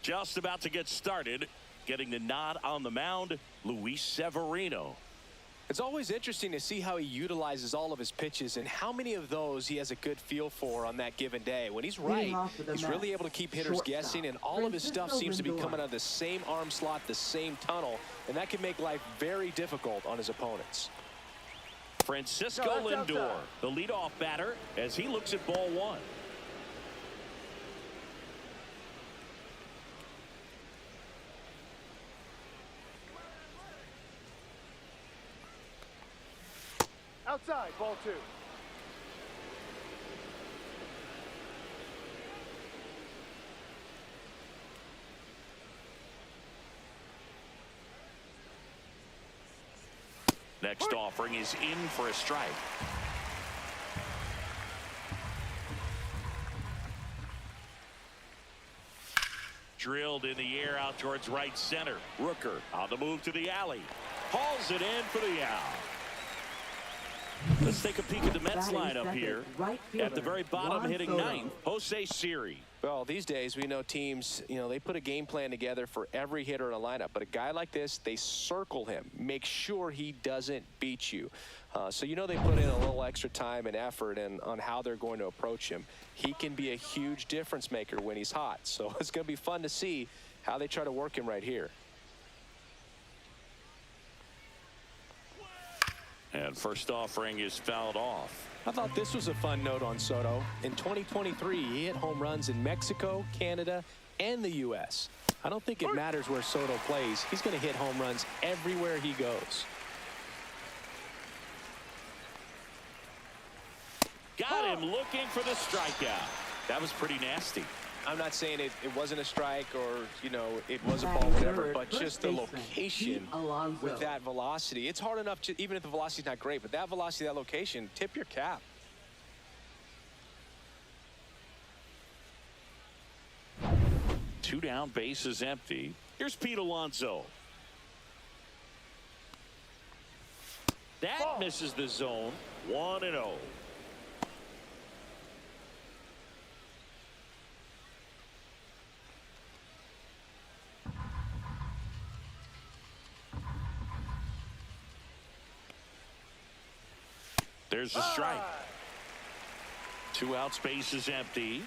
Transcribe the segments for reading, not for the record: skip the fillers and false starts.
Just about to get started. Getting the nod on the mound, Luis Severino. It's always interesting to see how he utilizes all of his pitches and how many of those he has a good feel for on that given day. When he's right, he's really able to keep hitters guessing, and all of his stuff seems to be coming out of the same arm slot, the same tunnel, and that can make life very difficult on his opponents. Francisco Lindor, the leadoff batter, as he looks at ball one. Outside, ball two. Next offering is in for a strike. Drilled in the air out towards right center. Rooker on the move to the alley. Hauls it in for the out. Let's take a peek at the Mets lineup here. At the very bottom, hitting ninth, Jose Siri. Well, these days we know teams, they put a game plan together for every hitter in a lineup. But a guy like this, they circle him, make sure he doesn't beat you. So they put in a little extra time and effort on how they're going to approach him. He can be a huge difference maker when he's hot. So it's going to be fun to see how they try to work him right here. And first offering is fouled off. I thought this was a fun note on Soto. In 2023, he hit home runs in Mexico, Canada, and the U.S. I don't think it matters where Soto plays. He's going to hit home runs everywhere he goes. Got him looking for the strikeout. That was pretty nasty. I'm not saying it wasn't a strike or, it was a ball, whatever, but just the location with that velocity. It's hard enough, even if the velocity's not great, but that velocity, that location, tip your cap. Two down, bases empty. Here's Pete Alonso. That misses the zone. 1-0. There's a strike. 2 outs, base is empty.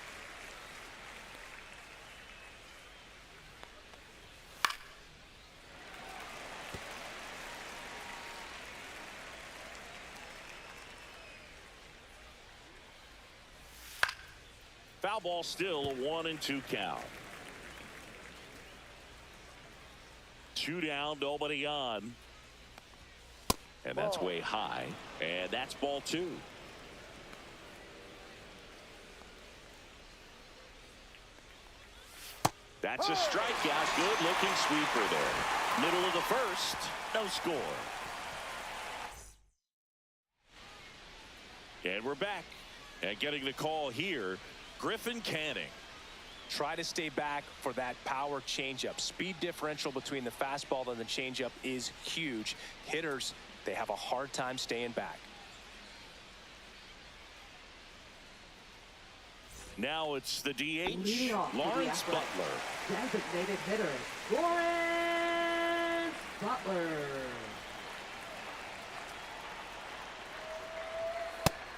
Foul ball, still a 1-2 count. 2 down, nobody on. And that's way high. And that's ball 2. That's a strikeout. Good looking sweeper there. Middle of the first. No score. And we're back. And getting the call here, Griffin Canning. Try to stay back for that power changeup. Speed differential between the fastball and the changeup is huge. Hitters, they have a hard time staying back. Now it's the DH, Lawrence Butler. Designated hitter, Lawrence Butler.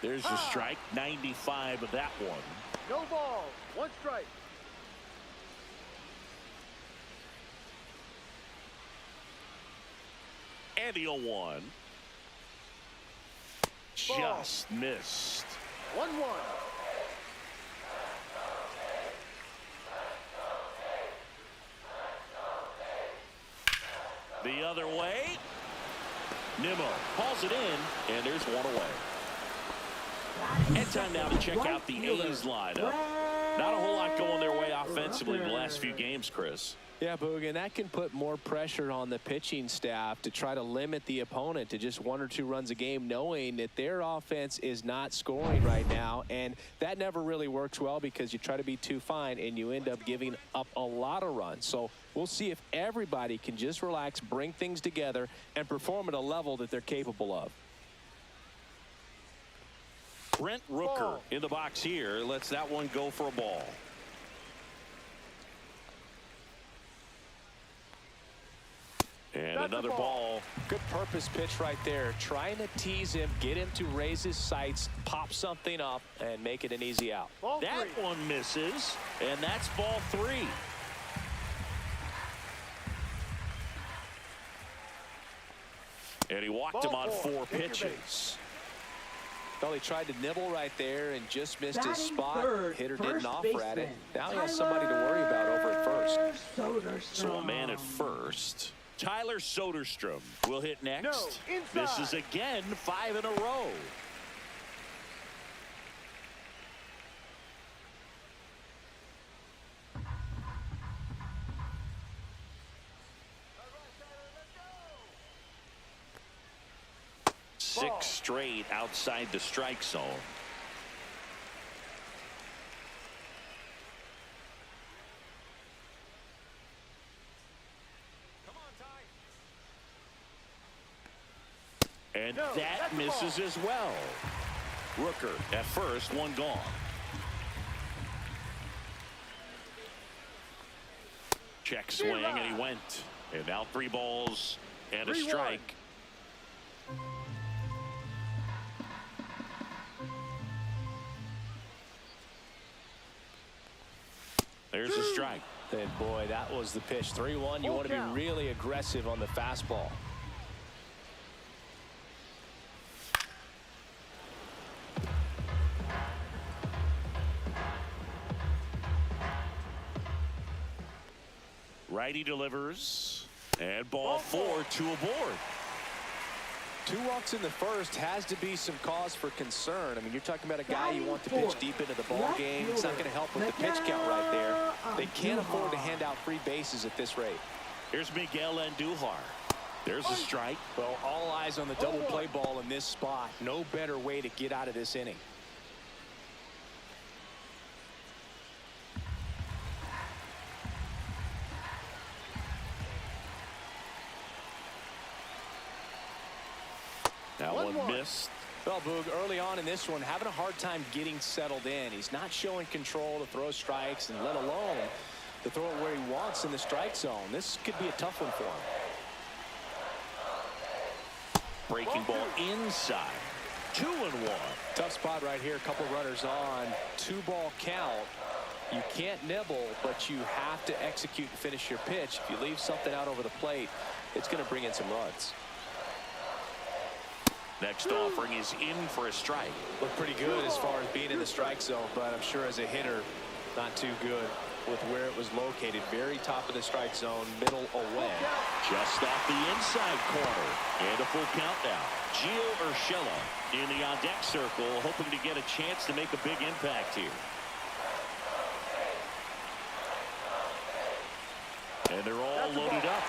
There's a strike, 95 of that one. No ball, 1 strike. And the 0-1. Just missed. 1-1. The other way. Nimmo hauls it in, and there's 1 away. And time now to check out the A's lineup. Not a whole lot going their way offensively the last few games, Chris. Yeah, Boog, and that can put more pressure on the pitching staff to try to limit the opponent to just 1 or 2 runs a game, knowing that their offense is not scoring right now. And that never really works well because you try to be too fine and you end up giving up a lot of runs. So we'll see if everybody can just relax, bring things together, and perform at a level that they're capable of. Brent Rooker in the box here. Lets that one go for a ball. That's another the ball. Good purpose pitch right there. Trying to tease him, get him to raise his sights, pop something up, and make it an easy out. Ball That three. one misses, and that's ball 3. And he walked him on 4 pitches. Well, he tried to nibble right there and just missed his Batting spot. third, Hitter first didn't offer at it. baseman, Now he has somebody to worry about over at first. So a man at first. Tyler Soderstrom will hit next. No, inside. Misses again, 5 in a row. Ball. 6 straight outside the strike zone. And No, that that's a misses ball. as well. Rooker at first, 1 gone. Check swing, and he went. And now 3 balls and a 3-1. strike. There's a strike. And boy, that was the pitch. 3-1. You Full want to be count. really aggressive on the fastball. Righty delivers. And ball 4, 2 aboard. 2 walks in the first has to be some cause for concern. I mean, you're talking about a guy you want to pitch deep into the ball game. It's not going to help with the pitch count right there. They can't afford to hand out free bases at this rate. Here's Miguel Andujar. There's a strike. Well, all eyes on the double play ball in this spot. No better way to get out of this inning. That one 1-1. missed. Well, Boog, early on in this one, having a hard time getting settled in. He's not showing control to throw strikes, and let alone to throw it where he wants in the strike zone. This could be a tough one for him. Breaking ball inside. 2-1. Tough spot right here. A couple runners on. 2-ball count. You can't nibble, but you have to execute and finish your pitch. If you leave something out over the plate, it's going to bring in some runs. Next offering is in for a strike. Looked pretty good as far as being in the strike zone, but I'm sure as a hitter, not too good with where it was located. Very top of the strike zone, middle away. Just off the inside corner. And a full count now. Gio Urshela in the on-deck circle, hoping to get a chance to make a big impact here. And they're all loaded up.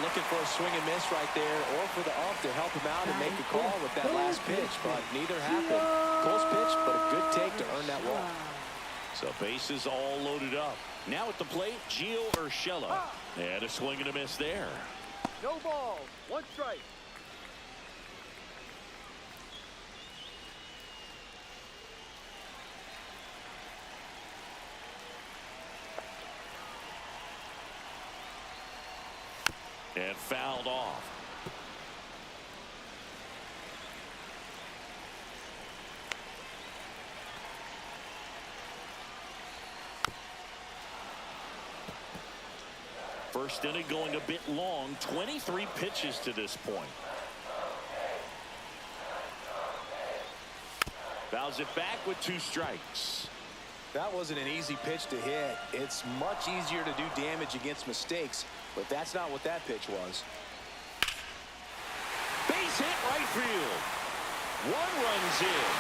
Looking for a swing and miss right there, or for the ump to help him out and make a call with that last pitch, but neither happened. Close pitch, but a good take to earn that walk. So bases all loaded up. Now at the plate, Gio Urshela. And a swing and a miss there. No balls. 1 strike. And fouled off. First inning going a bit long. 23 pitches to this point. Fouls it back with 2 strikes. That wasn't an easy pitch to hit. It's much easier to do damage against mistakes, but that's not what that pitch was. Base hit right field. 1 runs in.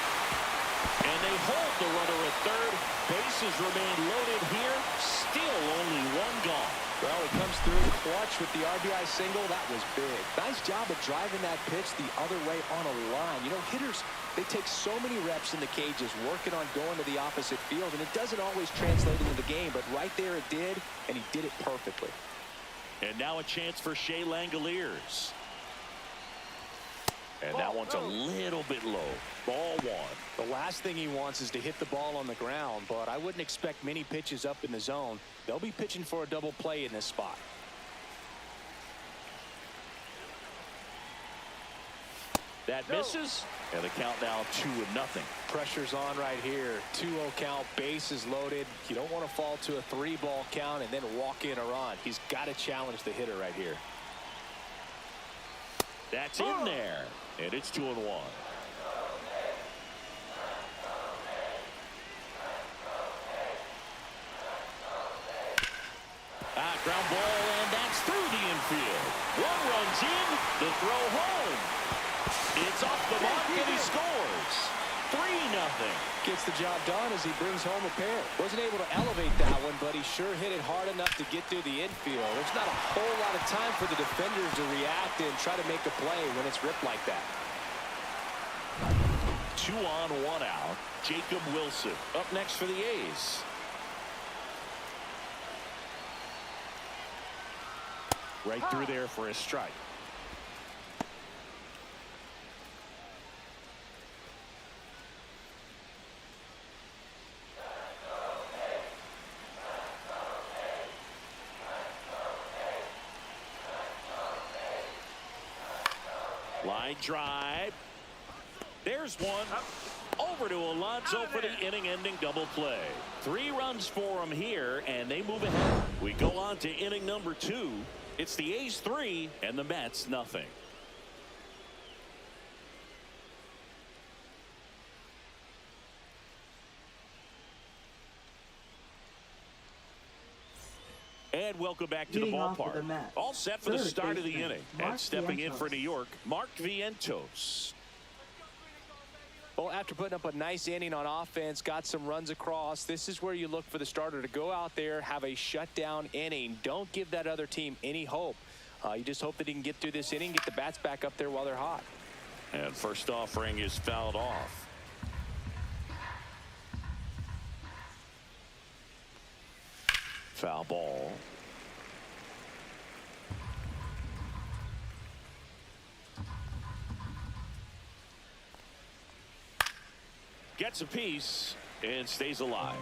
And they hold the runner at third. Bases remain loaded here. Still only 1 gone. Well, he comes through clutch with the RBI single. That was big. Nice job of driving that pitch the other way on a line. You know, hitters, they take so many reps in the cages working on going to the opposite field, and it doesn't always translate into the game, but right there it did, and he did it perfectly. And now a chance for Shea Langoliers. And that one's a little bit low. Ball 1. The last thing he wants is to hit the ball on the ground, but I wouldn't expect many pitches up in the zone. They'll be pitching for a double play in this spot. That misses, and the count now 2-0. Pressure's on right here. 2-0 count, bases loaded. You don't want to fall to a 3-ball count and then walk in a run. He's got to challenge the hitter right here. That's in there, and it's 2-1. Ground ball, and that's through the infield. One runs in, the throw home. It's off the mark, and he scores. 3-0. Gets the job done as he brings home a pair. Wasn't able to elevate that one, but he sure hit it hard enough to get through the infield. There's not a whole lot of time for the defenders to react and try to make a play when it's ripped like that. 2 on, 1 out. Jacob Wilson up next for the A's. Right through there for a strike. Line drive. There's one. Over to Alonso for the inning-ending double play. 3 runs for him here, and they move ahead. We go on to inning number 2. It's the A's 3 and the Mets nothing. And welcome back to the ballpark. All set for the start of the inning. And stepping in for New York, Mark Vientos. Well, after putting up a nice inning on offense, got some runs across, this is where you look for the starter to go out there, have a shutdown inning. Don't give that other team any hope. You just hope that he can get through this inning, get the bats back up there while they're hot. And first offering is fouled off. Foul ball. Gets a piece and stays alive.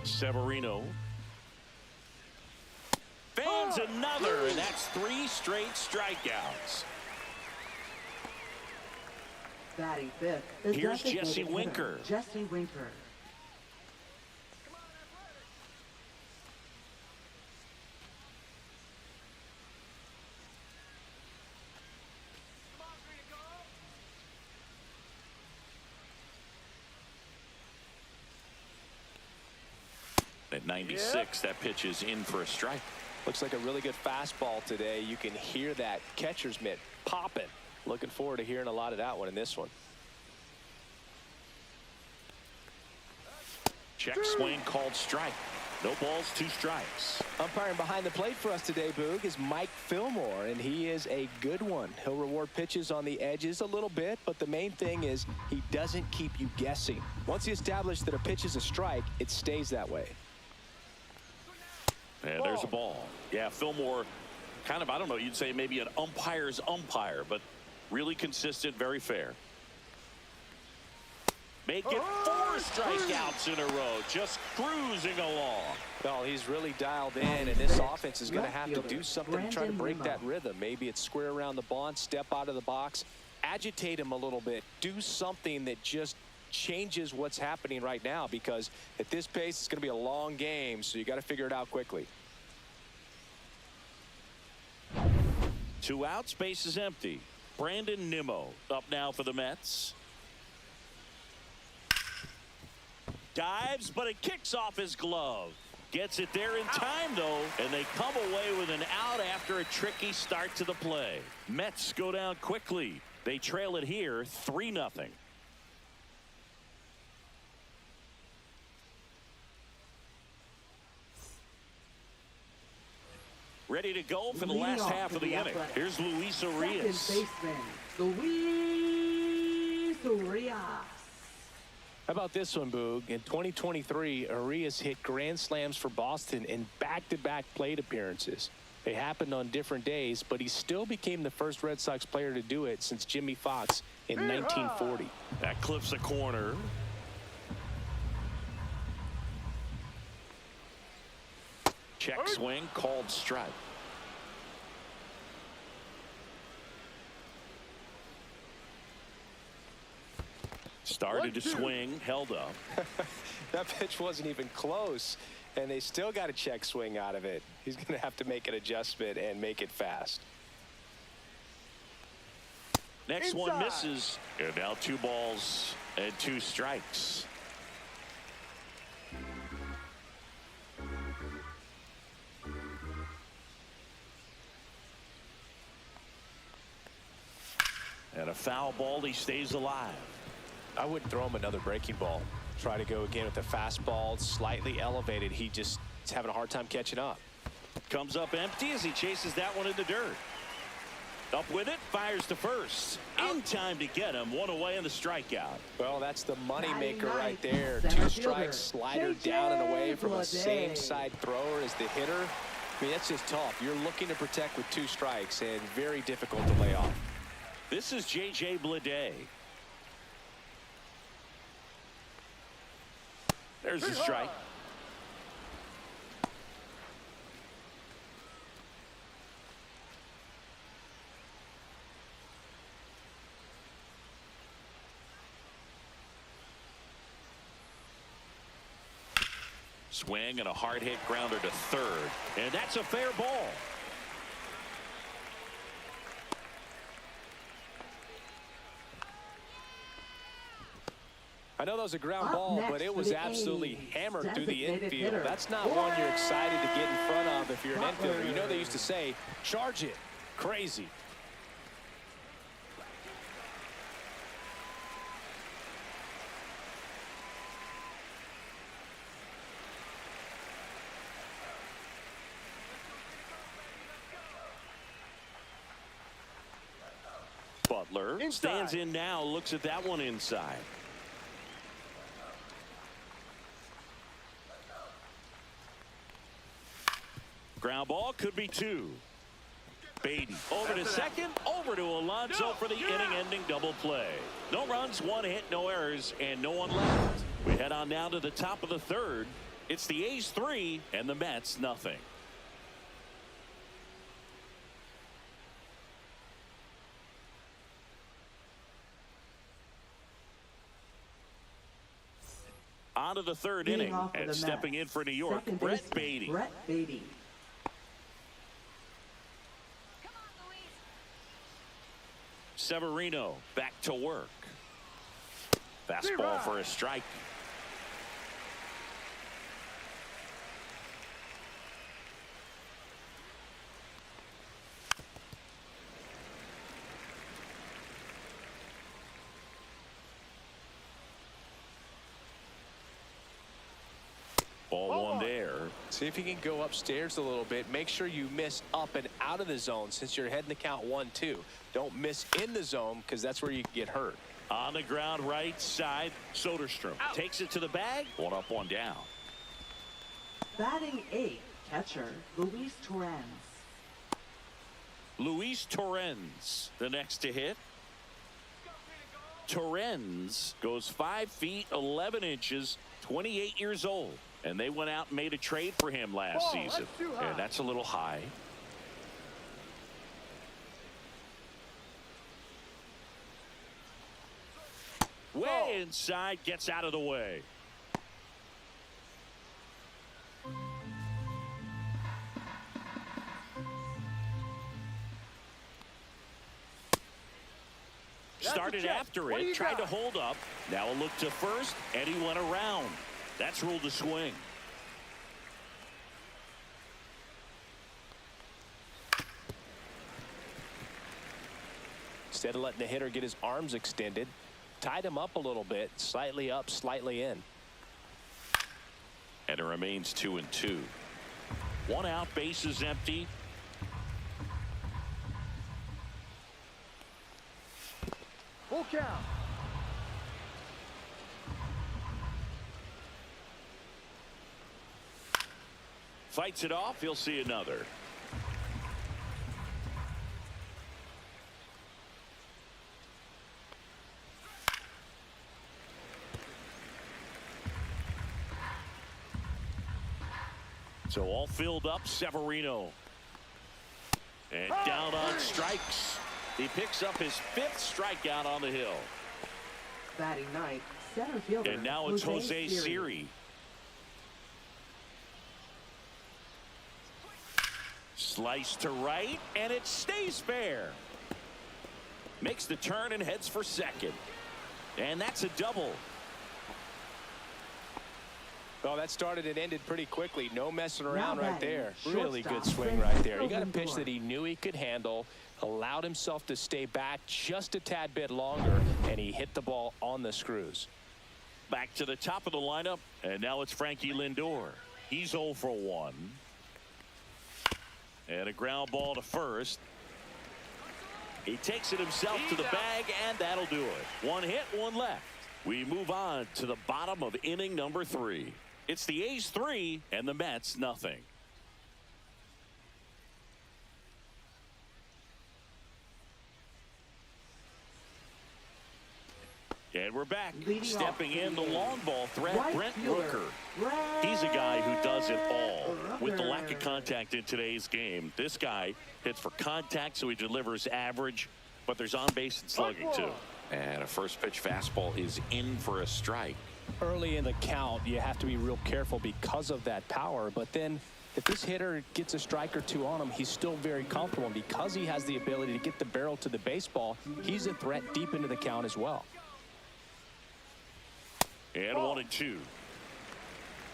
Severino. Fans another, and that's 3 straight strikeouts. Batting fifth is Here's designated Jesse hitter, Winker. Jesse Winker. At 96, that pitch is in for a strike. Looks like a really good fastball today. You can hear that catcher's mitt popping. Looking forward to hearing a lot of that one in this one. Check swing called strike. No balls, 2 strikes. Umpiring behind the plate for us today, Boog, is Mike Fillmore, and he is a good one. He'll reward pitches on the edges a little bit, but the main thing is he doesn't keep you guessing. Once he establishes that a pitch is a strike, it stays that way. And there's a ball. Yeah, Fillmore, kind of, I don't know, you'd say maybe an umpire's umpire, but really consistent, very fair. Make it 4 strikeouts in a row, just cruising along. Well, he's really dialed in, and this offense is going to have to do something to try to break that rhythm. Maybe it's square around the bond, step out of the box, agitate him a little bit, do something that just changes what's happening right now, because at this pace it's going to be a long game, so you got to figure it out quickly. 2 outs, base is empty. Brandon Nimmo up now for the Mets. Dives, but it kicks off his glove. Gets it there in time, though, and they come away with an out after a tricky start to the play. Mets go down quickly. They trail it here 3-0. Ready to go for the last half of the inning. Here's Luis Urias. Second baseman, Luis Urias. How about this one, Boog? In 2023, Urias hit grand slams for Boston in back-to-back plate appearances. They happened on different days, but he still became the first Red Sox player to do it since Jimmy Fox in 1940. That clips a corner. Check swing called strike. Started to swing, held up. That pitch wasn't even close, and they still got a check swing out of it. He's going to have to make an adjustment and make it fast. Next one misses. And now 2 balls and 2 strikes. And a foul ball. He stays alive. I wouldn't throw him another breaking ball. Try to go again with the fastball, slightly elevated. He just is having a hard time catching up. Comes up empty as he chases that one in the dirt. Up with it, fires to first. In time to get him. 1 away in the strikeout. Well, that's the money maker right there. 2 strikes, slider down and away from a same side thrower as the hitter. I mean, that's just tough. You're looking to protect with 2 strikes and very difficult to lay off. This is J.J. Bleday. There's the strike. Swing and a hard hit grounder to third. And that's a fair ball. I know that was a ground ball, but it was absolutely hammered through the infield. That's not one you're excited to get in front of if you're an infielder. You know they used to say, charge it. Crazy. Butler stands in now, looks at that one inside. Ground ball, could be 2. Beatty over to second, over to Alonso for the inning-ending double play. No runs, 1 hit, no errors, and no one left. We head on now to the top of the 3rd. It's the A's 3 and the Mets nothing. On to the 3rd inning, and stepping in for New York, Brett Beatty. Severino back to work. Fastball for a strike. Ball 1 there. See if you can go upstairs a little bit. Make sure you miss up and out of the zone since you're heading to count 1-2. Don't miss in the zone because that's where you can get hurt. On the ground right side, Soderstrom takes it to the bag. 1 up, 1 down. Batting 8th, catcher Luis Torrens. Luis Torrens, the next to hit. Torrens goes 5 feet 11 inches, 28 years old. And they went out and made a trade for him last season. And that's a little high. Way inside, gets out of the way. Started after it, tried to hold up. Now a look to first, and he went around. That's ruled a swing. Instead of letting the hitter get his arms extended, tied him up a little bit, slightly up, slightly in. And it remains 2-2. 1 out, bases empty. Full count. Fights it off. He'll see another. So all filled up, Severino. And down on strikes. He picks up his 5th strikeout on the hill. batting ninth, center fielder. And now it's Jose Siri. Slice to right, and it stays fair. Makes the turn and heads for second. And that's a double. Well, that started and ended pretty quickly. No messing around Now right there. batting, Really good shortstop, swing right there. He got a Frankie pitch that he knew he could handle, allowed himself to stay back just a tad bit longer, and he hit the ball on the screws. Back to the top of the lineup, and now it's Frankie Lindor. He's 0 for 1. And a ground ball to first. He takes it himself to the bag, and that'll do it. One hit, one left. We move on to the bottom of inning number 3. It's the A's 3 and the Mets nothing. And we're back. Stepping in the long ball threat, Brent Rooker. He's a guy who does it all. With the lack of contact in today's game, this guy hits for contact, so he delivers average, but there's on base and slugging too. And a first pitch fastball is in for a strike. Early in the count, you have to be real careful because of that power, but then if this hitter gets a strike or two on him, he's still very comfortable. And because he has the ability to get the barrel to the baseball, he's a threat deep into the count as well. And 1-2.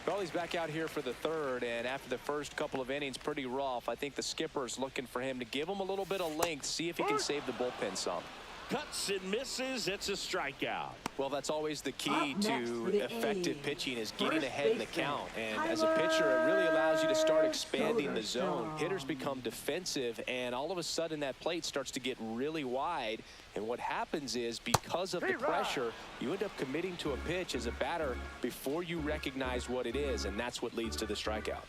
Well, he's back out here for the third, and after the first couple of innings, pretty rough. I think the skipper's looking for him to give him a little bit of length, see if he can save the bullpen some. Cuts and misses. It's a strikeout. Well, that's always the key to effective pitching, is getting ahead in the count. And as a pitcher, it really allows you to start expanding the zone. Hitters become defensive, and all of a sudden that plate starts to get really wide. And what happens is, because of the pressure, you end up committing to a pitch as a batter before you recognize what it is, and that's what leads to the strikeout.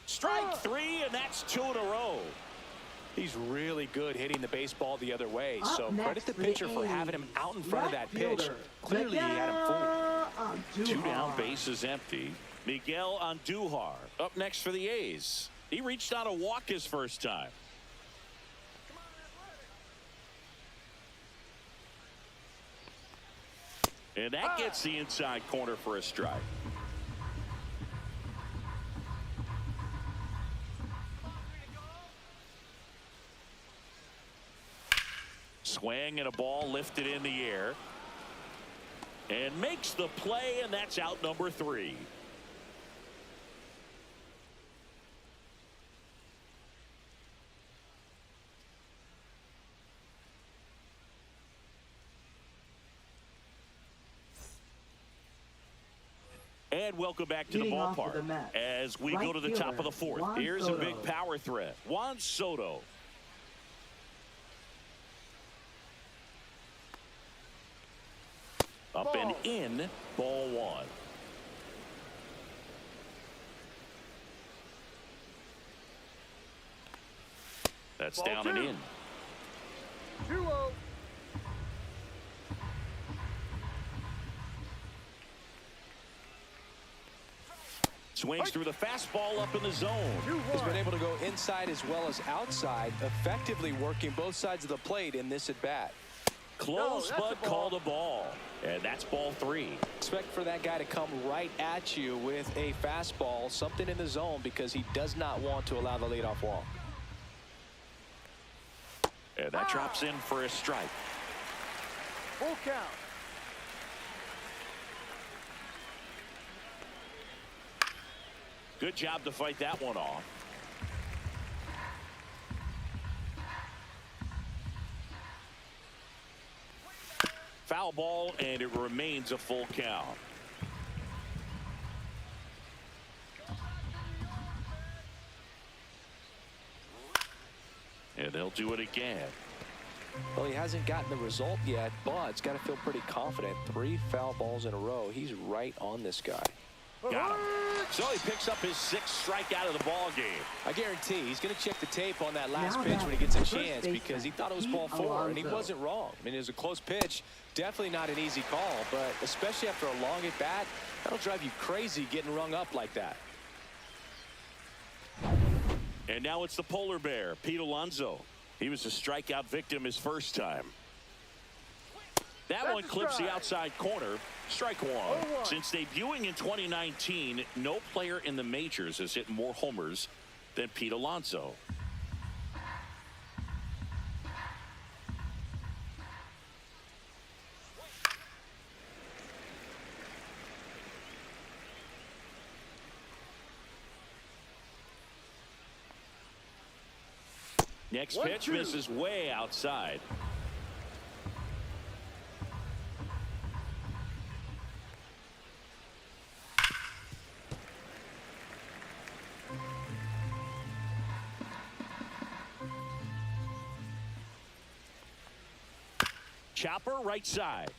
Strike 3, and that's 2 in a row. He's really good hitting the baseball the other way, so credit the pitcher for having him out in front of that pitch. Clearly, he had him fooled. 2 down, bases empty. Miguel Andujar up next for the A's. He reached out a walk his first time. And that gets the inside corner for a strike. Swing and a ball lifted in the air. And makes the play, and that's out number 3. And welcome back to the ballpark as we go to the top of the 4th. Here's a big power threat. Juan Soto. Up and in, ball 1. That's ball down 2. And in. 2-0. Swings through the fastball up in the zone. He's been able to go inside as well as outside, effectively working both sides of the plate in this at-bat. Close, but called a ball. And that's ball 3. Expect for that guy to come right at you with a fastball, something in the zone, because he does not want to allow the leadoff walk. And that drops in for a strike. Full count. Good job to fight that one off. Foul ball, and it remains a full count. And they'll do it again. Well, he hasn't gotten the result yet, but it's got to feel pretty confident. 3 foul balls in a row. He's right on this guy. Got him. So he picks up his 6th strikeout of the ball game. I guarantee he's going to check the tape on that last Now pitch that when he gets a first chance baseman, because he thought it was Pete ball 4, and he Alonso. wasn't wrong. I mean, it was a close pitch. Definitely not an easy call, but especially after a long at bat, that'll drive you crazy getting rung up like that. And now it's the polar bear, Pete Alonso. He was a strikeout victim his first time. That That's one a clips the strike. outside corner. Strike 1. 0-1. Since debuting in 2019, no player in the majors has hit more homers than Pete Alonso. Next 1-2. pitch misses way outside. Chopper right side.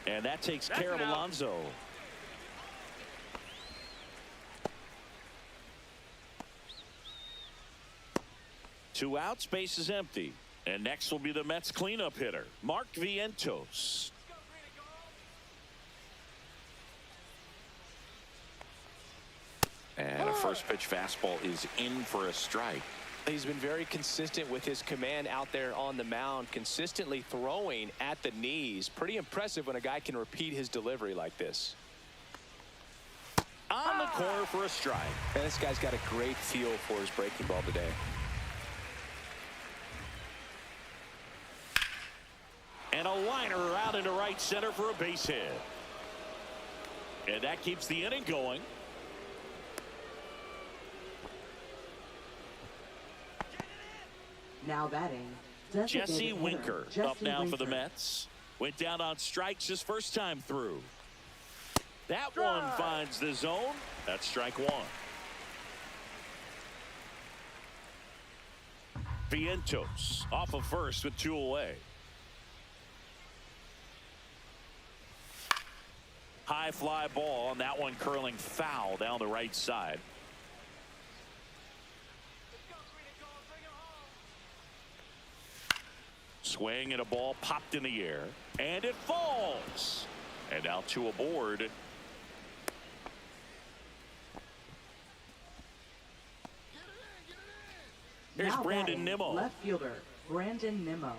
And that takes care of Alonso. Two outs, base is empty. And next will be the Mets cleanup hitter, Mark Vientos. And a first pitch fastball is in for a strike. He's been very consistent with his command out there on the mound, consistently throwing at the knees. Pretty impressive when a guy can repeat his delivery like this. On the corner for a strike. And this guy's got a great feel for his breaking ball today. And a liner out into right center for a base hit. And that keeps the inning going. Now batting, Jesse designated hitter, Winker Jesse up now for the Winker. Mets. Went down on strikes his first time through. That one Strike. finds the zone. That's strike 1. Vientos off of first with 2 away. High fly ball, and that one curling foul down the right side. Swing and a ball popped in the air, and it falls. And now 2 aboard. Here's Now Brandon batting, Nimmo. left fielder, Brandon Nimmo.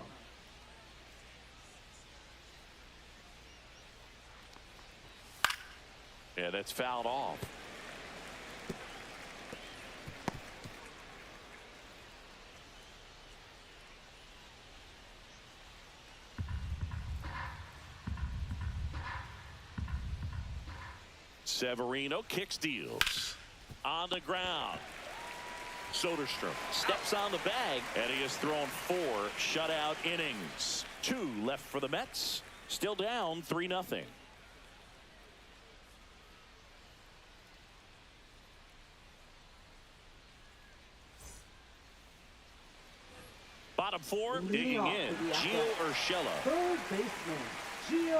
Yeah, that's fouled off. Severino kicks, deals on the ground. Soderstrom steps on the bag, and he has thrown 4 shutout innings. 2 left for the Mets. Still down 3-0. Bottom 4, Leading digging off in, for the Gio Athletics. Urshela. Third baseman, Gio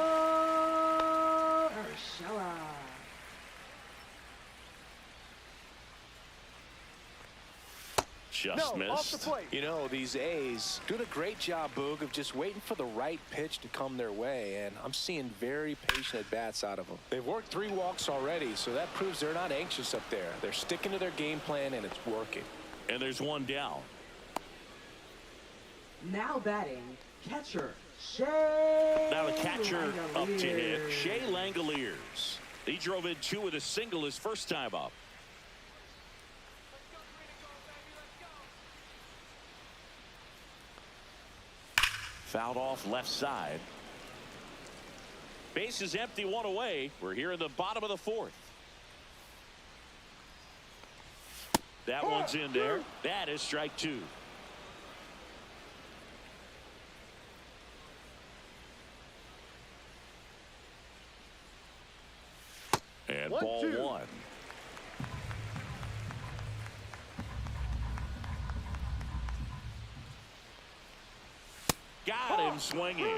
Urshela. Just No, off the missed. plate. You know, these A's doing a great job, Boog, of just waiting for the right pitch to come their way, and I'm seeing very patient at-bats out of them. They've worked 3 walks already, so that proves they're not anxious up there. They're sticking to their game plan, and it's working. And there's 1 down. Now batting, catcher, Shea Now the catcher up to hit, Langeliers. Shea Langeliers. He drove in 2 with a single his first time up. Fouled off left side. Base is empty, 1 away. We're here in the bottom of the 4th. That one's in there. That is strike 2. And ball 1-2. 1. Got him swinging.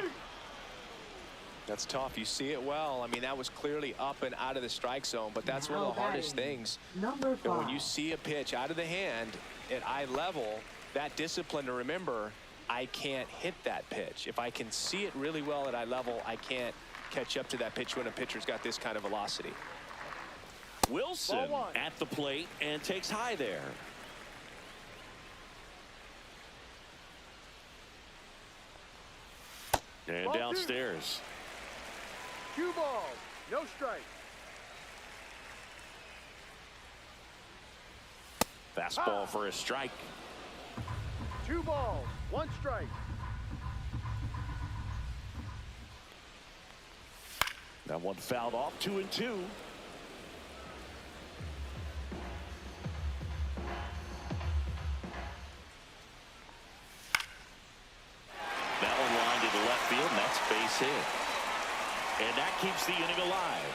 That's tough. You see it well. I mean, that was clearly up and out of the strike zone, but that's one of the hardest things. Number 5. When you see a pitch out of the hand at eye level, that discipline to remember, I can't hit that pitch. If I can see it really well at eye level, I can't catch up to that pitch when a pitcher's got this kind of velocity. Wilson at the plate and takes high there. And downstairs. 2 balls, no strike. Fastball for a strike. 2 balls, 1 strike. That one fouled off. 2-2. That one lined to the left field, and that's base hit. And that keeps the inning alive.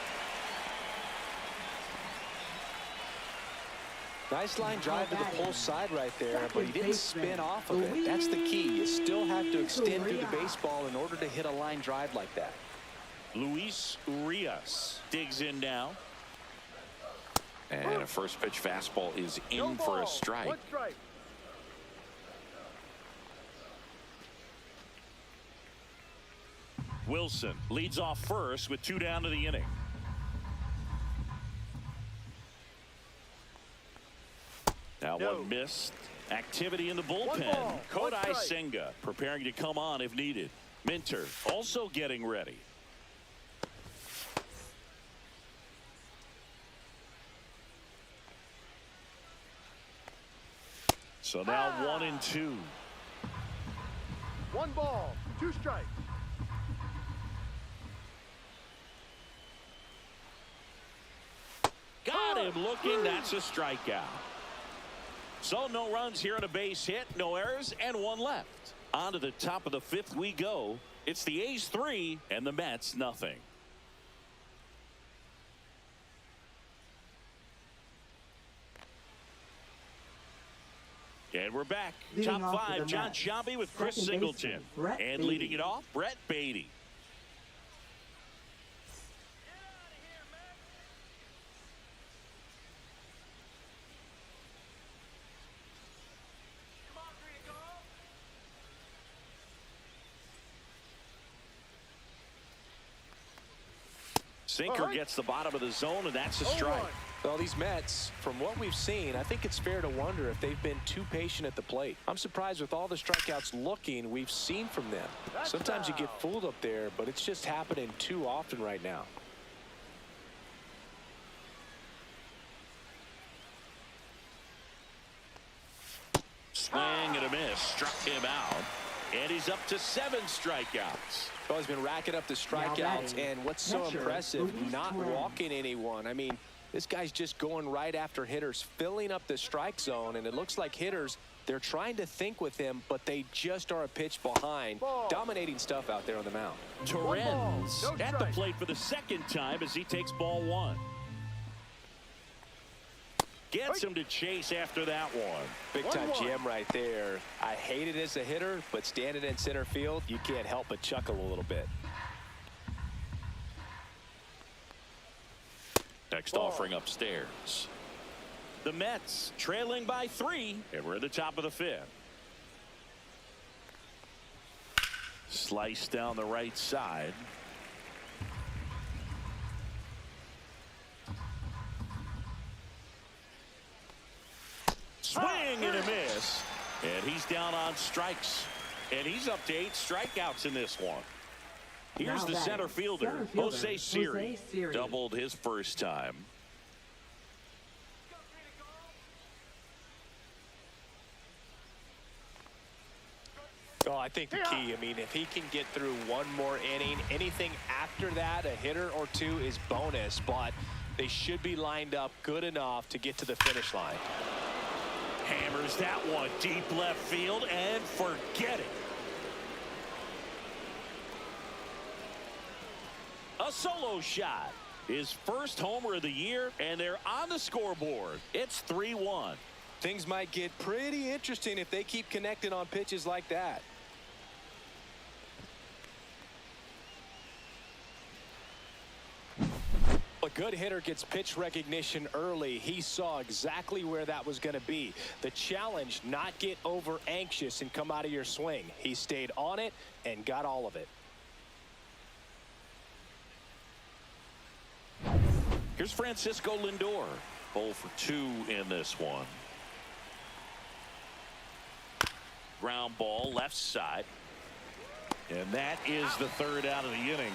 Nice line drive to the pull side right there, but he didn't spin off of it. That's the key. You still have to extend through the baseball in order to hit a line drive like that. Luis Urias digs in now. And a first pitch fastball is in for a strike. 1 strike. Wilson leads off first with 2 down to the inning. Now one missed. Activity in the bullpen. Kodai Senga preparing to come on if needed. Minter also getting ready. So now 1-2. 1 ball, 2 strikes. Got him looking. That's a strikeout. So no runs here on a base hit, no errors, and 1 left. On to the top of the 5th we go. It's the A's 3 and the Mets nothing. And we're back. Leading Top off 5, for the John Mets, Sciambi with Chris second Singleton. baseman, Brett And Beatty. leading it off, Brett Beatty. Sinker gets the bottom of the zone, and that's a strike. Well, these Mets, from what we've seen, I think it's fair to wonder if they've been too patient at the plate. I'm surprised with all the strikeouts looking we've seen from them. Sometimes you get fooled up there, but it's just happening too often right now. Swing and a miss. Struck him out. And he's up to 7 strikeouts. Well, he's been racking up the strikeouts, and what's so impressive, not walking anyone. I mean, this guy's just going right after hitters, filling up the strike zone, and it looks like hitters, they're trying to think with him, but they just are a pitch behind. Dominating stuff out there on the mound. Torrens at the plate for the 2nd time as he takes ball 1. Gets him to chase after that one. Big time GM right there. I hate it as a hitter, but standing in center field, you can't help but chuckle a little bit. Next offering upstairs. The Mets trailing by 3, and we're at the top of the 5th. Slice down the right side. Swing and a miss. And he's down on strikes. And he's up to 8 strikeouts in this one. Here's the center fielder, Jose Siri. Doubled his first time. Oh, I think the key, I mean, if he can get through 1 more inning, anything after that, a hitter or 2 is bonus, but they should be lined up good enough to get to the finish line. Hammers that one deep left field and forget it. A solo shot. His first homer of the year, and they're on the scoreboard. It's 3-1. Things might get pretty interesting if they keep connecting on pitches like that. A good hitter gets pitch recognition early. He saw exactly where that was going to be. The challenge, not get over anxious and come out of your swing. He stayed on it and got all of it. Here's Francisco Lindor. 0 for 2 in this one. Ground ball left side. And that is the third out of the inning.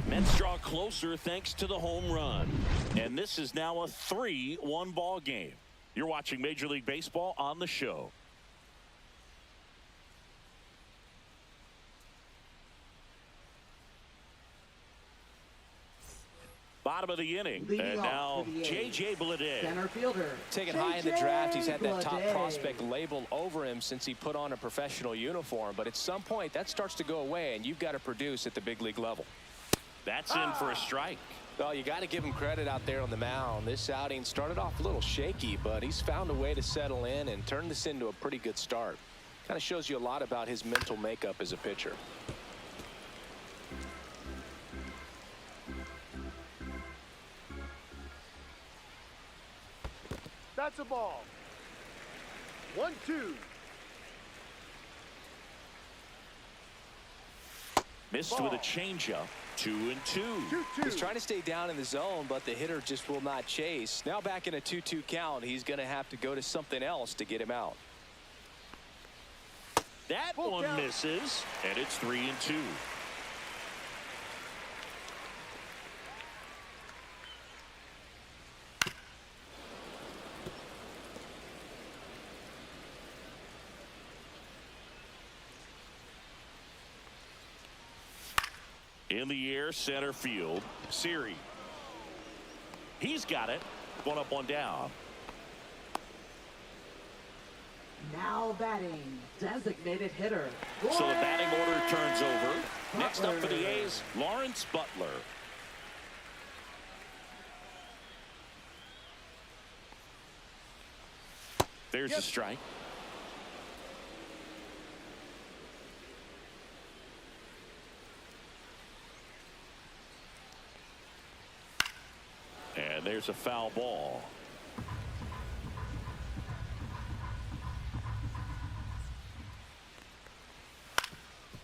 Mets draw closer thanks to the home run. And this is now a 3-1 ball game. You're watching Major League Baseball on the show. Bottom of the inning. Leading and off now for the A's, J.J. Bleday. center fielder. Taken high in the draft, he's had that top Bleday. prospect label over him since he put on a professional uniform. But at some point, that starts to go away, and you've got to produce at the big league level. That's in for a strike. Well, you got to give him credit out there on the mound. This outing started off a little shaky, but he's found a way to settle in and turn this into a pretty good start. Kind of shows you a lot about his mental makeup as a pitcher. That's a ball. 1-2. Missed with a changeup. 2-2. 2-2. He's trying to stay down in the zone, but the hitter just will not chase. Now back in a 2-2 count, he's going to have to go to something else to get him out. That Full one count. misses, and it's 3-2. In the air, center field. Siri. He's got it. 1 up, 1 down. Now batting, designated hitter. So the batting order turns over. Next up for the Butler. A's, Lawrence Butler. There's a strike. And there's a foul ball.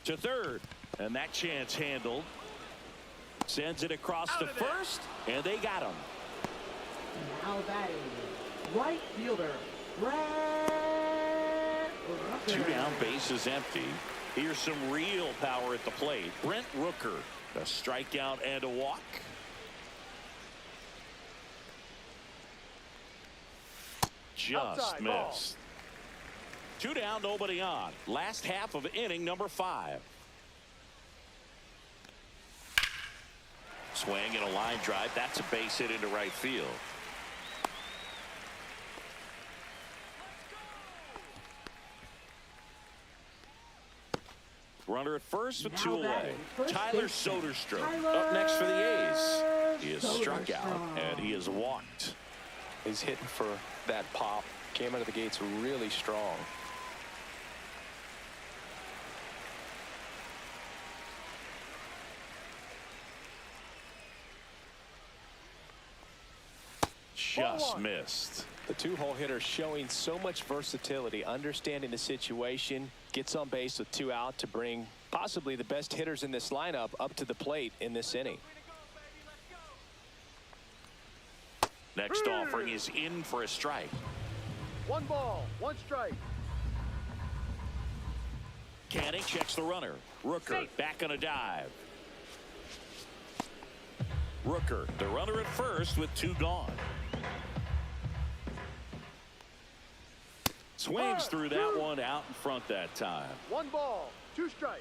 To third, and that chance handled. Sends it across to first, and they got him. Now batting, right fielder. Brett Rooker. 2 down, bases empty. Here's some real power at the plate. Brent Rooker, a strikeout and a walk. Just Outside ball. missed. 2 down, nobody on. Last half of inning number 5. Swing and a line drive. That's a base hit into right field. Runner at first with Now 2 away. batting, first Tyler baseman, Soderstrom Tyler up next for the A's. He is struck out Soderstrom. and he is walked. He's hitting for that pop. Came out of the gates really strong. Just 1. missed. The 2-hole hitter showing so much versatility, understanding the situation, gets on base with 2 out to bring possibly the best hitters in this lineup up to the plate in this inning. Next offering is in for a strike. 1 ball, 1 strike. Canning checks the runner. Rooker back on a dive. Rooker, the runner at first with 2 gone. Swings through that one out in front that time. 1 ball, 2 strikes.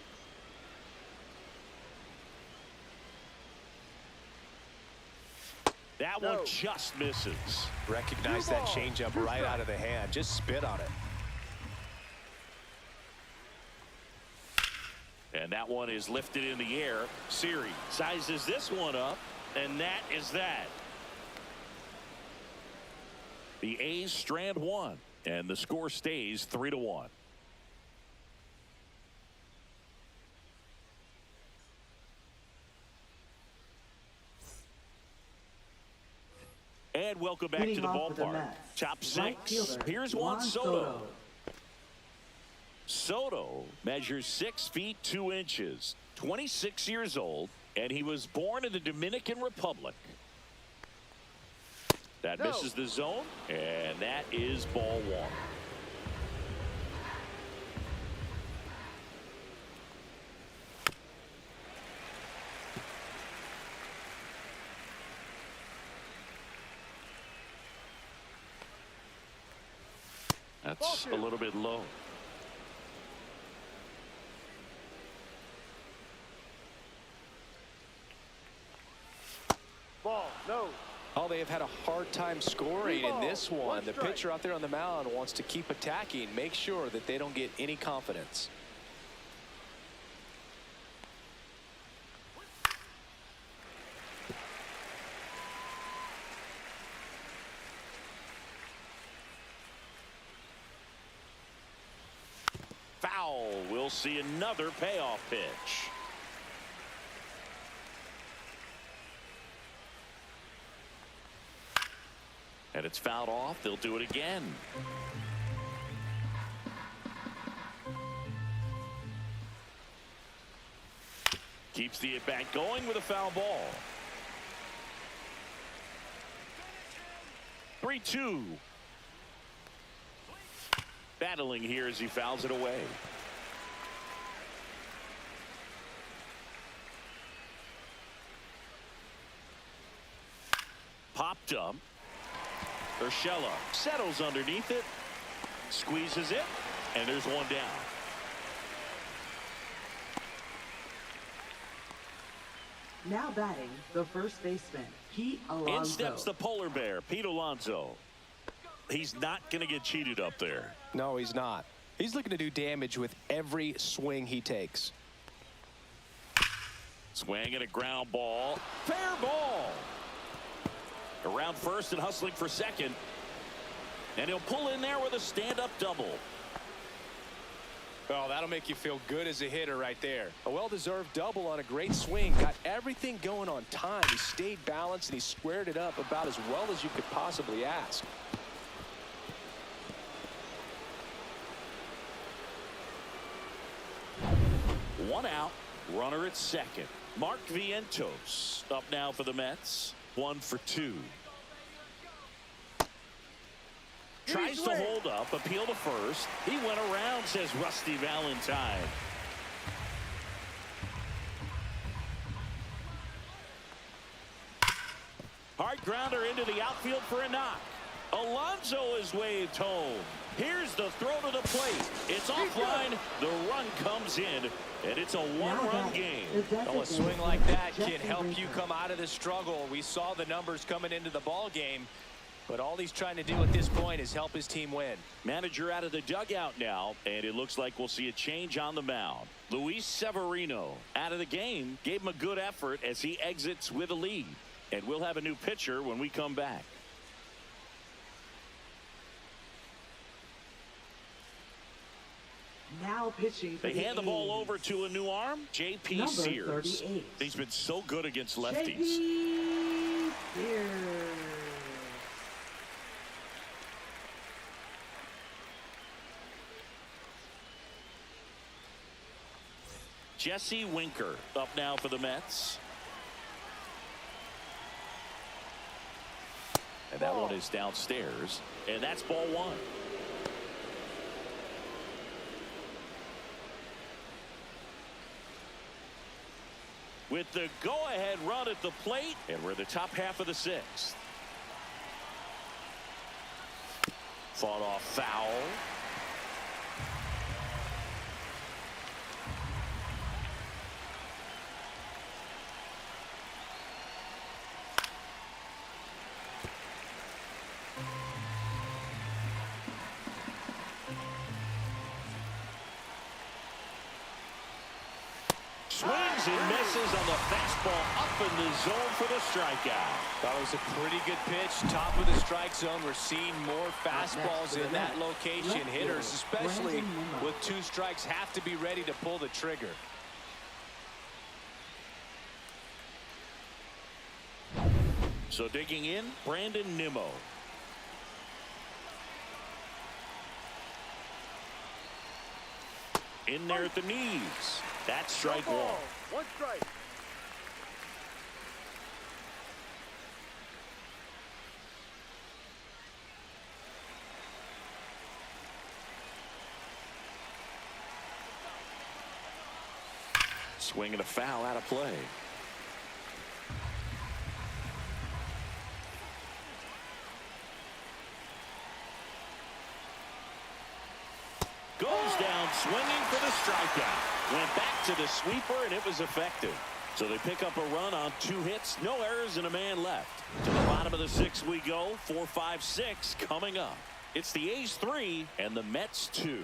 That one just misses. Recognize that changeup right out of the hand. Just spit on it. And that one is lifted in the air. Siri sizes this one up, and that is that. The A's strand 1, and the score stays 3-1. And welcome back Leading to the off with the ballpark. Mets, Top right 6. fielder, Here's Juan Juan Soto. Soto measures 6 feet 2 inches, 26 years old, and he was born in the Dominican Republic. That misses the zone, and that is ball 1. That's a little bit low. Ball, no. Oh, they have had a hard time scoring in this one. The strike. pitcher out there on the mound wants to keep attacking, make sure that they don't get any confidence. Foul. We'll see another payoff pitch. And it's fouled off. They'll do it again. Keeps the at-bat going with a foul ball. 3-2. Battling here as he fouls it away. Popped up. Urshela settles underneath it, squeezes it, and there's one down. Now batting, the first baseman, Pete Alonso. In steps the polar bear, Pete Alonso. He's not going to get cheated up there. No, he's not. He's looking to do damage with every swing he takes. Swing and a ground ball. Fair ball. Around first and hustling for second. And he'll pull in there with a stand-up double. Oh, that'll make you feel good as a hitter right there. A well-deserved double on a great swing. Got everything going on time. He stayed balanced and he squared it up about as well as you could possibly ask. One out, runner at second. Mark Vientos up now for the Mets. 1 for 2. Tries to hold up, appeal to first. He went around, says Rusty Valentine. Hard grounder into the outfield for a knock. Alonso is waved home. Here's the throw to the plate. It's offline. The run comes in, and it's a one-run game. Oh, a swing like that can help you come out of the struggle. We saw the numbers coming into the ball game, but all he's trying to do at this point is help his team win. Manager out of the dugout now, and it looks like we'll see a change on the mound. Luis Severino out of the game, gave him a good effort as he exits with a lead. And we'll have a new pitcher when we come back. Now pitching for They hand the ball over to a new arm, J.P. Number Sears. 38. He's been so good against lefties. J.P. Sears. Jesse Winker up now for the Mets. And that one is downstairs. And that's ball 1. With the go-ahead run at the plate, and we're in the top half of the 6th. Fought off foul. Swings and misses on the fastball up in the zone for the strikeout. That was a pretty good pitch. Top of the strike zone. We're seeing more fastballs in that location. Hitters, especially with 2 strikes, have to be ready to pull the trigger. So digging in, Brandon Nimmo. In there at the knees. That's strike No one. ball. One strike. Swing and a foul out of play. Goes down swinging for the strikeout. Went back to the sweeper, and it was effective. So they pick up a run on 2 hits, no errors, and a man left. To the bottom of the 6th we go. 4, 5, 6 coming up. It's the A's 3 and the Mets 2.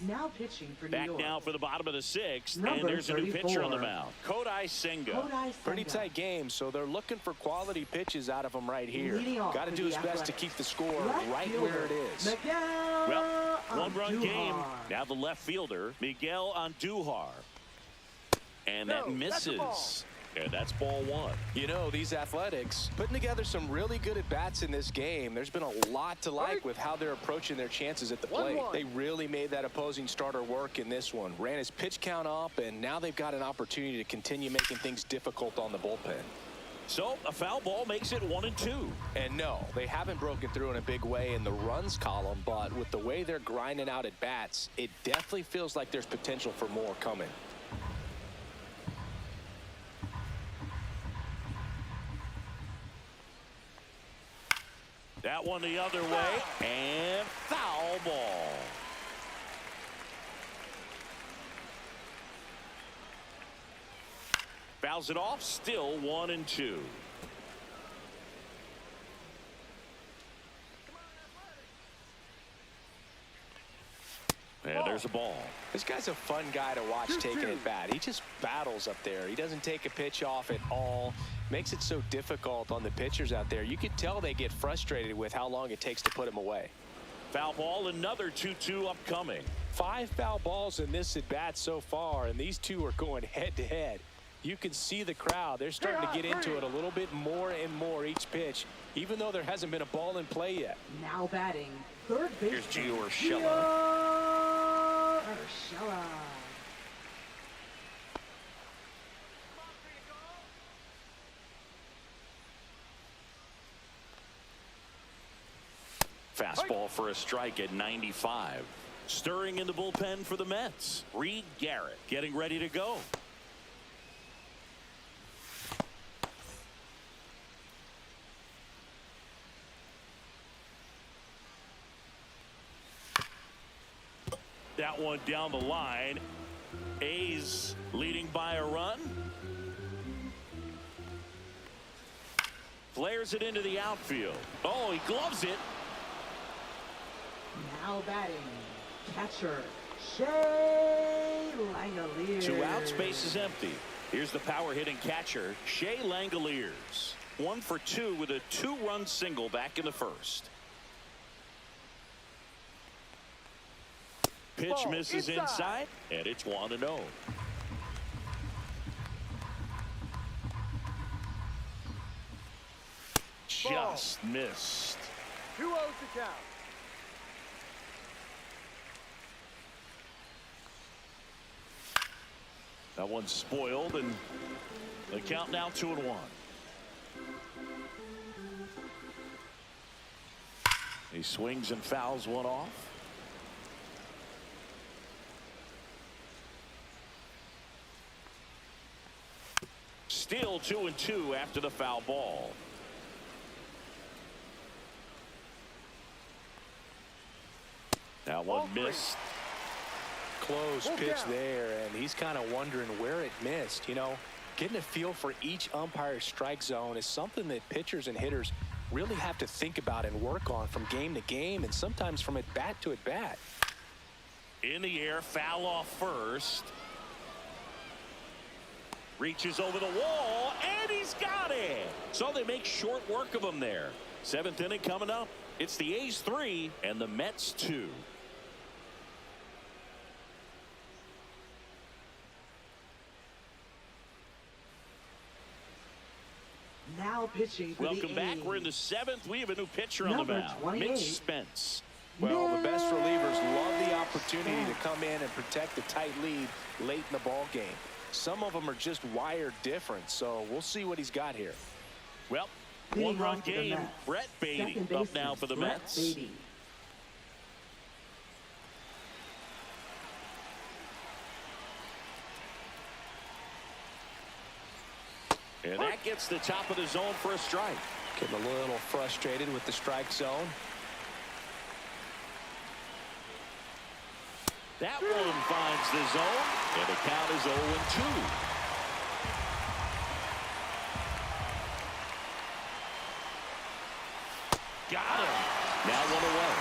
Now pitching for New Back York. now for the bottom of the 6th, and Number there's a new pitcher on the 34. mound. Kodai Senga. Kodai Pretty Senga. tight game, so they're looking for quality pitches out of him right here. Leading off Got to for do the his best to Athletics. keep the score Left right fielder, where it is. Miguel Well, one-run game. Andujar. Now the left fielder, Miguel Andujar. And that No, that's a ball. misses. And that's ball 1. You know, these Athletics putting together some really good at-bats in this game. There's been a lot to like with how they're approaching their chances at the plate. 1-1. They really made that opposing starter work in this one. Ran his pitch count up, and now they've got an opportunity to continue making things difficult on the bullpen. So a foul ball makes it 1-2. And no, they haven't broken through in a big way in the runs column, but with the way they're grinding out at bats, it definitely feels like there's potential for more coming. That one the other way, and foul ball. Fouls it off, still 1-2. And there's a ball. This guy's a fun guy to watch taking it bat. He just battles up there. He doesn't take a pitch off at all. Makes it so difficult on the pitchers out there. You could tell they get frustrated with how long it takes to put him away. Foul ball, another 2-2 upcoming. 5 foul balls in this at bat so far, and these two are going head to head. You can see the crowd. They're starting to get into it a little bit more and more each pitch, even though there hasn't been a ball in play yet. Now batting, third base. Here's Gio Urshela. Urshela. Fastball for a strike at 95. Stirring in the bullpen for the Mets. Reed Garrett getting ready to go. That one down the line. A's leading by a run. Flares it into the outfield. Oh, he gloves it. Now batting, catcher Shea Langoliers. 2 outs, base is empty. Here's the power hitting catcher, Shea Langoliers. 1 for 2 with a 2-run single back in the first. Pitch Ball misses inside, and it's 1-0. Just missed. 2-0 to count. That one's spoiled, and the count now 2-1. He swings and fouls one off. Still 2-2 after the foul ball. That one missed. Close Hold pitch down. there, and he's kind of wondering where it missed. You know, getting a feel for each umpire's strike zone is something that pitchers and hitters really have to think about and work on from game to game, and sometimes from at bat to at bat. In the air, foul off first. Reaches over the wall, and he's got it. So they make short work of him there. 7th inning coming up. It's the A's 3 and the Mets 2. Now pitching for Welcome the back. A's. We're in the 7th. We have a new pitcher on the Number mound. 28. Mitch Spence. Well, the best relievers love the opportunity to come in and protect a tight lead late in the ball game. Some of them are just wired different, so we'll see what he's got here. Well, Leading one-run off for the game. Mets. Brett Beatty Second up baseman, now for the Brett Mets. Beatty. And that gets the top of the zone for a strike. Getting a little frustrated with the strike zone. That one finds the zone, and the count is 0-2. Got him. Now one away.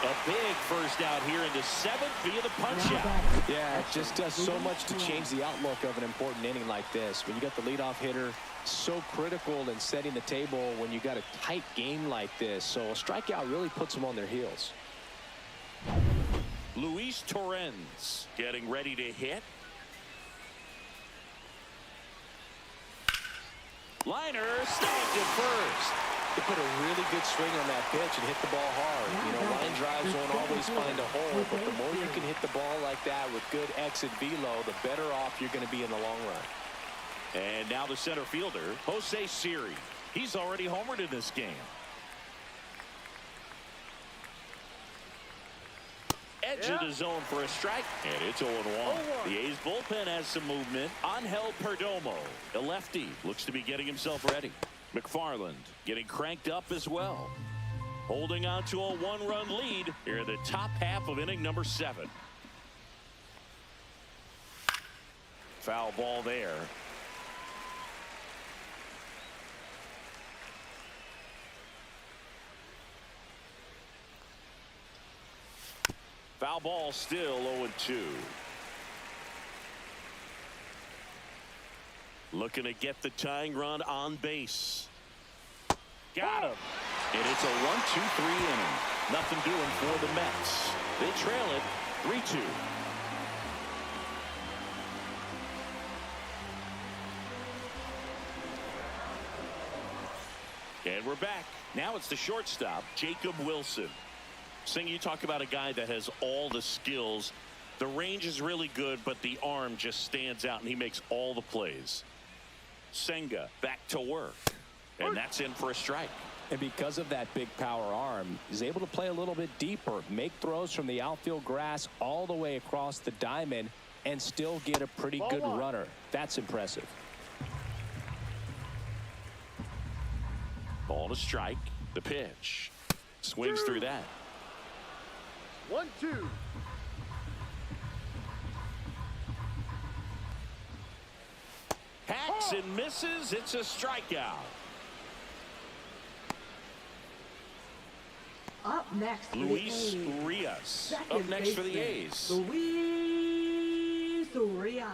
A big first out here in the 7th via the punch-out. Yeah, it just does so much to change the outlook of an important inning like this. When you got the leadoff hitter, so critical in setting the table when you got a tight game like this. So a strikeout really puts them on their heels. Luis Torrens getting ready to hit. Liner snagged at first. They put a really good swing on that pitch and hit the ball hard. You know, line drives won't always find a hole, but the more you can hit the ball like that with good exit velo, the better off you're going to be in the long run. And now the center fielder, Jose Siri. He's already homered in this game. Edge of the zone for a strike, and it's 0-1. The A's bullpen has some movement. Angel Perdomo, the lefty, looks to be getting himself ready. McFarland getting cranked up as well. Holding on to a one-run lead here in the top half of inning number 7. Foul ball there. Foul ball still 0-2. Looking to get the tying run on base. Got him. And it's a 1-2-3 inning. Nothing doing for the Mets. They trail it 3-2. And we're back. Now it's the shortstop, Jacob Wilson. Sing, you talk about a guy that has all the skills. The range is really good, but the arm just stands out, and he makes all the plays. Senga back to work, and that's in for a strike. And because of that big power arm, he's able to play a little bit deeper, make throws from the outfield grass all the way across the diamond, and still get a pretty good runner. That's impressive. Ball to strike. The pitch. Swings through that. 1-2. Hacks and misses. It's a strikeout. Up next for Luis the A's. Urias. Second Up next for the baseman, A's. Luis Urias.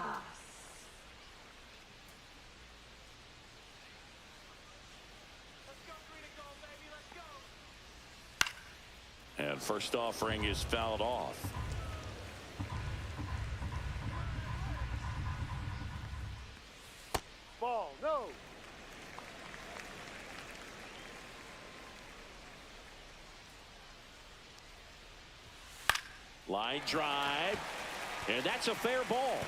And first offering is fouled off. Ball, no. Line drive. And that's a fair ball.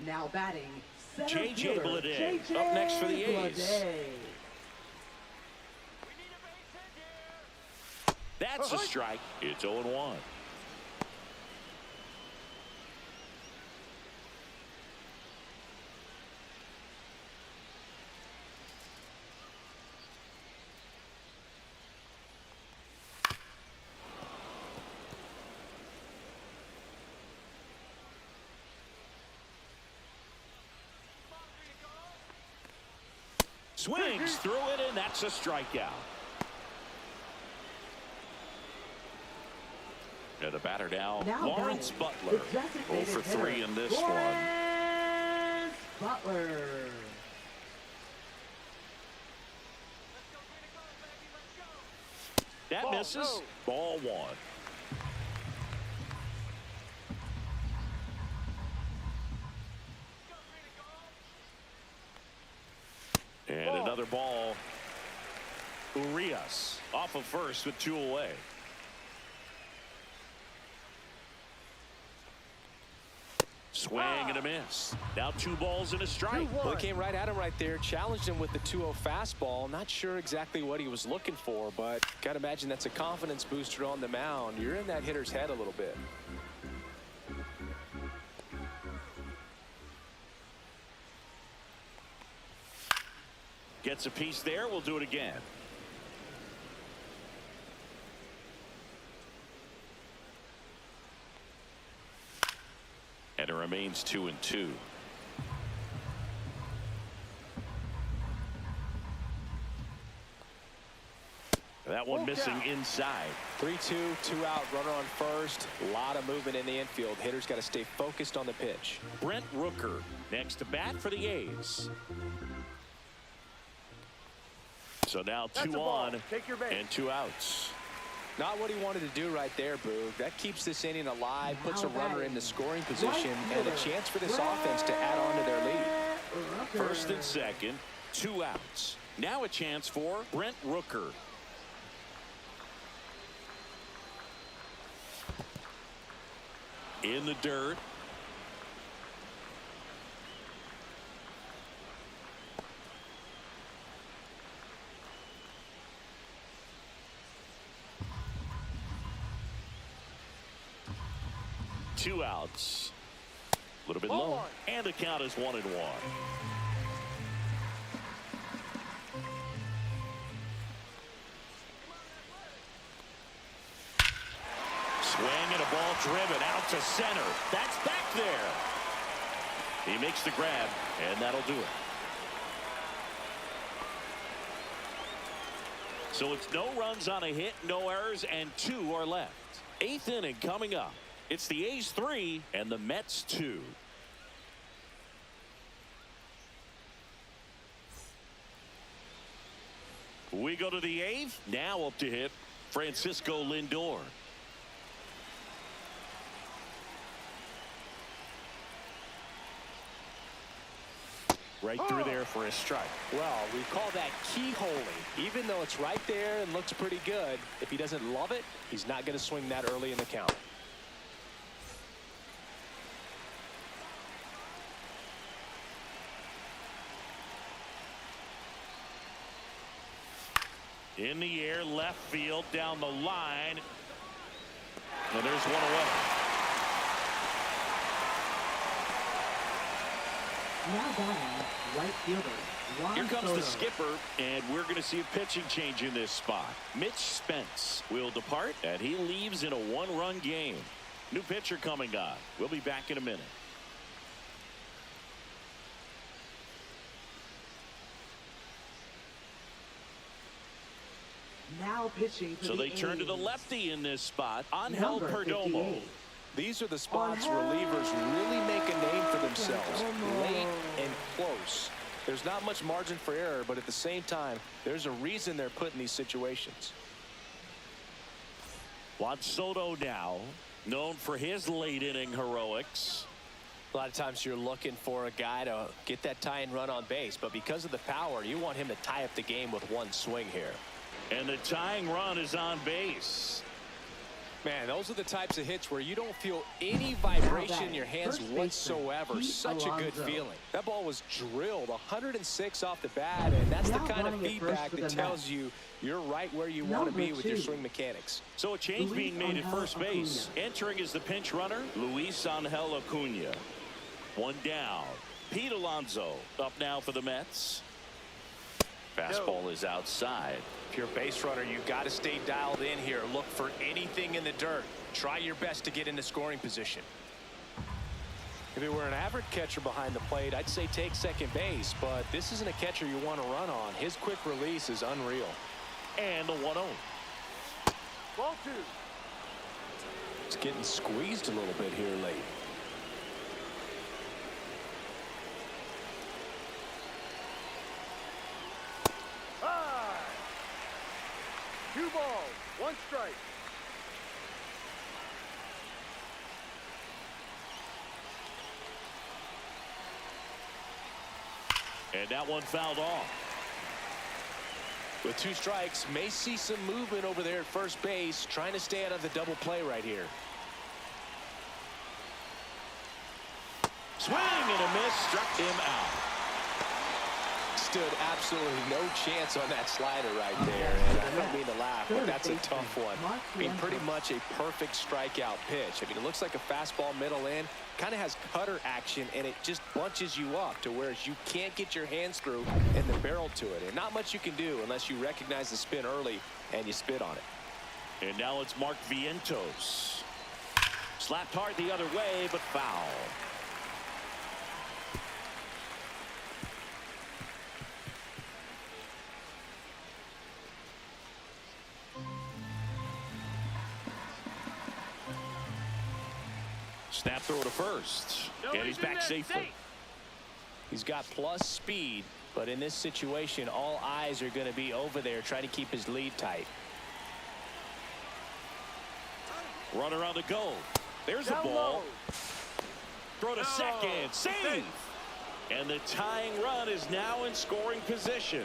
Now batting, center J.J. fielder, Bleday, J.J. up next for the A's. Bleday. That's a strike. It's 0-1. Swings through it, and that's a strikeout. And the batter now Lawrence batting, Butler. the designated 0 for 3 hitter, in this one. Lawrence Butler. That Ball, misses. no. Ball 1. off of first with 2 away. Swing and a miss. Now 2 balls and a strike. Well, it came right at him right there, challenged him with the 2-0 fastball. Not sure exactly what he was looking for, but got to imagine that's a confidence booster on the mound. You're in that hitter's head a little bit. Gets a piece there. We'll do it again. And it remains 2-2. That one missing inside. 3-2, 2 out, runner on first. A lot of movement in the infield. Hitters got to stay focused on the pitch. Brent Rooker next to bat for the A's. So now 2 on and 2 outs. Not what he wanted to do right there, Boog. That keeps this inning alive, puts a runner in the scoring position, and a chance for this offense to add on to their lead. First and second, 2 outs. Now a chance for Brent Rooker. In the dirt. Two outs. A little bit low. And the count is 1-1. Swing and a ball driven out to center. That's back there. He makes the grab, and that'll do it. So it's no runs on a hit, no errors, and 2 are left. 8th inning coming up. It's the A's 3 and the Mets 2. We go to the 8th. Now up to hit Francisco Lindor. Right through there for a strike. Well, we call that keyholing. Even though it's right there and looks pretty good, if he doesn't love it, he's not going to swing that early in the count. In the air, left field, down the line. And there's 1 away. Now batting, right fielder. Here comes the skipper, and we're going to see a pitching change in this spot. Mitch Spence will depart, and he leaves in a 1-run game. New pitcher coming on. We'll be back in a minute. Now pitching for So they turn to the A's. lefty in this spot. Angel Number Perdomo. 58. These are the spots relievers really make a name for themselves. Late and close. There's not much margin for error, but at the same time, there's a reason they're put in these situations. Juan Soto now, known for his late inning heroics. A lot of times you're looking for a guy to get that tying run on base, but because of the power, you want him to tie up the game with 1 swing here. And the tying run is on base. Man, those are the types of hits where you don't feel any vibration in your hands whatsoever. Such a good feeling. That ball was drilled 106 off the bat, and that's the kind of feedback that tells you you're right where you want to be with your swing mechanics. So a change being made at first base. Entering is the pinch runner, Luis Angel Acuna. 1 down. Pete Alonso up now for the Mets. Fastball is outside. If you're a base runner, you got to stay dialed in here. Look for anything in the dirt. Try your best to get into scoring position. If it were an average catcher behind the plate, I'd say take second base, but this isn't a catcher you want to run on. His quick release is unreal. And the 1-0. Ball 2. It's getting squeezed a little bit here late. High. 2 balls, 1 strike. And that one fouled off. With 2 strikes, may see some movement over there at first base, trying to stay out of the double play right here. Swing and a miss, struck him out. Stood absolutely no chance on that slider right there. And I don't mean to laugh, but that's a tough one. I mean, pretty much a perfect strikeout pitch. I mean, it looks like a fastball middle in, kind of has cutter action, and it just bunches you up to where you can't get your hands through and the barrel to it. And not much you can do unless you recognize the spin early and you spit on it. And now it's Mark Vientos. Slapped hard the other way, but foul. Snap throw to first. And he's back safely. He's got plus speed, but in this situation, all eyes are going to be over there trying to keep his lead tight. Runner on the go. There's a ball. Throw to second. Save. And the tying run is now in scoring position.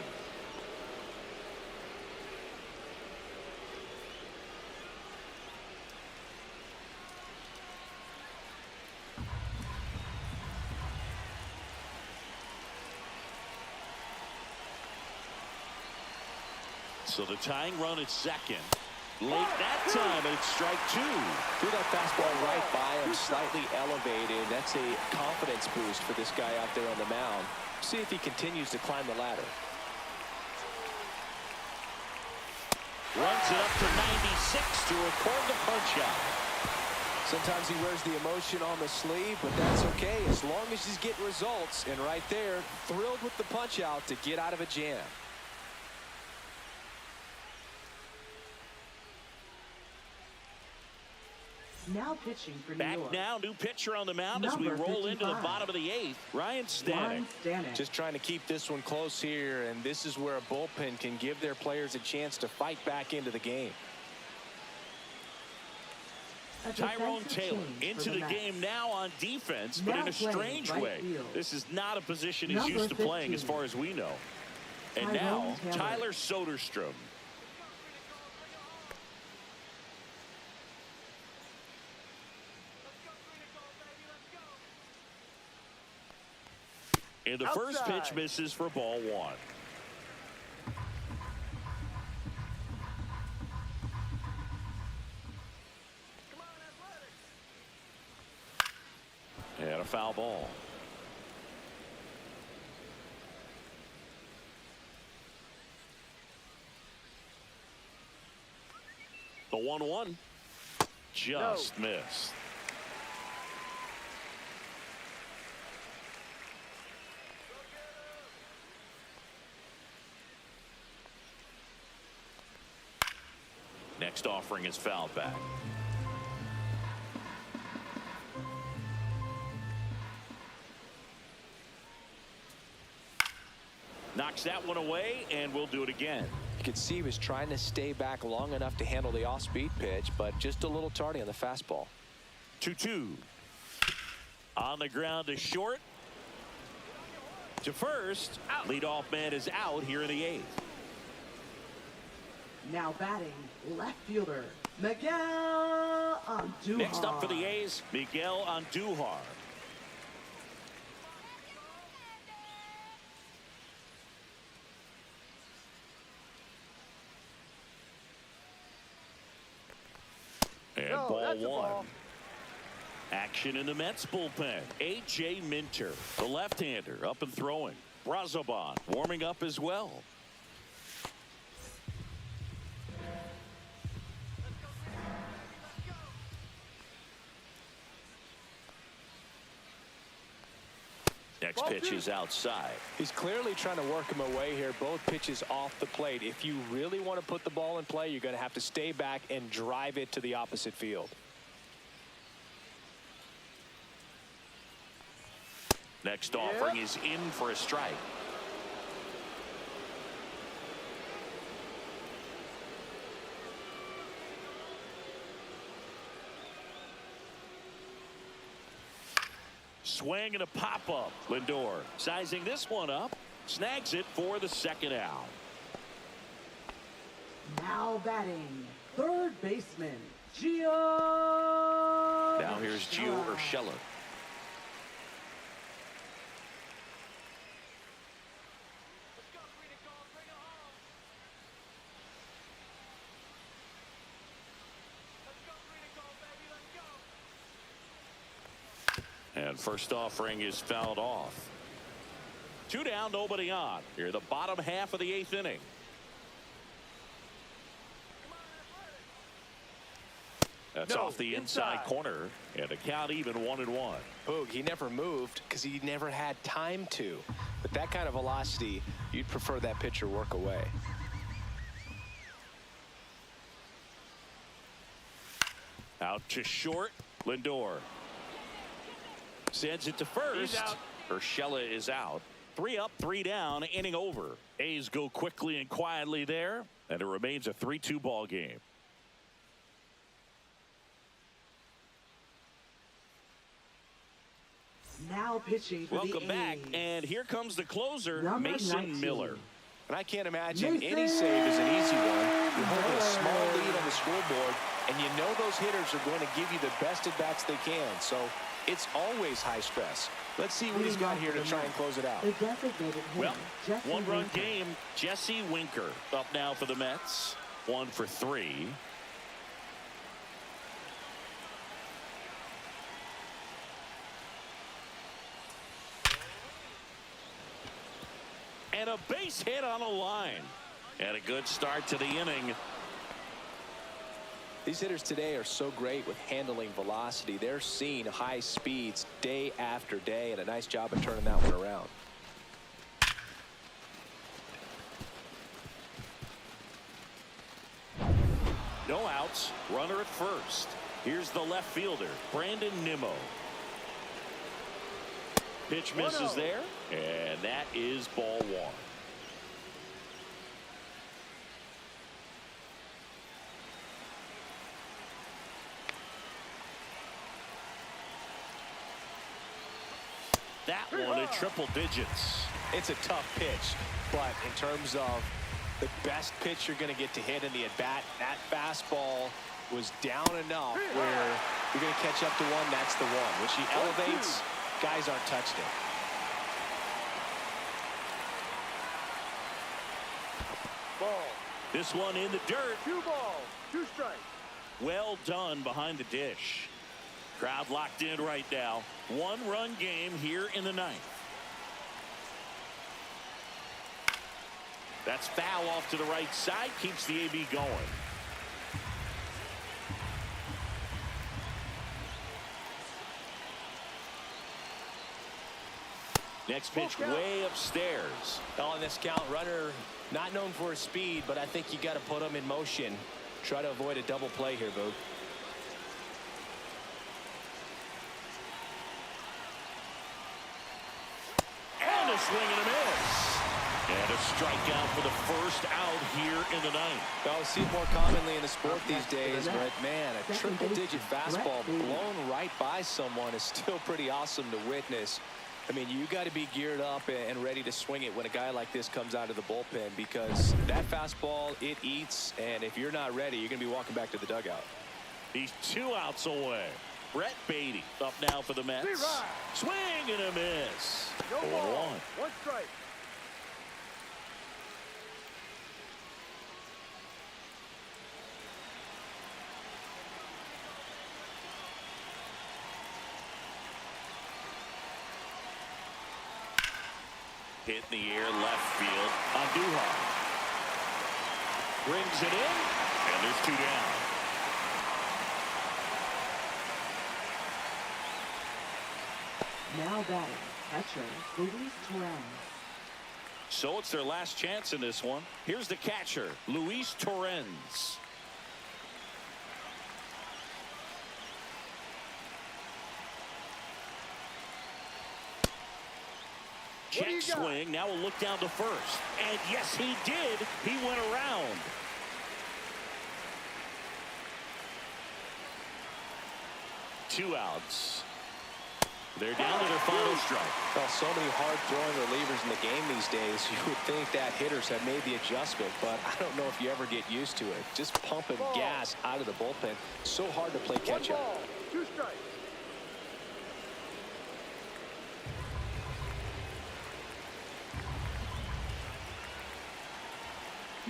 So the tying run at second. Late that time, and it's strike 2. Threw that fastball right by him, slightly elevated. That's a confidence boost for this guy out there on the mound. See if he continues to climb the ladder. Runs it up to 96 to record the punch out. Sometimes he wears the emotion on the sleeve, but that's okay as long as he's getting results. And right there, thrilled with the punch out to get out of a jam. Now pitching for New Back York. now, new pitcher on the mound as we Number roll into the 55. bottom of the 8th. Ryan Stanek. Just trying to keep this one close here, and this is where a bullpen can give their players a chance to fight back into the game. A Tyrone defensive Taylor change into for the Mets. game now on defense, but Now in a playing strange right way. field. This is not a position he's Number used to playing 15. as far as we know. And Tyrone now, Taylor. Tyler Soderstrom. And the first pitch misses for ball 1. And a foul ball. The 1-1 just missed. Next offering is fouled back. Knocks that one away, and we'll do it again. You could see he was trying to stay back long enough to handle the off-speed pitch, but just a little tardy on the fastball. 2-2. On the ground to short. To first. Leadoff man is out here in the 8th. Now batting, left fielder, Miguel Andujar. Next up for the A's, Miguel Andujar. And ball 1. Action in the Mets bullpen. A.J. Minter, the left-hander, up and throwing. Brazoban warming up as well. Next pitch is outside. He's clearly trying to work him away here. Both pitches off the plate. If you really want to put the ball in play, you're going to have to stay back and drive it to the opposite field. Next offering is in for a strike. Swing and a pop-up. Lindor sizing this one up. Snags it for the second out. Now batting, third baseman, Gio. Now here's Gio Urshela. And first offering is fouled off. 2 down, nobody on. Here, the bottom half of the 8th inning. That's off the inside corner, and the count even 1-1. Boog, he never moved because he never had time to. But that kind of velocity, you'd prefer that pitcher work away. Out to short, Lindor. Sends it to first. Urshela is out. 3 up, 3 down, inning over. A's go quickly and quietly there, and it remains a 3-2 ball game. Now pitching for Welcome the back, A's. and here comes the closer, Number Mason 19. Miller. And I can't imagine any save is an easy one. You're holding a small lead on the scoreboard, and you know those hitters are going to give you the best at-bats they can. So it's always high stress. Let's see what he's got here to try and close it out. The designated hitter, Well, Jesse one-run Winker. game. Jesse Winker up now for the Mets. 1 for 3. And a base hit on a line. And a good start to the inning. These hitters today are so great with handling velocity. They're seeing high speeds day after day, and a nice job of turning that one around. No outs. Runner at first. Here's the left fielder, Brandon Nimmo. Pitch misses there, and that is ball 1. That one at triple digits. It's a tough pitch, but in terms of the best pitch you're going to get to hit in the at-bat, that fastball was down enough where you're going to catch up to one. That's the one. When she elevates, guys aren't touched it. Ball. This one in the dirt. 2 balls, 2 strikes. Well done behind the dish. Crowd locked in right now. 1-run game here in the 9th. That's foul off to the right side. Keeps the AB going. Next pitch way upstairs. On this count, runner not known for his speed, but I think you got to put him in motion. Try to avoid a double play here, Boog. And a swing and a miss. And a strikeout for the first out here in the 9th. Well, we see it more commonly in the sport these days, but man, a triple-digit fastball blown right by someone is still pretty awesome to witness. I mean, you got to be geared up and ready to swing it when a guy like this comes out of the bullpen, because that fastball, it eats, and if you're not ready, you're going to be walking back to the dugout. He's 2 outs away. Brett Beatty up now for the Mets. Swing and a miss. No 0-1. ball, 1 strike. Hit in the air left field. Andujar brings it in, and there's 2 down. Now batting, catcher, Luis Torres. So it's their last chance in this one. Here's the catcher, Luis Torrens. Check swing. Now we'll look down to first. And yes, he did. He went around. Two outs. They're down to their final strike. Well, so many hard-throwing relievers in the game these days. You would think that hitters have made the adjustment, but I don't know if you ever get used to it. Just pumping gas out of the bullpen. So hard to play catch-up. 1 ball, 2 strikes.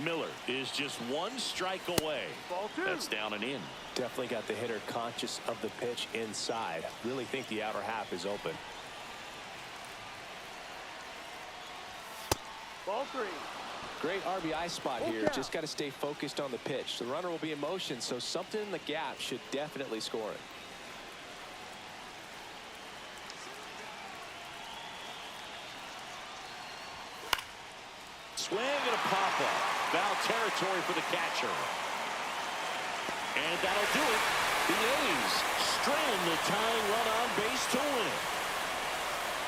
Miller is just 1 strike away. Ball 2. That's down and in. Definitely got the hitter conscious of the pitch inside. Really think the outer half is open. Ball 3. Great RBI spot Full here. count. Just got to stay focused on the pitch. The runner will be in motion, so something in the gap should definitely score it. Swing and a pop-up. Foul territory for the catcher. And that'll do it. The A's strand the tying run on base to win it.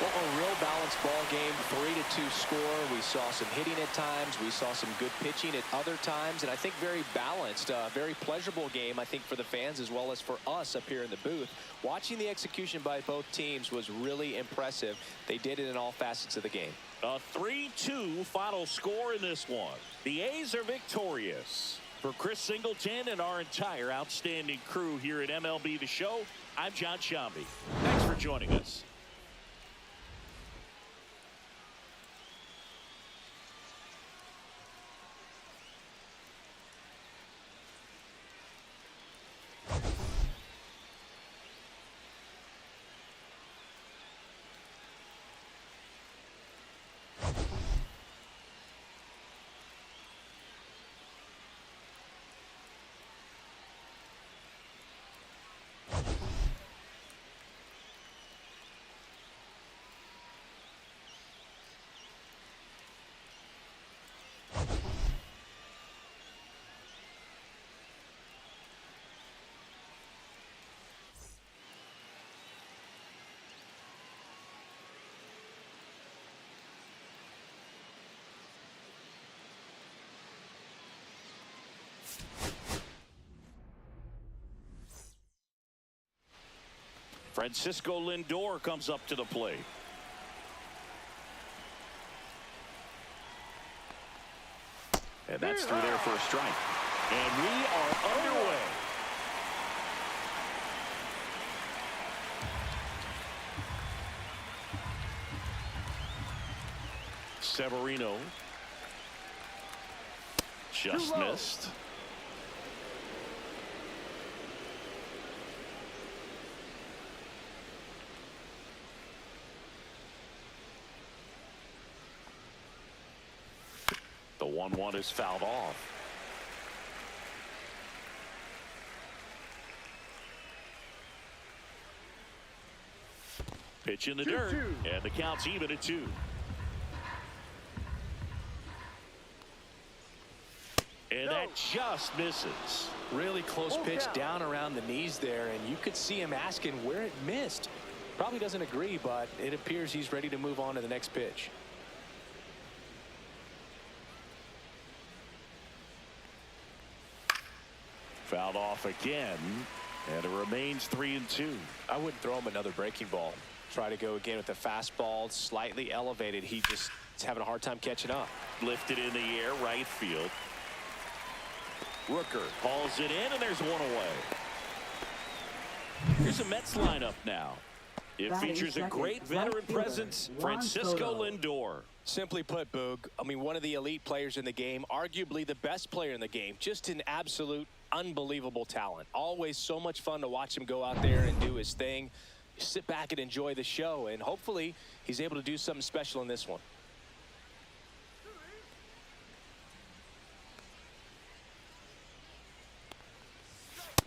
Well, a real balanced ball game, 3-2 score. We saw some hitting at times. We saw some good pitching at other times, and I think very balanced, very pleasurable game, I think, for the fans as well as for us up here in the booth. Watching the execution by both teams was really impressive. They did it in all facets of the game. A 3-2 final score in this one. The A's are victorious. For Chris Singleton and our entire outstanding crew here at MLB The Show, I'm John Shambi. Thanks for joining us. Francisco Lindor comes up to the plate. And that's through there for a strike. And we are underway. Severino just missed. The 1-1 is fouled off. Pitch in the dirt, and the count's even at 2. And that just misses. Really close pitch down around the knees there, and you could see him asking where it missed. Probably doesn't agree, but it appears he's ready to move on to the next pitch. Fouled off again, and it remains 3-2. I wouldn't throw him another breaking ball. Try to go again with the fastball, slightly elevated. He just is having a hard time catching up. Lifted in the air, right field. Rooker hauls it in, and there's one away. Here's a Mets lineup now. It features a great veteran presence, Francisco Lindor. Simply put, Boog, I mean, one of the elite players in the game, arguably the best player in the game, just an absolute unbelievable talent. Always so much fun to watch him go out there and do his thing. Sit back and enjoy the show, and hopefully he's able to do something special in this one.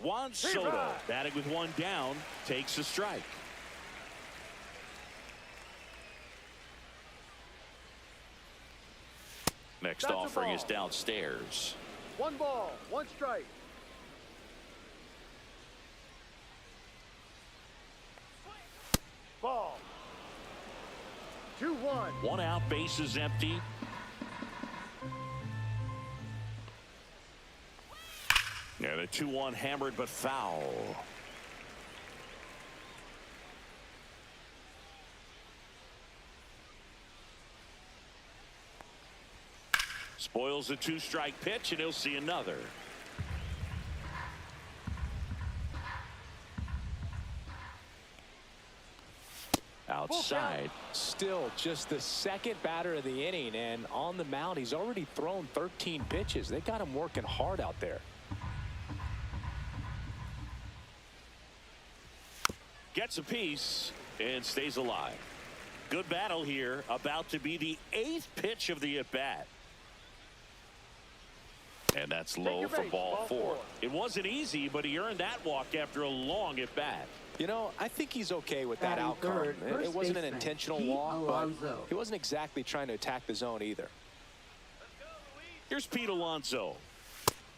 Juan Soto, batting with 1 down, takes a strike. Next offering is downstairs. 1 ball, 1 strike. Ball. 2-1. 1 out, bases empty. And a 2-1 hammered but foul. Spoils a 2-strike pitch, and he'll see another. Outside. Still just the second batter of the inning, and on the mound, he's already thrown 13 pitches. They got him working hard out there. Gets a piece and stays alive. Good battle here. About to be the 8th pitch of the at-bat. And that's low for ball 4. It wasn't easy, but he earned that walk after a long at-bat. You know, I think he's okay with that outcome. It wasn't an intentional walk, but he wasn't exactly trying to attack the zone either. Here's Pete Alonso.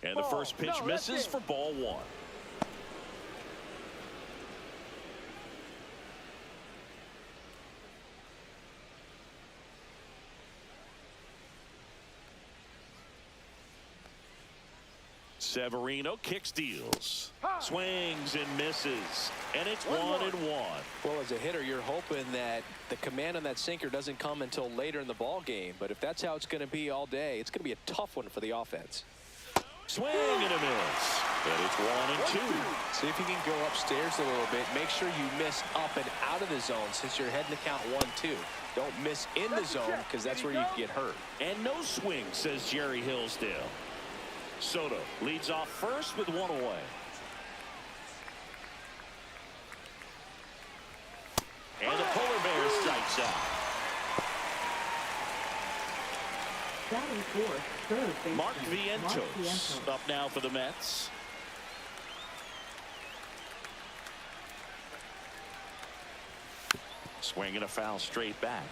And the first pitch misses for ball 1. Severino kicks, deals, swings and misses, and it's 1-1. Well, as a hitter, you're hoping that the command on that sinker doesn't come until later in the ball game. But if that's how it's going to be all day, it's going to be a tough one for the offense. Swing and a miss, and it's 1-2. See if you can go upstairs a little bit. Make sure you miss up and out of the zone since you're heading to count 1-2. Don't miss in the zone because that's where you can get hurt. And no swing, says Jerry Hillsdale. Soto leads off first with 1 away. And the Polar Bear strikes out. Batting fourth, third baseman, Mark Vientos up now for the Mets. Swing and a foul straight back.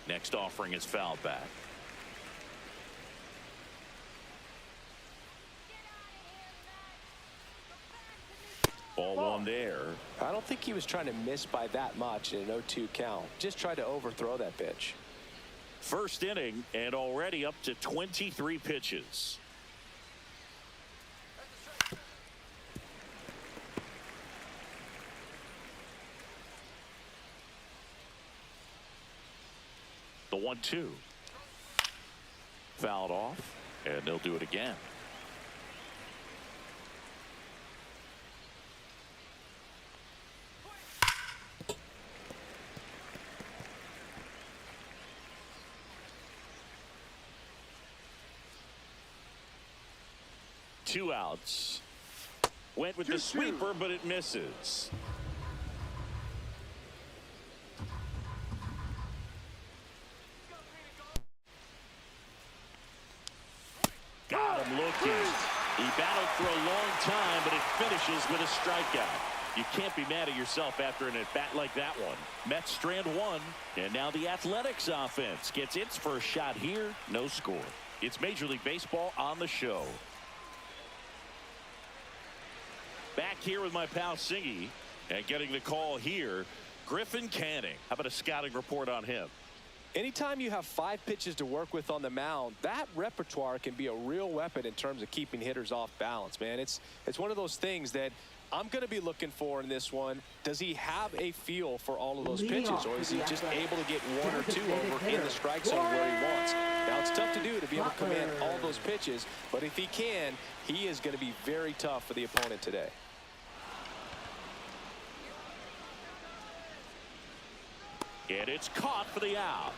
Next offering is fouled back. Ball 1 there. I don't think he was trying to miss by that much in an 0-2 count. Just tried to overthrow that pitch. First inning and already up to 23 pitches. The 1-2. Fouled off, and they'll do it again. Two outs. Went with the sweeper, but it misses. Got him looking. He battled for a long time, but it finishes with a strikeout. You can't be mad at yourself after an at-bat like that one. Mets strand 1, and now the Athletics offense gets its first shot here. No score. It's Major League Baseball on the show. Back here with my pal Singy, and getting the call here, Griffin Canning. How about a scouting report on him? Anytime you have 5 pitches to work with on the mound, that repertoire can be a real weapon in terms of keeping hitters off balance, man. It's one of those things that I'm going to be looking for in this one. Does he have a feel for all of those pitches, or is he just able to get 1 or 2 over in the strike zone where he wants? Now, it's tough to do to be able to command all those pitches, but if he can, he is going to be very tough for the opponent today. And it's caught for the out.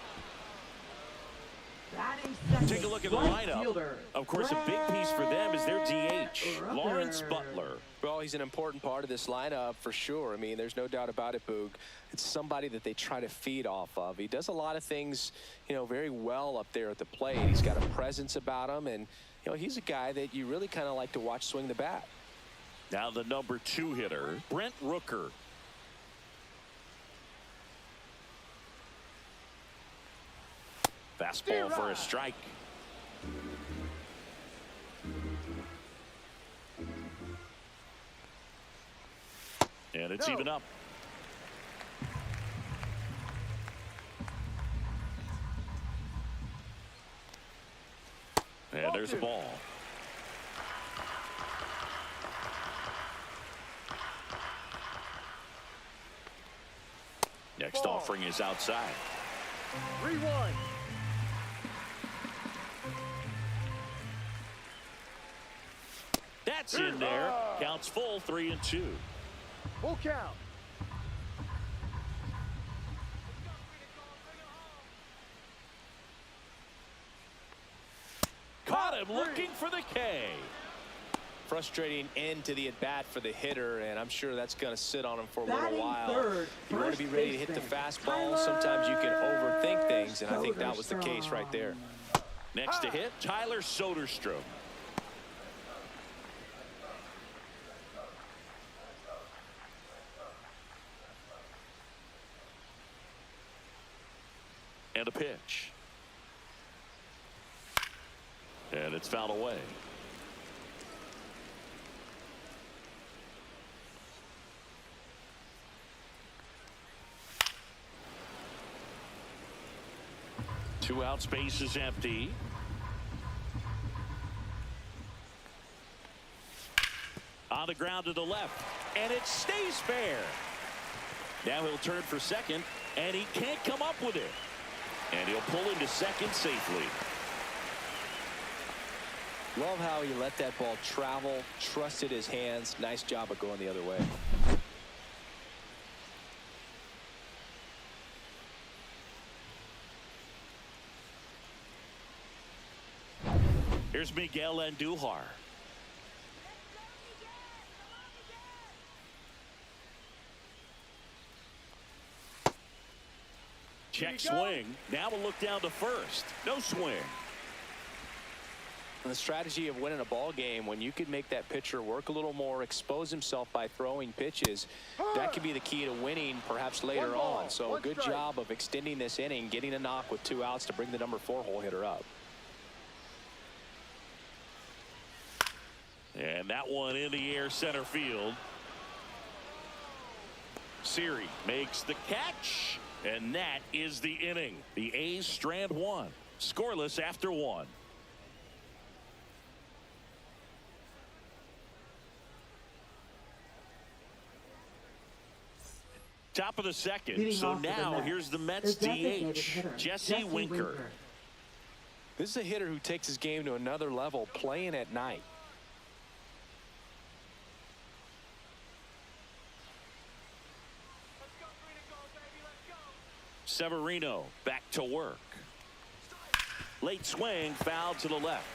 Batting Take a look at the lineup. Of course, a big piece for them is their DH, Lawrence Butler. Well, he's an important part of this lineup for sure. I mean, there's no doubt about it, Boog. It's somebody that they try to feed off of. He does a lot of things, you know, very well up there at the plate. He's got a presence about him, and, you know, he's a guy that you really kind of like to watch swing the bat. Now the number 2 hitter, Brent Rooker. Fastball for a strike. And it's even up. Here's the ball. Next offering is outside. 3-1. That's in there. Counts full, 3-2. Full count. Caught him looking for the K. Frustrating end to the at-bat for the hitter, and I'm sure that's going to sit on him for a Batting little while. third, You want to be ready to hit the fastball. Sometimes you can overthink things, and I think that was the case right there. Next to hit, Tyler Soderstrom. And a pitch. And it's fouled away. Two out, space is empty. On the ground to the left, and it stays fair. Now he'll turn for second, and he can't come up with it. And he'll pull into second safely. Love how he let that ball travel, trusted his hands. Nice job of going the other way. Here's Miguel Andujar. Check swing. Now we'll look down to first. No swing. The strategy of winning a ball game, when you could make that pitcher work a little more, expose himself by throwing pitches, that could be the key to winning perhaps later on. So a good job of extending this inning, getting a knock with 2 outs to bring the number 4 hole hitter up. And that one in the air center field. Siri makes the catch, and that is the inning. The A's strand 1, scoreless after 1. Top of the second. Leading So off for the now Mets, here's the Mets the designated DH, hitter, Jesse Winker. This is a hitter who takes his game to another level, playing at night. Severino back to work. Late swing, foul to the left.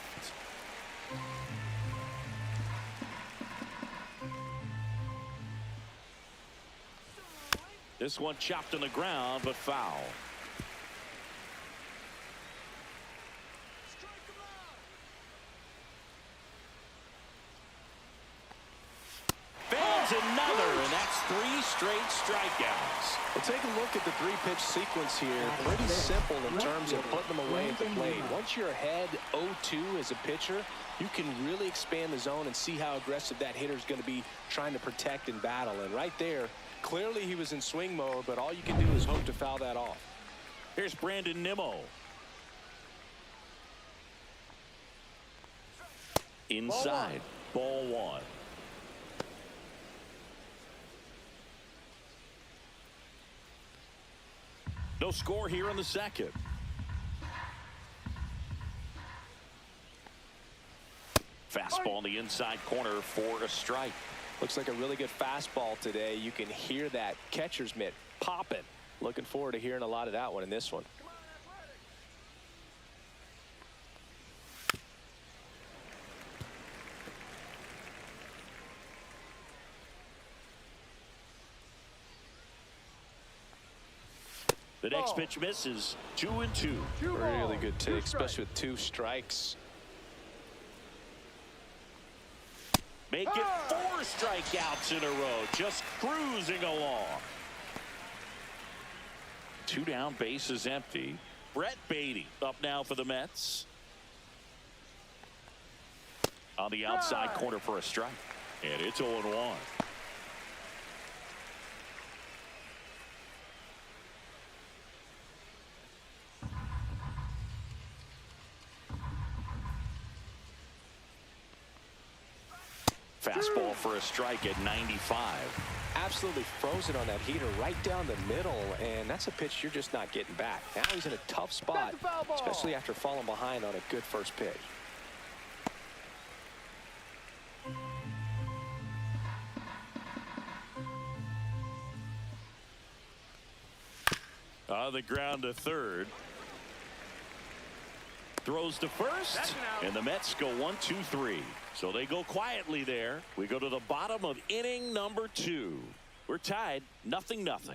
This one chopped on the ground, but foul. Fans another, and that's 3 straight strikeouts. Well, take a look at the 3-pitch sequence here. Pretty simple in terms of putting them away at the plate. Once you're ahead 0-2 as a pitcher, you can really expand the zone and see how aggressive that hitter is going to be trying to protect and battle. And right there, clearly he was in swing mode, but all you can do is hope to foul that off. Here's Brandon Nimmo. Inside, ball 1. No score here in the second. Fastball in the inside corner for a strike. Looks like a really good fastball today. You can hear that catcher's mitt popping. Looking forward to hearing a lot of that one in this one. The next pitch misses. 2-2. Really good take, especially with 2 strikes. Make it 4 strikeouts in a row. Just cruising along. 2 down, bases empty. Brett Beatty up now for the Mets. On the outside corner for a strike. And it's 0-1. Fastball for a strike at 95. Absolutely frozen on that heater right down the middle, and that's a pitch you're just not getting back. Now he's in a tough spot, especially after falling behind on a good first pitch. On the ground to third. Throws to first, and the Mets go 1-2-3. So they go quietly there. We go to the bottom of inning number 2. We're tied, 0-0.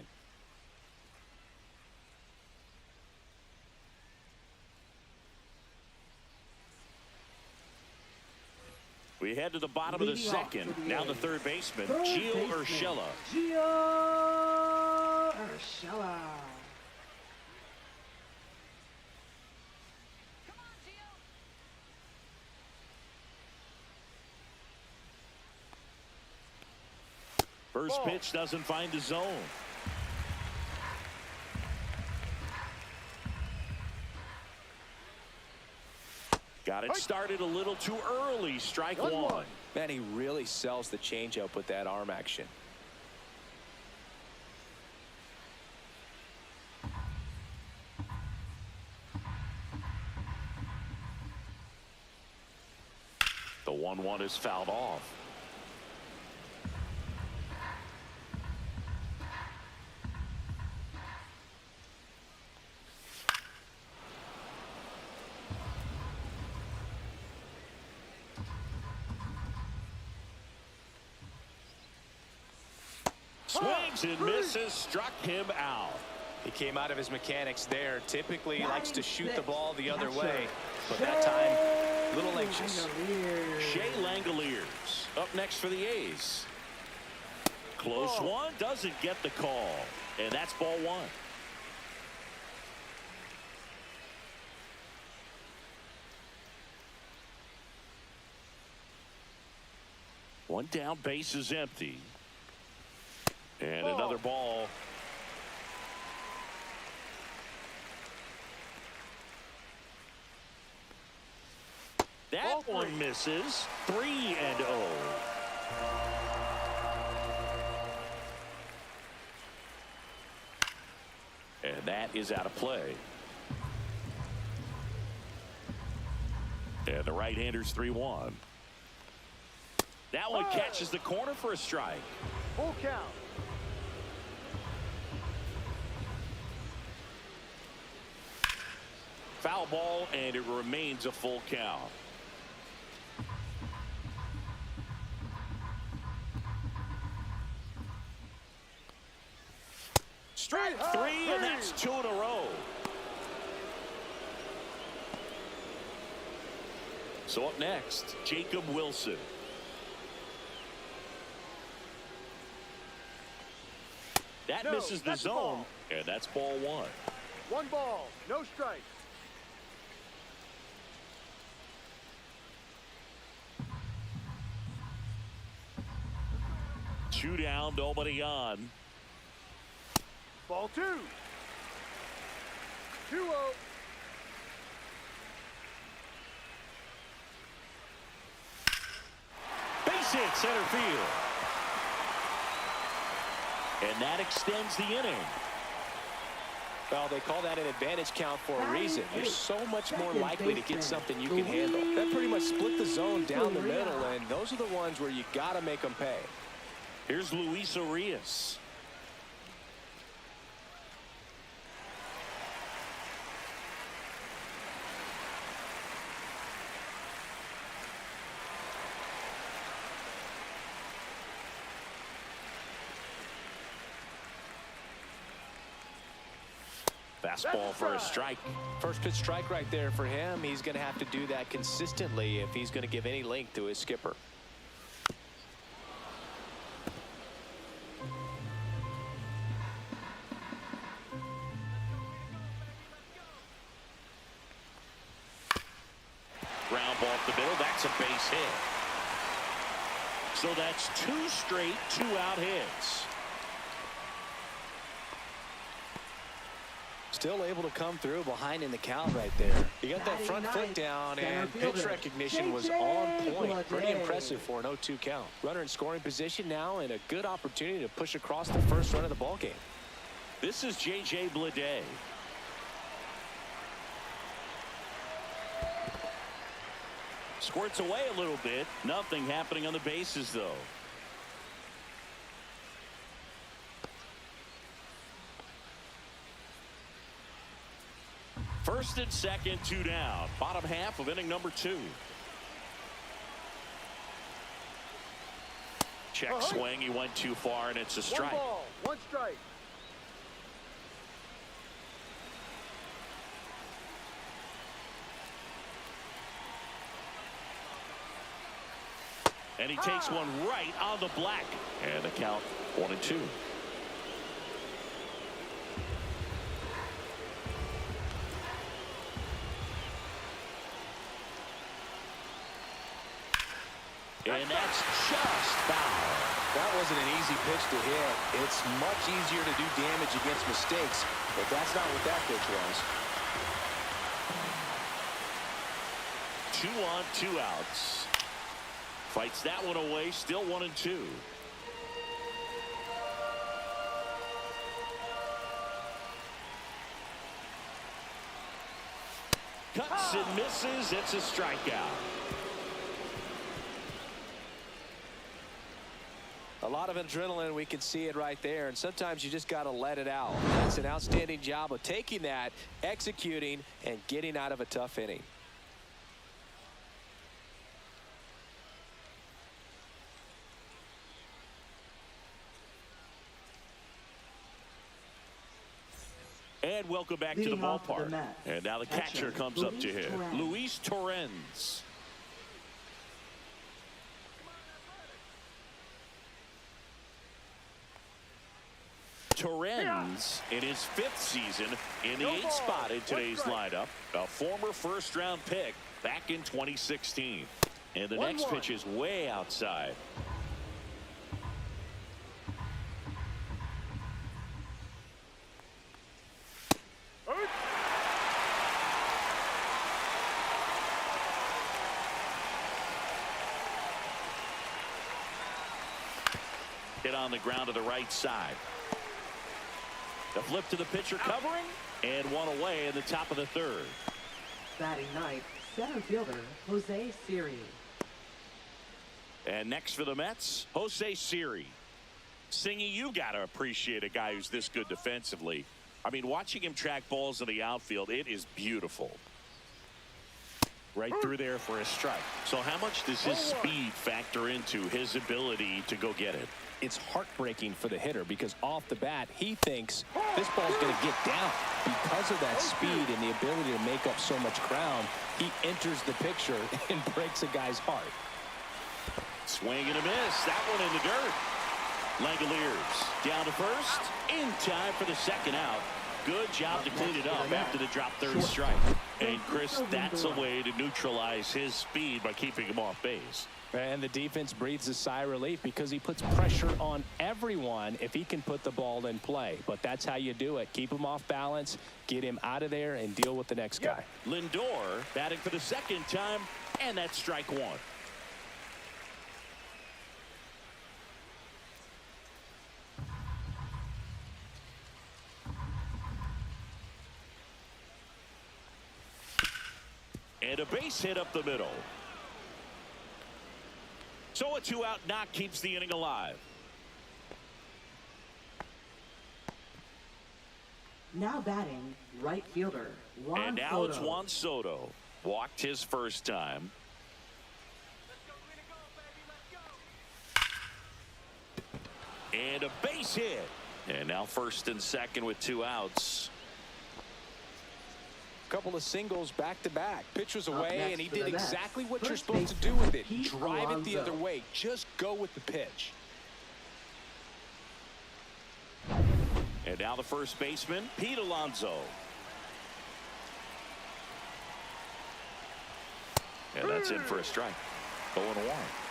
We head to the bottom of the second. Now the third baseman, Gio Urshela. Gio Urshela. First pitch doesn't find the zone. Got it started a little too early. Strike one. Man, he really sells the changeup with that arm action. The 1-1 is fouled off. Swings and misses, struck him out. He came out of his mechanics there. Typically he likes to shoot the ball the other way, but that time a little anxious. Shea Langoliers up next for the A's. Close one, doesn't get the call, and that's ball one. One down, base is empty. And another ball. That one misses. 3-0. And that is out of play. And the right-hander's 3-1. That one catches the corner for a strike. Full count. Foul ball, and it remains a full count. Strike three, and that's 2 in a row. So up next, Jacob Wilson. That misses the zone, and that's ball one. 1 ball, no strike. Two down, nobody on. Ball 2. 2-0. Base hit, center field. And that extends the inning. Well, they call that an advantage count for a reason. You're so much more likely to get something you can handle. That pretty much split the zone down the middle, and those are the ones where you got to make them pay. Here's Luis Arias. Fastball for a strike. First pitch strike right there for him. He's going to have to do that consistently if he's going to give any length to his skipper. Ground ball up the middle. That's a base hit. So that's 2 straight 2-out hits. Still able to come through behind in the count right there. He got that front foot down, and pitch recognition was on point. Pretty impressive for an 0-2 count. Runner in scoring position now, and a good opportunity to push across the first run of the ball game. This is J.J. Bleday. Squirts away a little bit. Nothing happening on the bases, though. First and second, 2 down. Bottom half of inning number 2. Check swing. He went too far, and it's a strike. 1 ball, 1 strike. And he takes one right on the black. And the count 1-2. And that's just foul. That wasn't an easy pitch to hit. It's much easier to do damage against mistakes, but that's not what that pitch was. 2 on, 2 outs. Fights that one away, still 1-2. Cuts and misses. It's a strikeout. A lot of adrenaline, we can see it right there, and sometimes you just got to let it out. That's an outstanding job of taking that, executing, and getting out of a tough inning. And welcome back to the ballpark. And now the catcher comes up to hit. Luis Torrens. Torrens in his 5th season in the 8th spot in today's lineup. A former first-round pick back in 2016. And the next pitch is way outside. Hit on the ground to the right side. The flip to the pitcher covering, and one away in the top of the 3rd. Batting ninth, center fielder Jose Siri. And next for the Mets, Jose Siri. Singy, you got to appreciate a guy who's this good defensively. I mean, watching him track balls in the outfield, it is beautiful. Right through there for a strike. So how much does his speed factor into his ability to go get it? It's heartbreaking for the hitter because off the bat, he thinks this ball's going to get down. Because of that speed and the ability to make up so much ground, he enters the picture and breaks a guy's heart. Swing and a miss. That one in the dirt. Langoliers down to first. In time for the 2nd out. Good job to clean it up after the drop 3rd strike. And Chris, that's a way to neutralize his speed by keeping him off base. And the defense breathes a sigh of relief because he puts pressure on everyone if he can put the ball in play. But that's how you do it. Keep him off balance, get him out of there, and deal with the next guy. Lindor batting for the 2nd time, and that's strike 1. And a base hit up the middle. So a 2-out knock keeps the inning alive. Now batting right fielder Juan And now Soto. it's Juan Soto. Walked his first time. And a base hit. And now 1st and 2nd with 2 outs. Couple of singles back-to-back. Pitch was Up away, next and he for did the Mets, exactly what you're first supposed to baseman do with it. Pete Drive it the Alonso. other way. Just go with the pitch. And now the first baseman, Pete Alonso. And that's in for a strike. 0-1.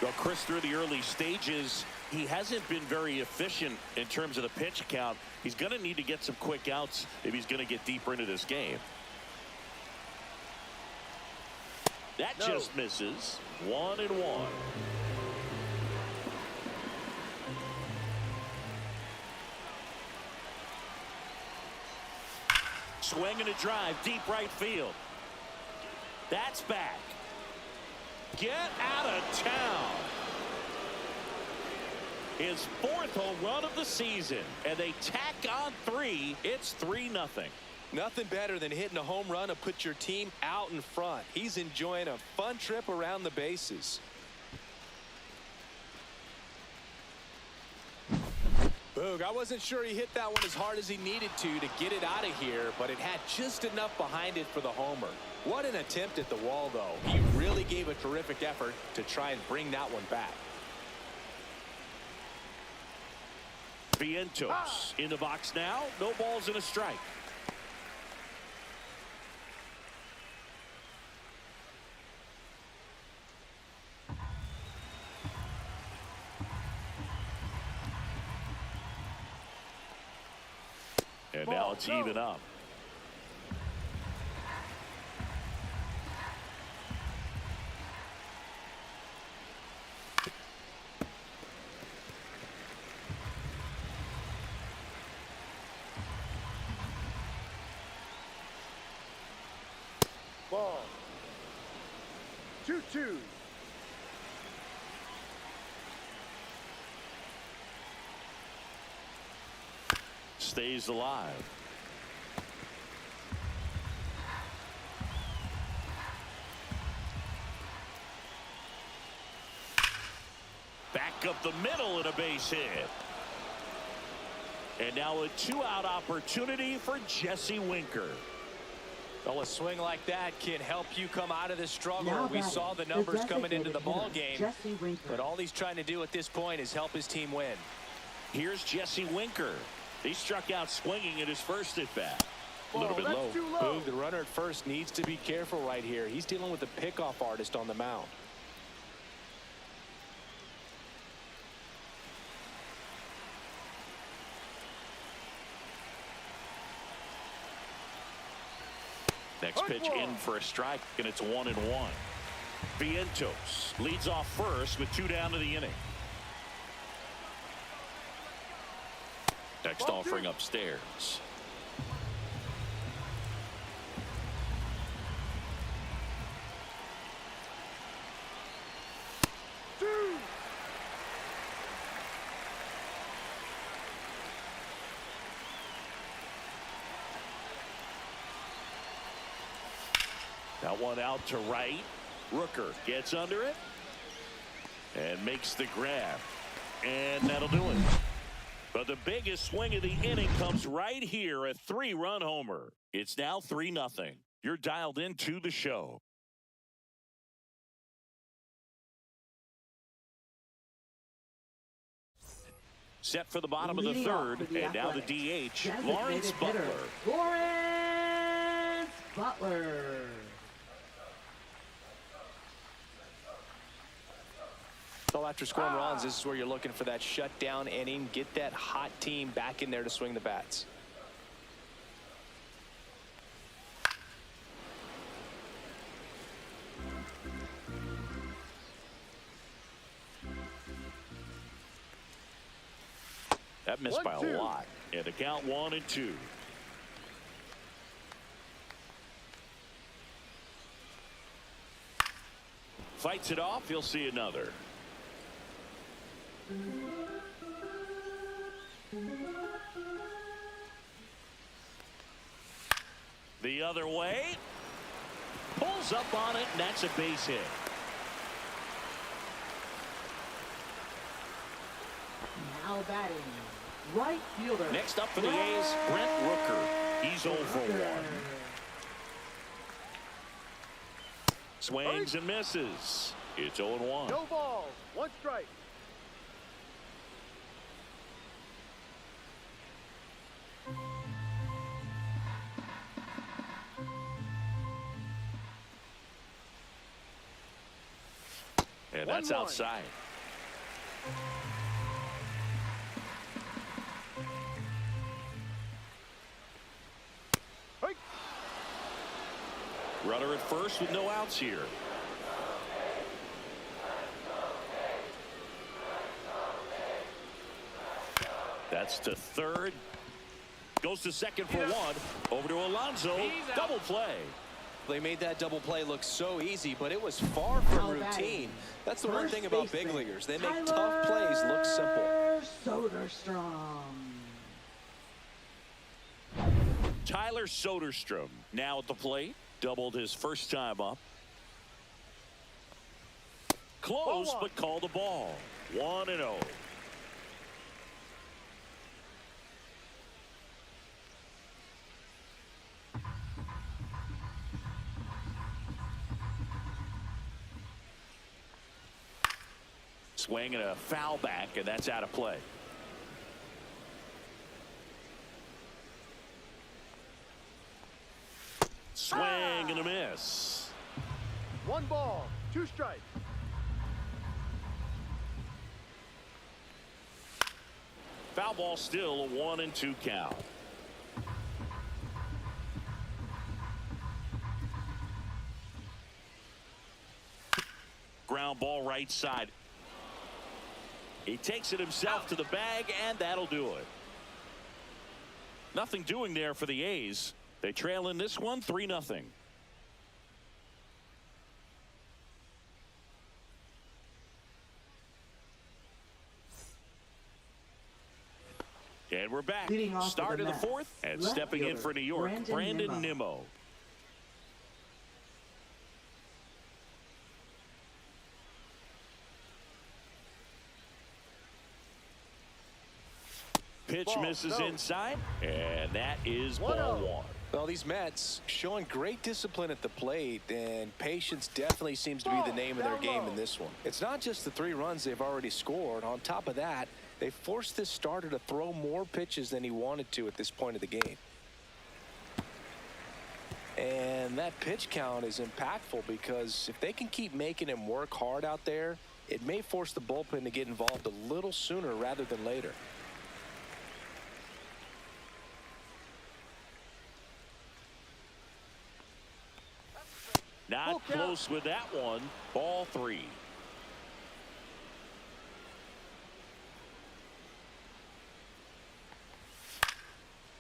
Well, Chris, through the early stages, He hasn't been very efficient in terms of the pitch count. He's going to need to get some quick outs if he's going to get deeper into this game. That just misses. 1-1. Swing and a drive, deep right field. That's back. Get out of town. His 4th home run of the season, and they tack on 3. It's 3-0. Nothing better than hitting a home run to put your team out in front. He's enjoying a fun trip around the bases. Boog, I wasn't sure he hit that one as hard as he needed to get it out of here, but it had just enough behind it for the homer. What an attempt at the wall, though. He really gave a terrific effort to try and bring that one back. Vientos in the box now. No balls and a strike. And now it's even up. Ball. 2-2. Stays alive. Back up the middle and a base hit. And now a 2-out opportunity for Jesse Winker. Well, a swing like that can help you come out of this struggle. Now We saw the batting, numbers coming into the ball hitter, game, Jesse Winker. but all he's trying to do at this point is help his team win. Here's Jesse Winker. He struck out swinging in his first at bat. A little bit that's low. too low. Boog, the runner at first needs to be careful right here. He's dealing with the pickoff artist on the mound. Next pitch in for a strike, and it's 1-1. Vientos leads off first with 2 down to the inning. Next offering upstairs. That one out to right. Rooker gets under it and makes the grab. And that'll do it. But the biggest swing of the inning comes right here, a 3-run homer. It's now 3-0. You're dialed into the show. Set for the bottom of the Leading third, off for the and now the Athletics, DH, Lawrence designated hitter, Butler. Lawrence Butler. So after scoring runs, this is where you're looking for that shutdown inning. Get that hot team back in there to swing the bats. That missed by a 1-2. lot. And the count 1-2. Fights it off. He'll see another. The other way. Pulls up on it, and that's a base hit. Now batting, right fielder. Next up for the A's, Brent Rooker. He's 0 for 1. Swings and misses. It's 0-1. No balls. 1 strike. And that's 1-1. outside. Runner at first with no outs here. That's to third. Goes to second for one. Over to Alonso. Double play. They made that double play look so easy, but it was far from routine. That's the one thing about big leaguers. They make tough plays look simple. Soderstrom. Tyler Soderstrom now at the plate. Doubled his first time up. Close, but called the ball. 1-0. Swing and a foul back, and that's out of play. Swing and a miss. 1 ball, 2 strikes. Foul ball, still a 1-2 count. Ground ball right side. He takes it himself to the bag, and that'll do it. Nothing doing there for the A's. They trail in this one 3-0. And we're back. Start of the fourth, and stepping in for New York, Brandon Nimmo. Pitch misses inside, and that is ball 1. Well, these Mets showing great discipline at the plate, and patience definitely seems to be the name of their game in this one. It's not just the 3 runs they've already scored. On top of that, they forced this starter to throw more pitches than he wanted to at this point of the game. And that pitch count is impactful because if they can keep making him work hard out there, it may force the bullpen to get involved a little sooner rather than later. Not close with that one. Ball 3.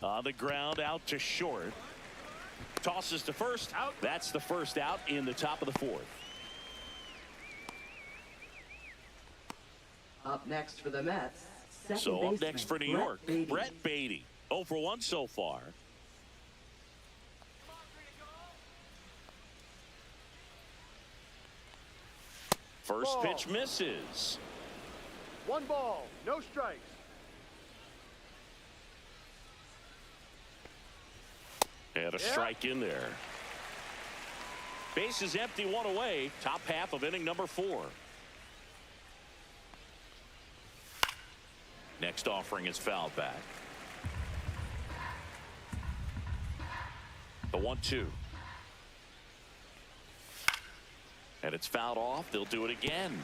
On the ground, out to short. Tosses to first. Out. That's the first out in the top of the 4th. Up next for the Mets. So up next for New York, Brett Beatty. 0 for 1 so far. First pitch misses. 1 ball, no strikes. And a strike in there. Base is empty, 1 away. Top half of inning number 4. Next offering is fouled back. The 1-2. And it's fouled off. They'll do it again.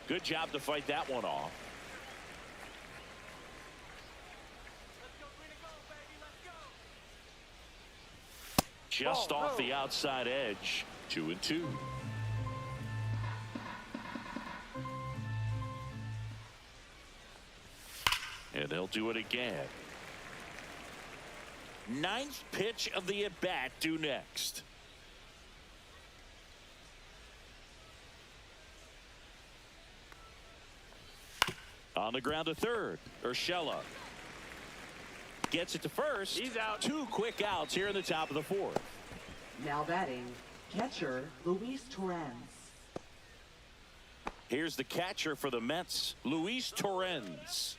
Good job to fight that one off. Just off the outside edge. 2-2. And they'll do it again. 9th pitch of the at-bat due next. On the ground to third. Urshela gets it to first. He's out. 2 quick outs here in the top of the 4th. Now batting, catcher Luis Torrens. Here's the catcher for the Mets, Luis Torrens.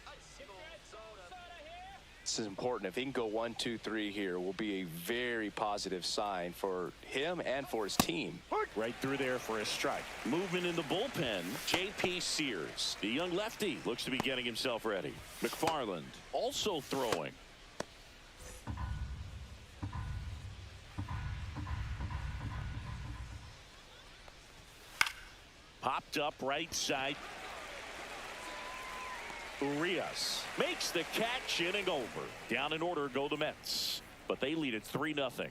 This is important. If he can go 1, 2, 3 here, will be a very positive sign for him and for his team. Right through there for a strike. Movement in the bullpen. J.P. Sears, the young lefty, looks to be getting himself ready. McFarland also throwing. Popped up right side. Urias makes the catch, inning over. Down in order go the Mets, but they lead it 3-0.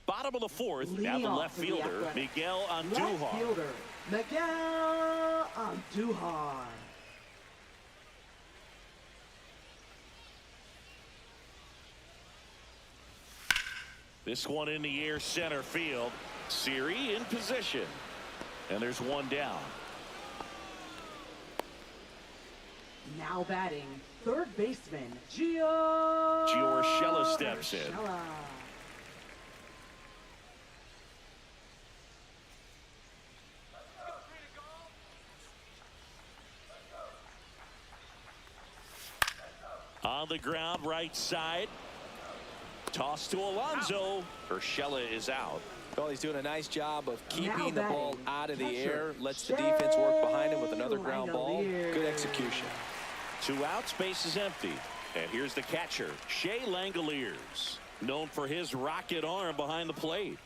Bottom of the fourth. Now the left fielder, Miguel Andujar. Left fielder, Miguel Andujar. This one in the air, center field. Siri in position. And there's one down. Now batting, third baseman, Gio Urshela steps in. Urshela. On the ground, right side. Toss to Alonso. Urshela is out. Well, he's doing a nice job of Now keeping the ball batting, out of the catcher, air. Lets the defense work behind him with another ground ball. Langoliers. Good execution. 2 outs, base is empty. And here's the catcher, Shea Langoliers, known for his rocket arm behind the plate.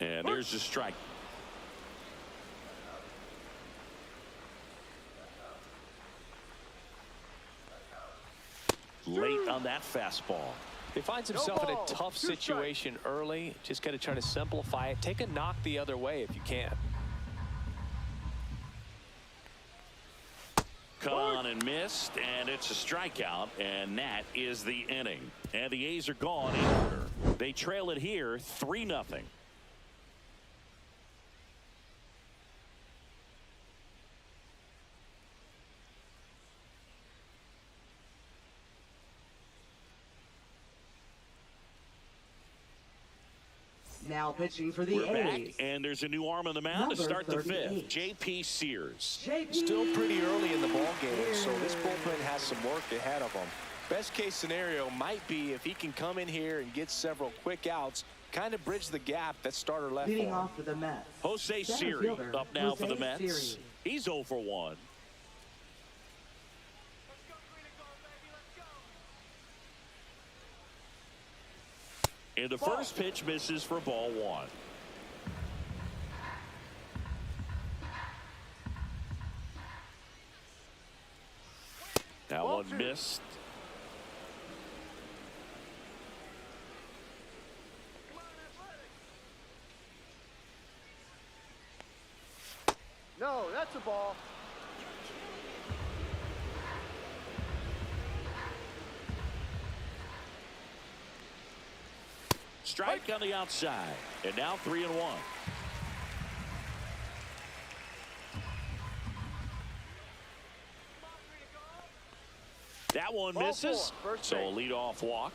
And there's the strike. Late on that fastball. He finds himself in a tough situation early. Just got to try to simplify it. Take a knock the other way if you can. Caught and missed, and it's a strikeout, and that is the inning. And the A's are gone in order. They trail it here 3-0. Now pitching for the We're back, A's. and there's a new arm on the mound to Number start the 38. fifth. J.P. Sears. JP Still pretty early in the ball game, so this bullpen has some work ahead of him. Best case scenario might be if he can come in here and get several quick outs, kind of bridge the gap that starter left for leading him. off for the Mets. Jose Center Siri fielder, up now for the Jose Mets. Siri. He's 0 for 1. And the first pitch misses for ball 1. That Ball one 2. missed. No, that's a ball. Strike on the outside. And now 3-1. That one Ball misses. 4, first So a base. leadoff walk.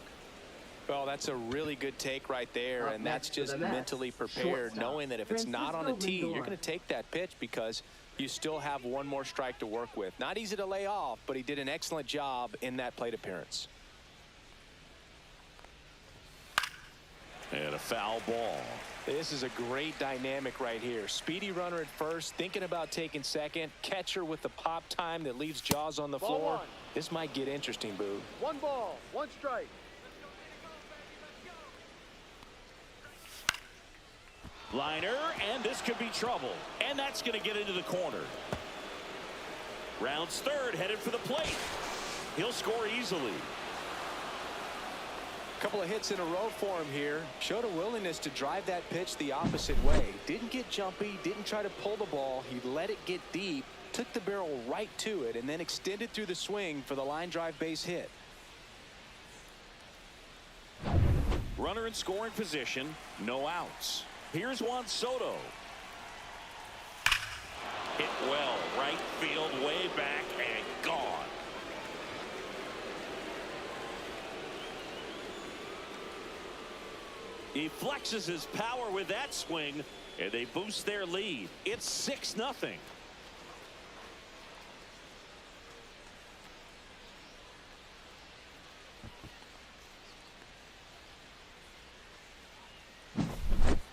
Well, that's a really good take right there, Up and that's next for just the Mets, mentally prepared, shortstop, knowing that if it's not on a Francisco tee, Lindor. you're going to take that pitch because you still have one more strike to work with. Not easy to lay off, but he did an excellent job in that plate appearance. And a foul ball. This is a great dynamic right here. Speedy runner at first, thinking about taking second. Catcher with the pop time that leaves Jaws on the Ball floor. 1. This might get interesting, Boo. 1 ball, 1 strike. Liner, and this could be trouble. And that's going to get into the corner. Rounds third, headed for the plate. He'll score easily. Couple of hits in a row for him here. Showed a willingness to drive that pitch the opposite way. Didn't get jumpy, didn't try to pull the ball. He let it get deep, took the barrel right to it, and then extended through the swing for the line drive base hit. Runner in scoring position, no outs. Here's Juan Soto. Hit well, right field, way back, and gone. He flexes his power with that swing, and they boost their lead. It's 6-0.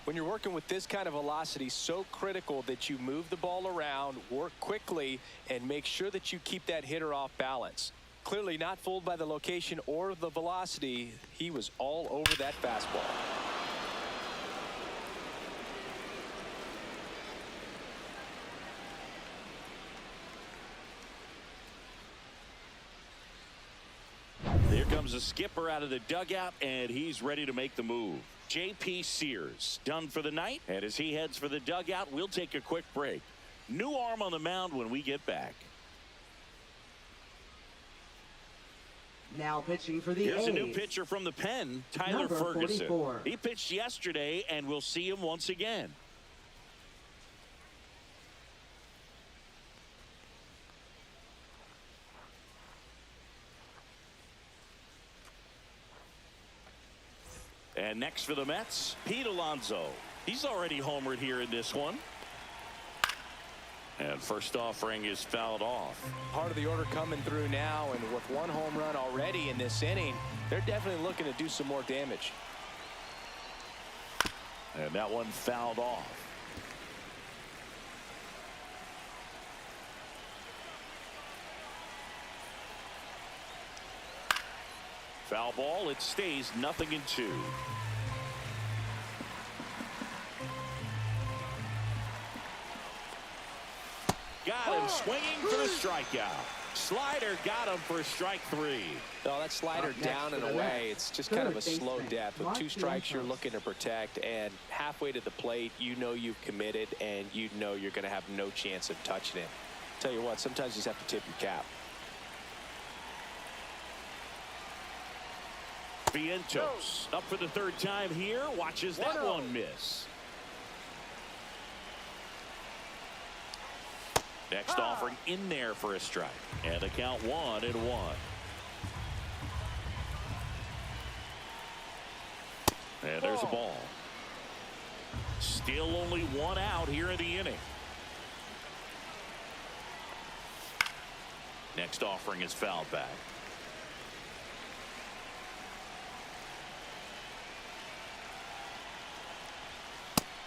When When you're working with this kind of velocity, so critical that you move the ball around, work quickly, and make sure that you keep that hitter off balance. Clearly not fooled by the location or the velocity. He was all over that fastball. Here comes the skipper out of the dugout, and he's ready to make the move. J.P. Sears done for the night, and as he heads for the dugout, we'll take a quick break. New arm on the mound when we get back. Now pitching for the Here's A's. a new pitcher from the pen, Tyler Number Ferguson. 44. He pitched yesterday, and we'll see him once again. And next for the Mets, Pete Alonso. He's already homered here in this one. And first offering is fouled off. Part of the order coming through now, and with one home run already in this inning, they're definitely looking to do some more damage. And that one fouled off. Foul ball. It stays 0-2. Got him swinging for the strikeout. Slider got him for strike 3. No, that slider down and away. It's just kind of a slow death. With 2 strikes, you're looking to protect, and halfway to the plate, you know you've committed, and you know you're going to have no chance of touching it. Tell you what, sometimes you just have to tip your cap. Vientos up for the 3rd time here. Watches that one miss. Next offering in there for a strike. And the count 1-1. And there's a ball. Still only 1 out here in the inning. Next offering is fouled back.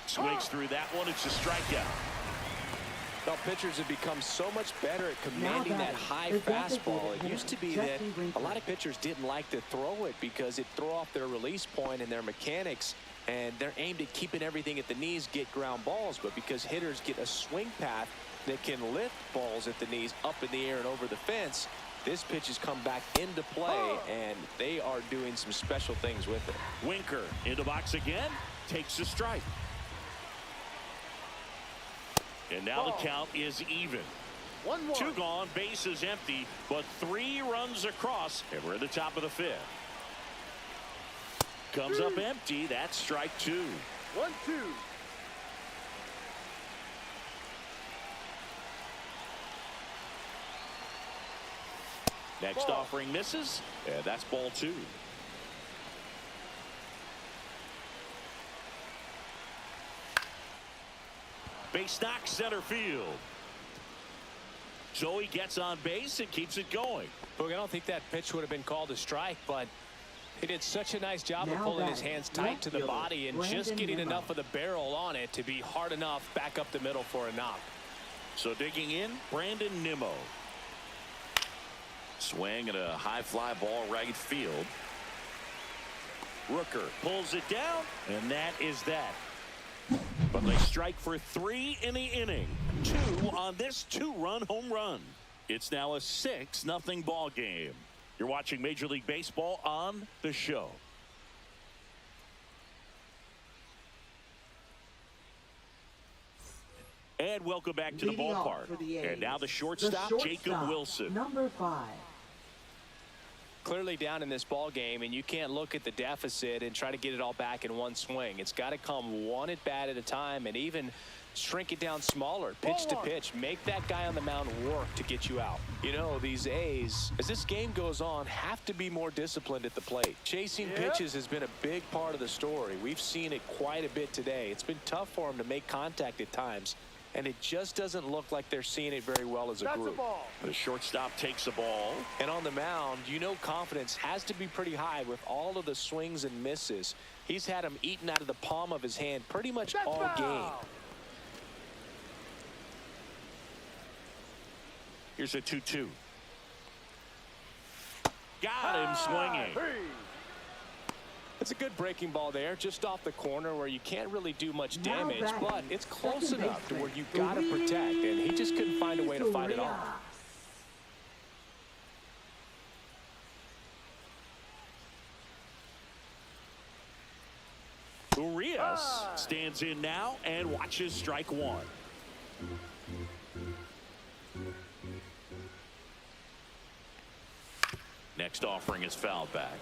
Swings through that one. It's a strikeout. Well, pitchers have become so much better at commanding that high fastball. It used to be that a lot of pitchers didn't like to throw it because it'd throw off their release point and their mechanics, and they're aimed at keeping everything at the knees, get ground balls. But because hitters get a swing path that can lift balls at the knees up in the air and over the fence, this pitch has come back into play, and they are doing some special things with it. Winker in the box again, takes a strike. And now the count is even. 1-1. 2 gone, bases empty, but 3 runs across, and we're at the top of the 5th. Comes up empty. That's strike 2. 1-2. Next offering misses, and that's ball 2. Base knock center field. Joey gets on base and keeps it going. Look, I don't think that pitch would have been called a strike, but he did such a nice job of pulling his hands tight to the body and just getting enough of the barrel on it to be hard enough back up the middle for a knock. So digging in, Brandon Nimmo. Swing at a high fly ball right field. Rooker pulls it down, and that is that. But they strike for 3 in the inning. 2 on this 2-run home run. It's now a 6-0 ball game. You're watching Major League Baseball on The Show. And welcome back to the ballpark. And now the shortstop, Jacob Wilson. Number 5. Clearly down in this ball game, and you can't look at the deficit and try to get it all back in one swing. It's got to come one at bat at a time, and even shrink it down smaller, pitch to pitch. Make that guy on the mound work to get you out. You know, these A's, as this game goes on, have to be more disciplined at the plate. Chasing pitches has been a big part of the story. We've seen it quite a bit today. It's been tough for them to make contact at times, and it just doesn't look like they're seeing it very well as a That's a group. ball. The shortstop takes the ball. And on the mound, you know confidence has to be pretty high with all of the swings and misses. He's had them eaten out of the palm of his hand pretty much That's all game. foul. Here's a 2-2. Got him swinging. Hey. It's a good breaking ball there, just off the corner where you can't really do much Now damage, batting, but it's close second enough to where baseman, you've got to protect, and he just couldn't find a way to fight it off. Urias stands in now and watches strike one. Next offering is fouled back.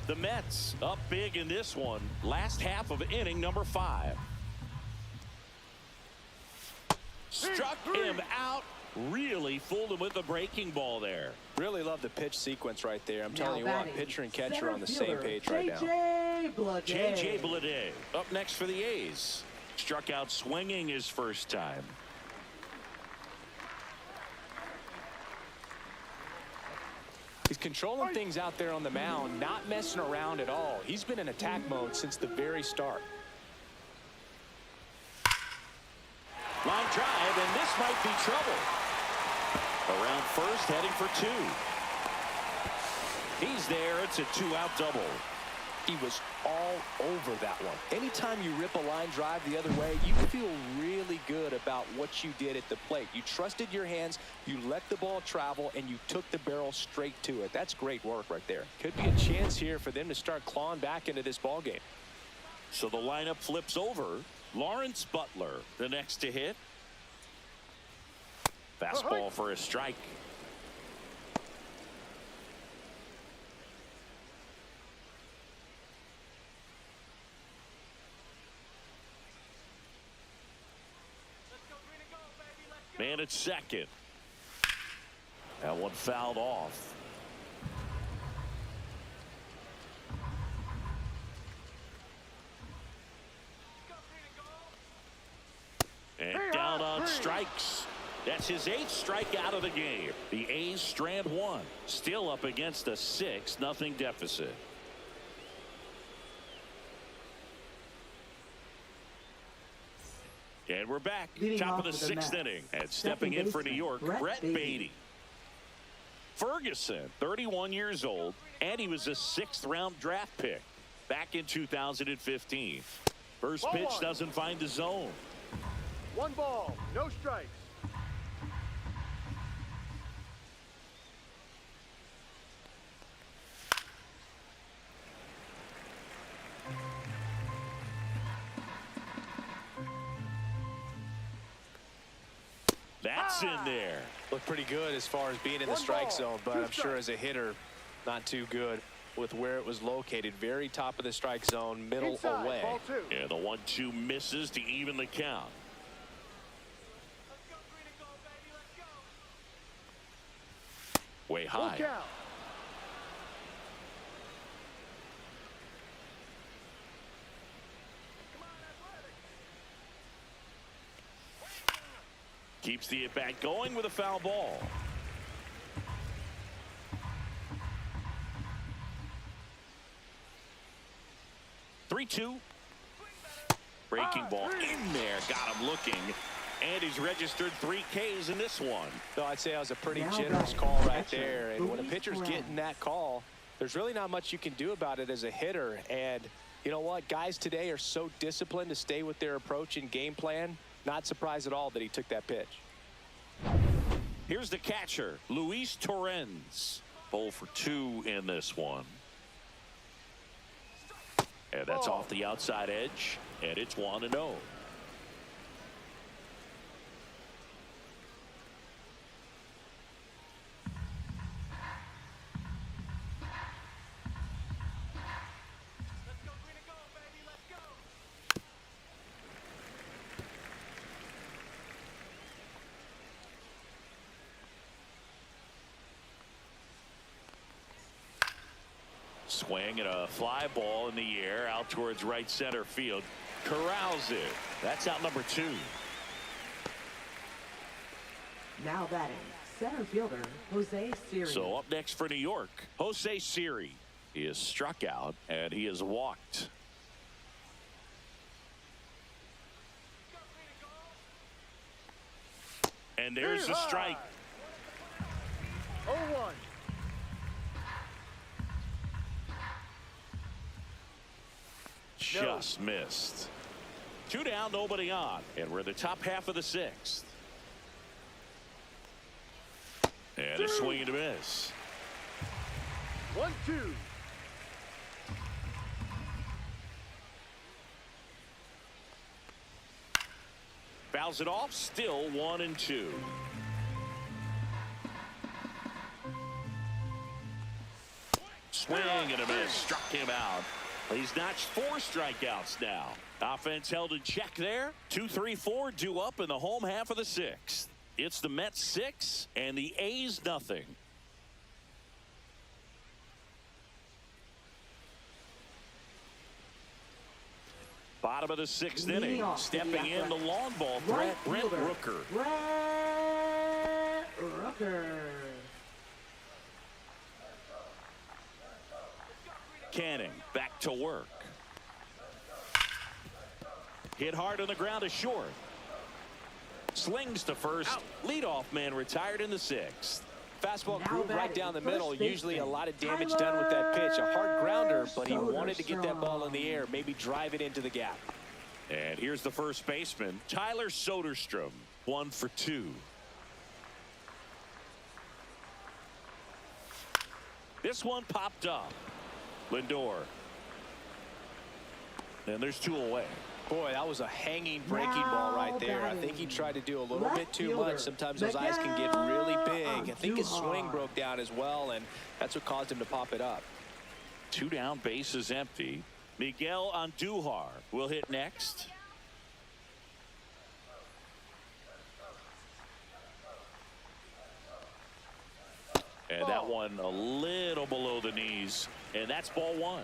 The Mets up big in this one. Last half of inning number 5. Struck him out. Really fooled him with the breaking ball there. Really love the pitch sequence right there. I'm telling you what, batting, pitcher and catcher center on the same fielder, page right now. J.J. Bleday up next for the A's. Struck out swinging his first time. He's controlling things out there on the mound, not messing around at all. He's been in attack mode since the very start. Line drive, and this might be trouble. Around first, heading for 2. He's there. It's a 2-out double. He was all over that one. Anytime you rip a line drive the other way, you feel really good about what you did at the plate. You trusted your hands, you let the ball travel, and you took the barrel straight to it. That's great work right there. Could be a chance here for them to start clawing back into this ball game. So the lineup flips over. Lawrence Butler, the next to hit. Fastball for a strike. Man at second. That one fouled off. And down on strikes. That's his 8th strikeout of the game. The A's strand 1. Still up against a 6-0 deficit. And we're back. Leading Top of off the for the 6th Mets, inning. And second stepping in for New baseman, York, Brett Beatty. Ferguson, 31 years old, and he was a 6th-round draft pick back in 2015. First Ball pitch one. doesn't find the zone. 1 ball, no strikes. That's in there. Looked pretty good as far as being in the 1 strike ball, zone, but 2 I'm sure strikes. as a hitter, not too good with where it was located. Very top of the strike zone, middle Inside, away. ball 2. And the 1-2 misses to even the count. Way Full high. count. Keeps the at-bat going with a foul ball. Three-two. Breaking ball in there. Got him looking. And he's registered 3 Ks in this one. So I'd say that was a pretty Now generous batting, call right catcher, there. And when a Luis pitcher's Perez. getting that call, there's really not much you can do about it as a hitter. And you know what? Guys today are so disciplined to stay with their approach and game plan. Not surprised at all that he took that pitch. Here's the catcher, Luis Torrens. 0 for 2 in this one. And that's off the outside edge. And it's 1-0. Swing and a fly ball in the air out towards right center field. Corrals it. That's out number 2. Now batting, center fielder, Jose Siri. So up next for New York, Jose Siri. He is struck out, and he is walked. And there's the strike. 0-1. Just missed. 2 down, nobody on. And we're in the top half of the 6th. And a swing and a miss. 1-2. Fouls it off, still 1-2. Swing and a miss, struck him out. He's notched 4 strikeouts now. Offense held in check there. 2-3-4 due up in the home half of the 6th. It's the Mets 6 and the A's nothing. Bottom of the 6th inning. Stepping in the long ball threat, Brent Rooker. Brent Rooker. Canning back to work. Hit hard on the ground to short. Slings to first. Leadoff man retired in the 6th. Fastball groove right down the middle. Usually a lot of damage done with that pitch. A hard grounder, but he wanted to get that ball in the air, maybe drive it into the gap. And here's the first baseman, Tyler Soderstrom, 1 for 2. This one popped up. Lindor. And there's 2 away. Boy, that was a hanging breaking ball right there. I think he tried to do a little bit too much. Sometimes those eyes can get really big. I think his swing broke down as well, and that's what caused him to pop it up. 2 down, bases empty. Miguel Andujar will hit next. And that one a little below the knees, and that's ball 1.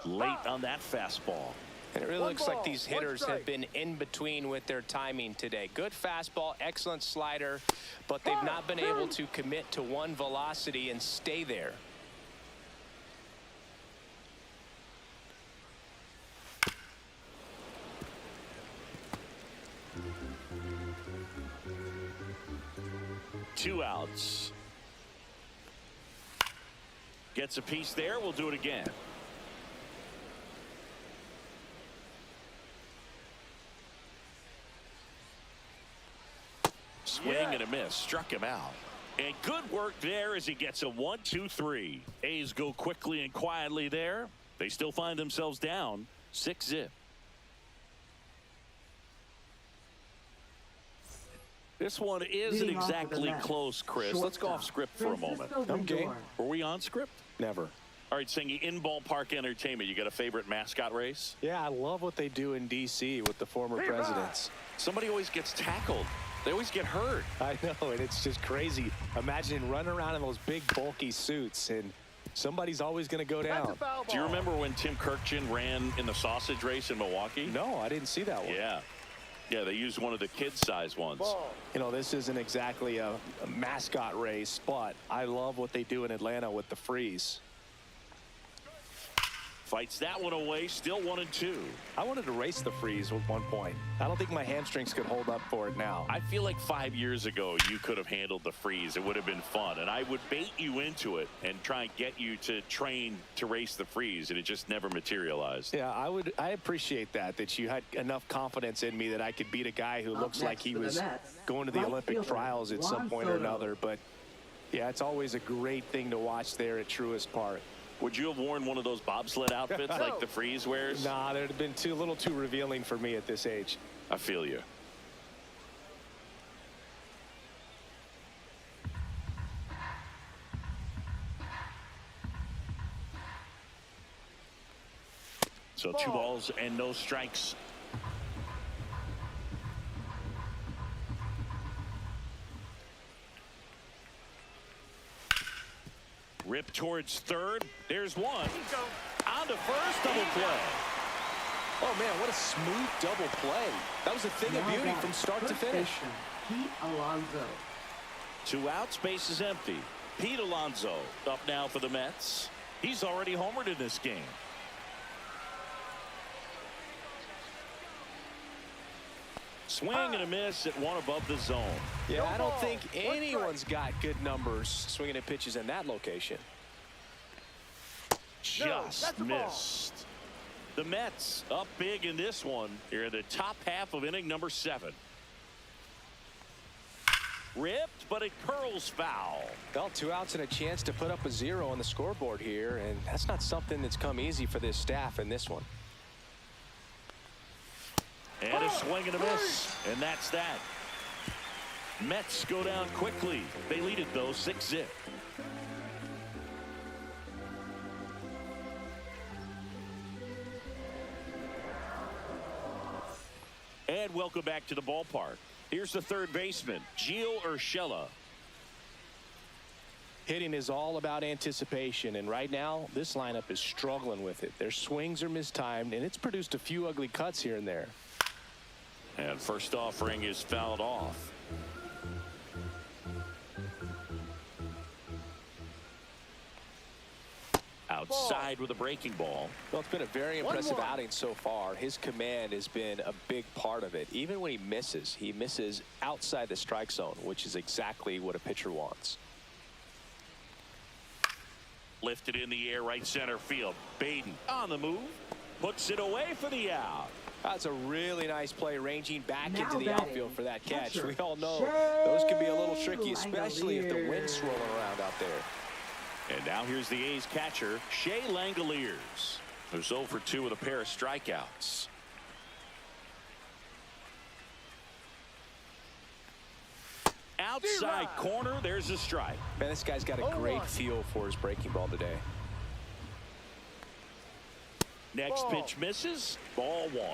Late on that fastball. And it really looks like these hitters have been in between with their timing today. Good fastball, excellent slider, but they've not been able to commit to one velocity and stay there. Two outs. Gets a piece there. We'll do it again. Swing and a miss. Struck him out. And good work there as he gets a 1-2-3. A's go quickly and quietly there. They still find themselves down 6-0. This one isn't exactly close, Chris. Let's go off script for a moment. Okay. Were we on script? Never. All right, Singy, in ballpark entertainment, you got a favorite mascot race? Yeah, I love what they do in D.C. with the former presidents. Somebody always gets tackled. They always get hurt. I know, and it's just crazy. Imagine running around in those big, bulky suits, and somebody's always going to go down. Do you remember when Tim Kirkjian ran in the sausage race in Milwaukee? No, I didn't see that one. Yeah, they used one of the kid-size ones. You know, this isn't exactly a mascot race, but I love what they do in Atlanta with the freeze. Fights that one away, still 1-2. I wanted to race the freeze at one point. I don't think my hamstrings could hold up for it now. I feel like 5 years ago you could have handled the freeze. It would have been fun, and I would bait you into it and try and get you to train to race the freeze, and it just never materialized. Yeah, I appreciate that you had enough confidence in me that I could beat a guy who looks like he was going to the Olympic trials at some point or another. But yeah, it's always a great thing to watch there at Truist Park. Would you have worn one of those bobsled outfits like the freeze wears? Nah, they'd have been a little too revealing for me at this age. I feel you. So 2 balls and no strikes. Rip towards third. There's one. On to first, double play. Oh, man, what a smooth double play. That was a thing of beauty from start to finish. Pete Alonso. 2 outs, base is empty. Pete Alonso up now for the Mets. He's already homered in this game. Swing and a miss at one above the zone. Yeah, I don't think anyone's got good numbers swinging at pitches in that location. Just missed. The Mets up big in this one. Here in the top half of inning number 7. Ripped, but it curls foul. Well, 2 outs and a chance to put up a 0 on the scoreboard here, and that's not something that's come easy for this staff in this one. And a swing and a miss, and that's that. Mets go down quickly. They lead it, though, 6-0. And welcome back to the ballpark. Here's the third baseman, Gio Urshela. Hitting is all about anticipation, and right now this lineup is struggling with it. Their swings are mistimed, and it's produced a few ugly cuts here and there. And first offering is fouled off. Outside with a breaking ball. Well, it's been a very impressive outing so far. His command has been a big part of it. Even when he misses outside the strike zone, which is exactly what a pitcher wants. Lifted in the air, right center field. Baden on the move. Puts it away for the out. That's a really nice play, ranging back Now into the batting, outfield for that catch. catcher, We all know Shea those can be a little tricky, especially if the wind's swirling around out there. And now here's the A's catcher, Shea Langoliers, who's 0 for 2 with a pair of strikeouts. Outside corner, there's a strike. Man, this guy's got a great feel for his breaking ball today. Next pitch misses. Ball 1.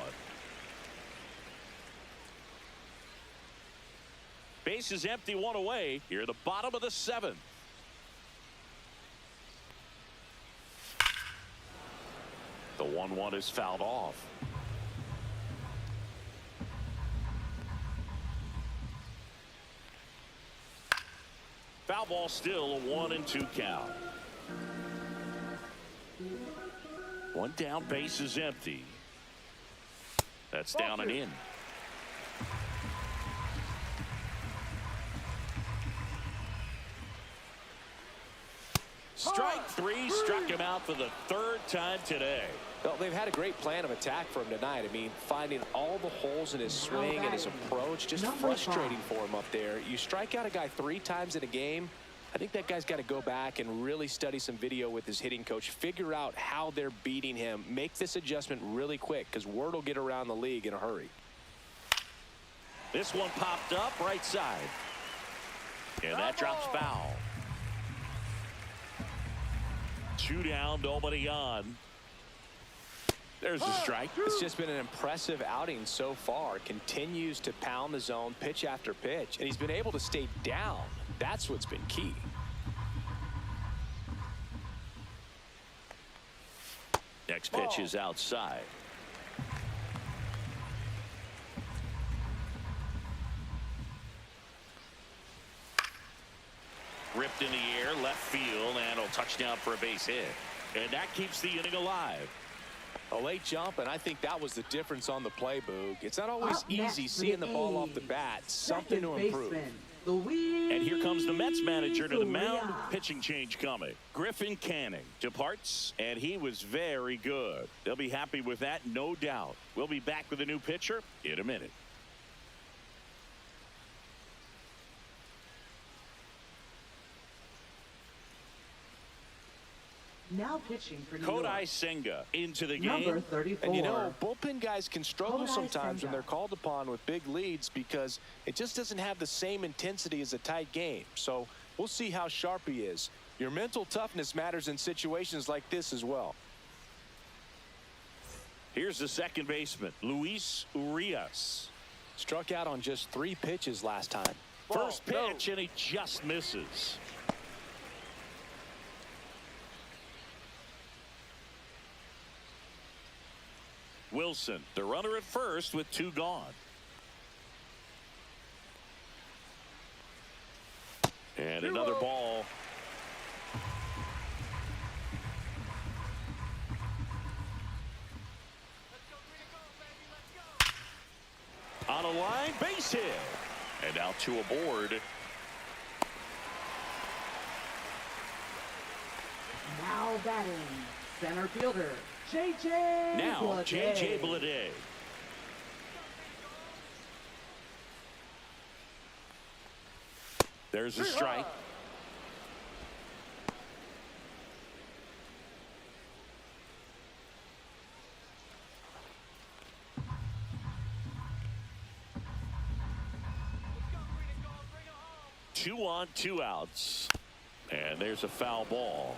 Base is empty, 1 away. Here at the bottom of the 7th. The 1-1 is fouled off. Foul ball, still a 1-2 count. 1 down, base is empty. That's down and in. Strike 3, struck him out for the 3rd time today. Well, they've had a great plan of attack for him tonight. I mean, finding all the holes in his swing and his approach, just frustrating for him up there. You strike out a guy 3 times in a game, I think that guy's got to go back and really study some video with his hitting coach, figure out how they're beating him, make this adjustment really quick, because word will get around the league in a hurry. This one popped up right side. And that drops foul. 2 down, nobody on. There's a strike. It's just been an impressive outing so far. Continues to pound the zone pitch after pitch, and he's been able to stay down. That's what's been key. Next pitch is outside. Ripped in the air, left field, and a touchdown for a base hit. And that keeps the inning alive. A late jump, and I think that was the difference on the play, Boog. It's not always easy seeing the ball off the bat. Something to improve. And here comes the Mets manager to the mound. Pitching change coming. Griffin Canning departs, and he was very good. They'll be happy with that, no doubt. We'll be back with a new pitcher in a minute. Now pitching for New Kodai York. Senga into the Number game. 34. And you know, bullpen guys can struggle Kodai sometimes when Senga. they're called upon with big leads because it just doesn't have the same intensity as a tight game. So we'll see how sharp he is. Your mental toughness matters in situations like this as well. Here's the second baseman, Luis Urias. Struck out on just 3 pitches last time. First pitch, and he just misses. Wilson, the runner at first with 2 gone. And another ball. On a line, base hit. And now 2 aboard. Now batting, center fielder, J.J. Now, J.J. Bleday. There's a strike. Two on, 2 outs. And there's a foul ball.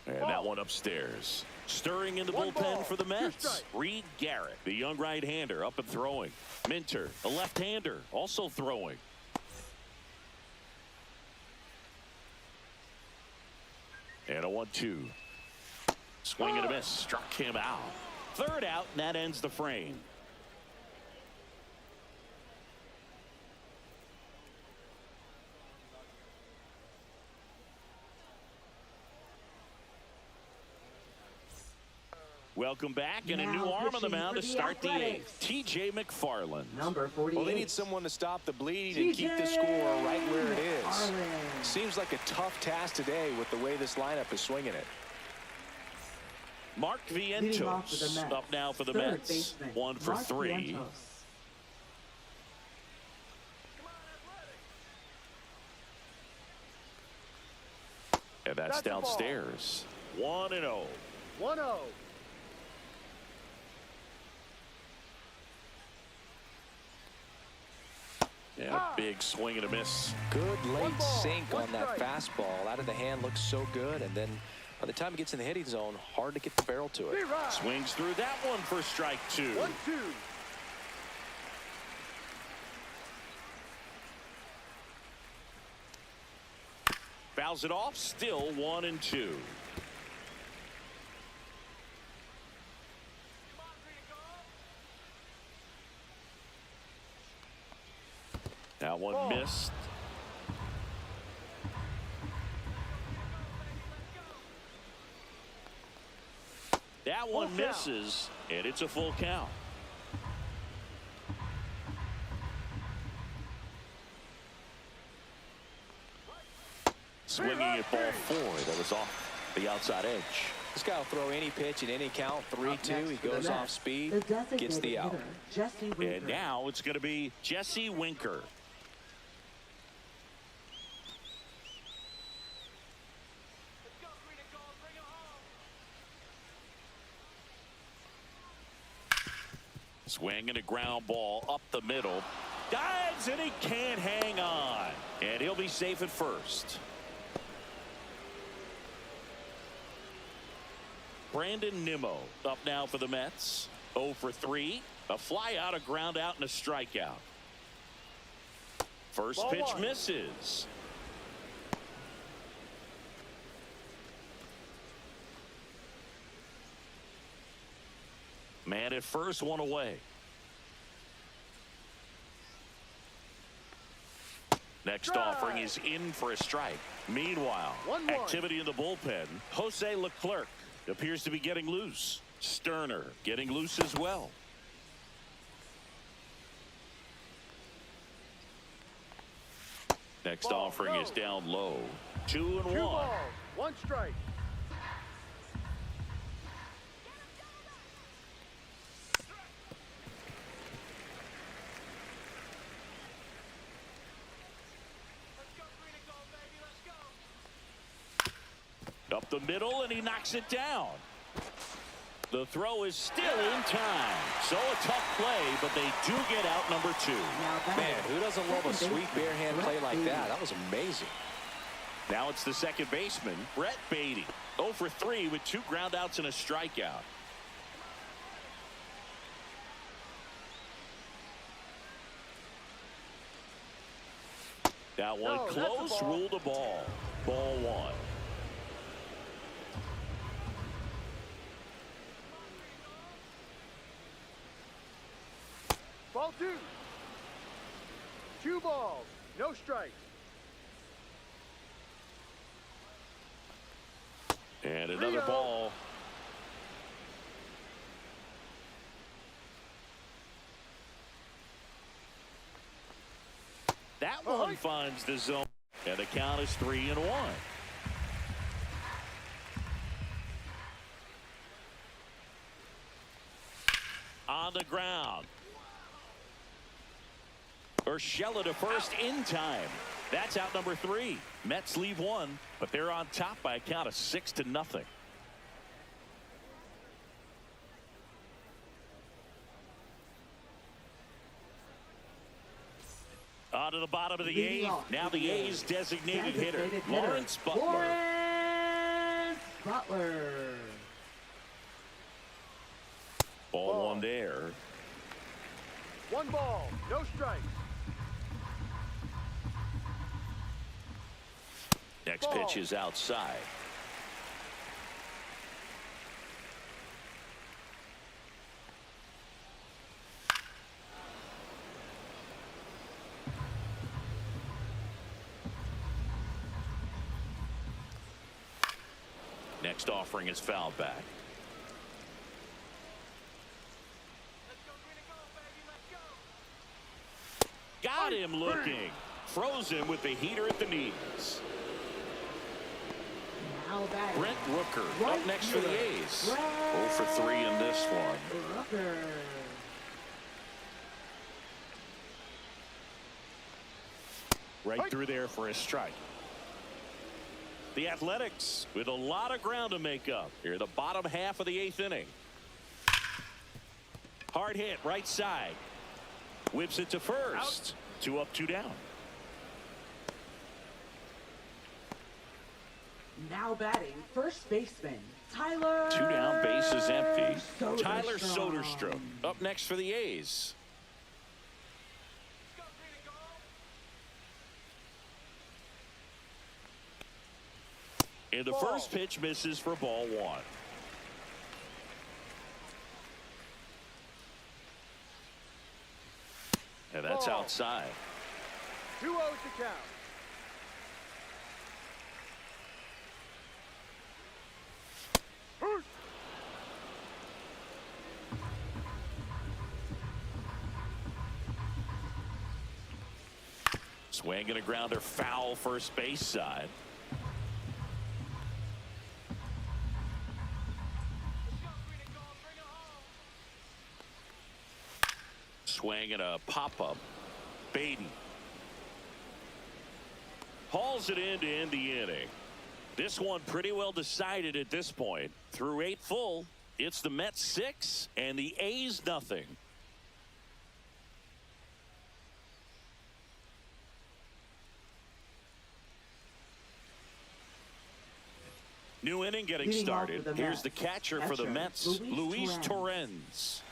And that one upstairs. Stirring in the bullpen for the Mets. Reed Garrett, the young right-hander, up and throwing. Minter, a left-hander, also throwing. And a 1-2. Swing and a miss. Struck him out. 3rd out, and that ends the frame. Welcome back, and a new arm on the mound to start the 8th. T.J. McFarland. Number 48. Well, they need someone to stop the bleeding and keep the score right where it is. Seems like a tough task today with the way this lineup is swinging it. Mark Vientos up now for the Mets. 1 for 3. And that's downstairs. 1-0. 1-0. And a big swing and a miss. Good late sink on that fastball. Out of the hand, looks so good, and then by the time it gets in the hitting zone, hard to get the barrel to it. Swings through that one for strike 2. 1-2. Fouls it off, still 1-2. That one missed. That one misses, and it's a full count. Swinging at ball 4. That was off the outside edge. This guy will throw any pitch at any count. 3-2. He goes off speed, gets the out. And now it's going to be Jesse Winker. Swing and a ground ball up the middle. Dives, and he can't hang on. And he'll be safe at first. Brandon Nimmo up now for the Mets. 0 for 3. A fly out, a ground out, and a strikeout. First pitch misses. Man at first, 1 away. Next offering is in for a strike. Meanwhile, activity in the bullpen. Jose Leclerc appears to be getting loose. Sterner getting loose as well. Next offering is down low. 2-1. 1 strike. Up the middle, and he knocks it down. The throw is still in time. So a tough play, but they do get out number 2. Man, who doesn't love a sweet bare hand play like that? That was amazing. Now it's the second baseman, Brett Beatty. 0 for 3 with 2 ground outs and a strikeout. That one No, that's a close, ball. ruled a ball. Ball one. Ball two. 2 balls, no strikes. And another 3-0. ball. That one finds the zone. And the count is 3-1. On the ground. Urshela to first in time. That's out number 3. Mets leave one, but they're on top by a count of 6-0. On to the bottom of the Leading 8th. off Now with the A's designated hitter, hitter, Lawrence Butler. Lawrence Butler. Ball one there. 1 ball, no strikes. Next Ball. pitch is outside. Next offering is fouled back. Got him looking. Froze him with the heater at the knees. Now batting. Brent Rooker Right up next for the fielder, A's. Brent 0 for 3 in this one. Rooker. Right through there for a strike. The Athletics with a lot of ground to make up here, the bottom half of the 8th inning. Hard hit right side. Whips it to first. 2 up, 2 down. Now batting, first baseman, Tyler. 2 down, base is empty. Soderstrom. Tyler Soderstrom up next for the A's. And the first pitch misses for ball 1. And that's Ball. outside. 2-0 to count. Swing and a grounder foul first base side. Swing and a pop-up. Baden hauls it in to end the inning. This one pretty well decided at this point. Through 8 full, it's the Mets 6 and the A's nothing. New inning getting Leading off started. for the Here's Mets. the catcher for the Mets, Luis Torrens.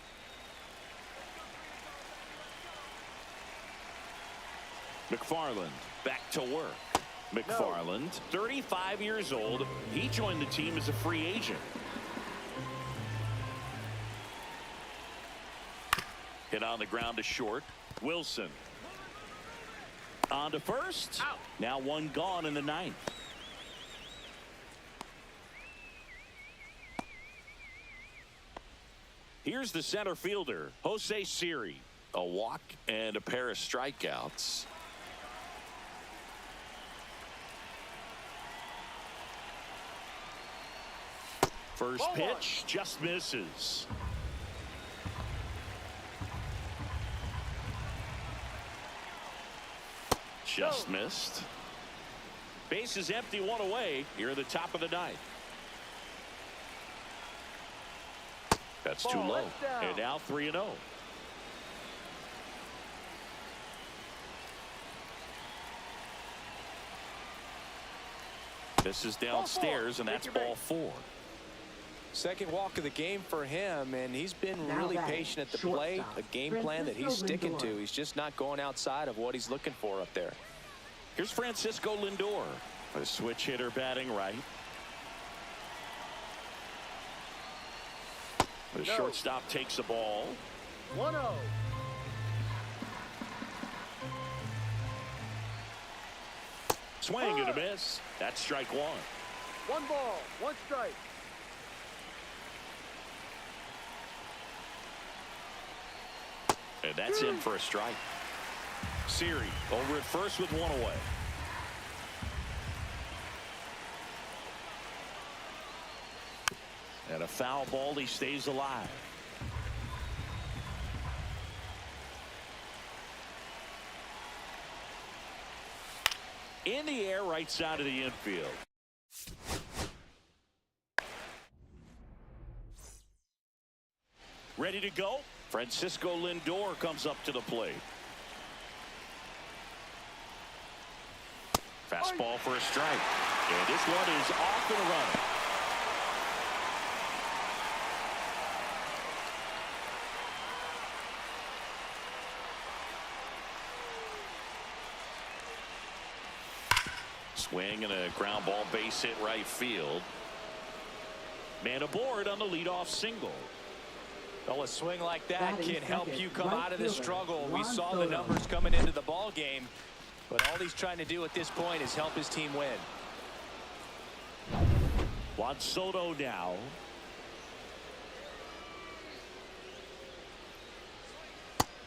McFarland back to work. McFarland, 35 years old. He joined the team as a free agent. Hit on the ground to short. Wilson. On to first. Out. Now 1 gone in the 9th. Here's the center fielder, Jose Siri. A walk and a pair of strikeouts. First pitch just misses. Just missed. Base is empty, 1 away. Here at the top of the 9th. That's too low. And now 3-0. This is downstairs, and that's ball 4. Second walk of the game for him, and he's been Now really batting, patient at the shortstop, plate. A game plan that he's Francisco sticking to. Lindor. He's just not going outside of what he's looking for up there. Here's Francisco Lindor. A switch hitter batting right. The shortstop takes the ball. 1-0. Swing and a miss. That's strike one. 1 ball, 1 strike. And that's in for a strike. Siri over at first with 1 away. And a foul ball. He stays alive. In the air, right side of the infield. Ready to go. Francisco Lindor comes up to the plate. Fastball for a strike. And this one is off and running. Swing and a ground ball, base hit right field. Man aboard on the leadoff single. Well, a swing like that Batting can help second, you come right out of this fielder, struggle. We Juan saw Soto. the numbers coming into the ball game, but all he's trying to do at this point is help his team win. Juan Soto now.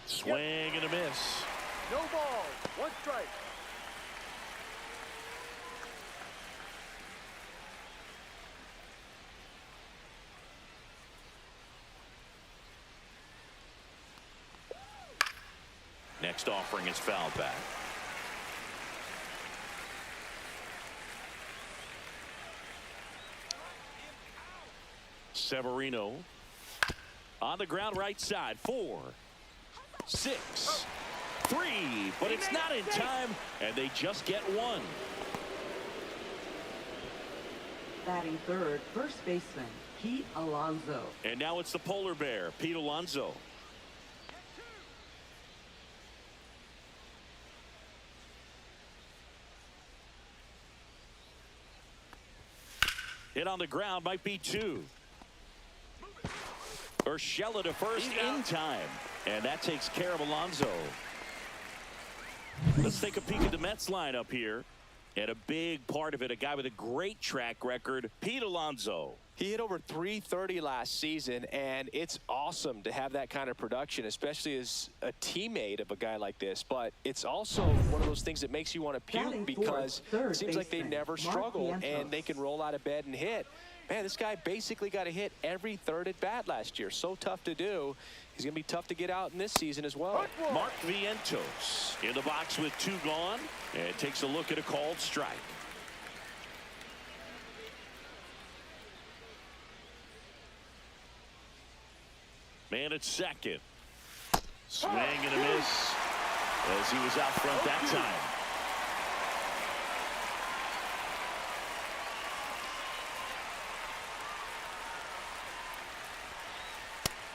Swing and a miss. No ball, 1 strike. Next offering is fouled back. Severino on the ground, right side. 4, 6, 3, but it's not in time, and they just get 1. Batting third, first baseman, Pete Alonso. And now it's the polar bear, Pete Alonso. Hit on the ground, might be 2. Urshela to first in time. And that takes care of Alonso. Let's take a peek at the Mets lineup here. And a big part of it, a guy with a great track record, Pete Alonso. He hit over .330 last season, and it's awesome to have that kind of production, especially as a teammate of a guy like this. But it's also one of those things that makes you want to puke Batting because fourth, it seems like they baseman, never Mark struggle, Vientos. and they can roll out of bed and hit. Man, this guy basically got a hit every third at bat last year. So tough to do. He's going to be tough to get out in this season as well. Mark Vientos in the box with 2 gone, and takes a look at a called strike. Man at second. Swing and a miss as he was out front that time.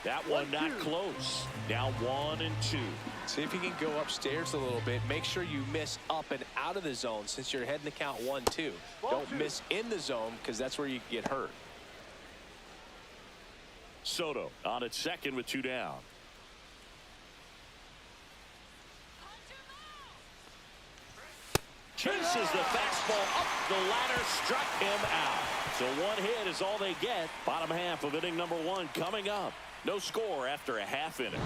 That one not close. Now 1 and 2. See if you can go upstairs a little bit. Make sure you miss up and out of the zone since you're heading to count 1-2. Don't miss in the zone because that's where you get hurt. Soto on at second with 2 down. Chases the fastball up the ladder, struck him out. So 1 hit is all they get. Bottom half of inning number 1 coming up. No score after a half inning.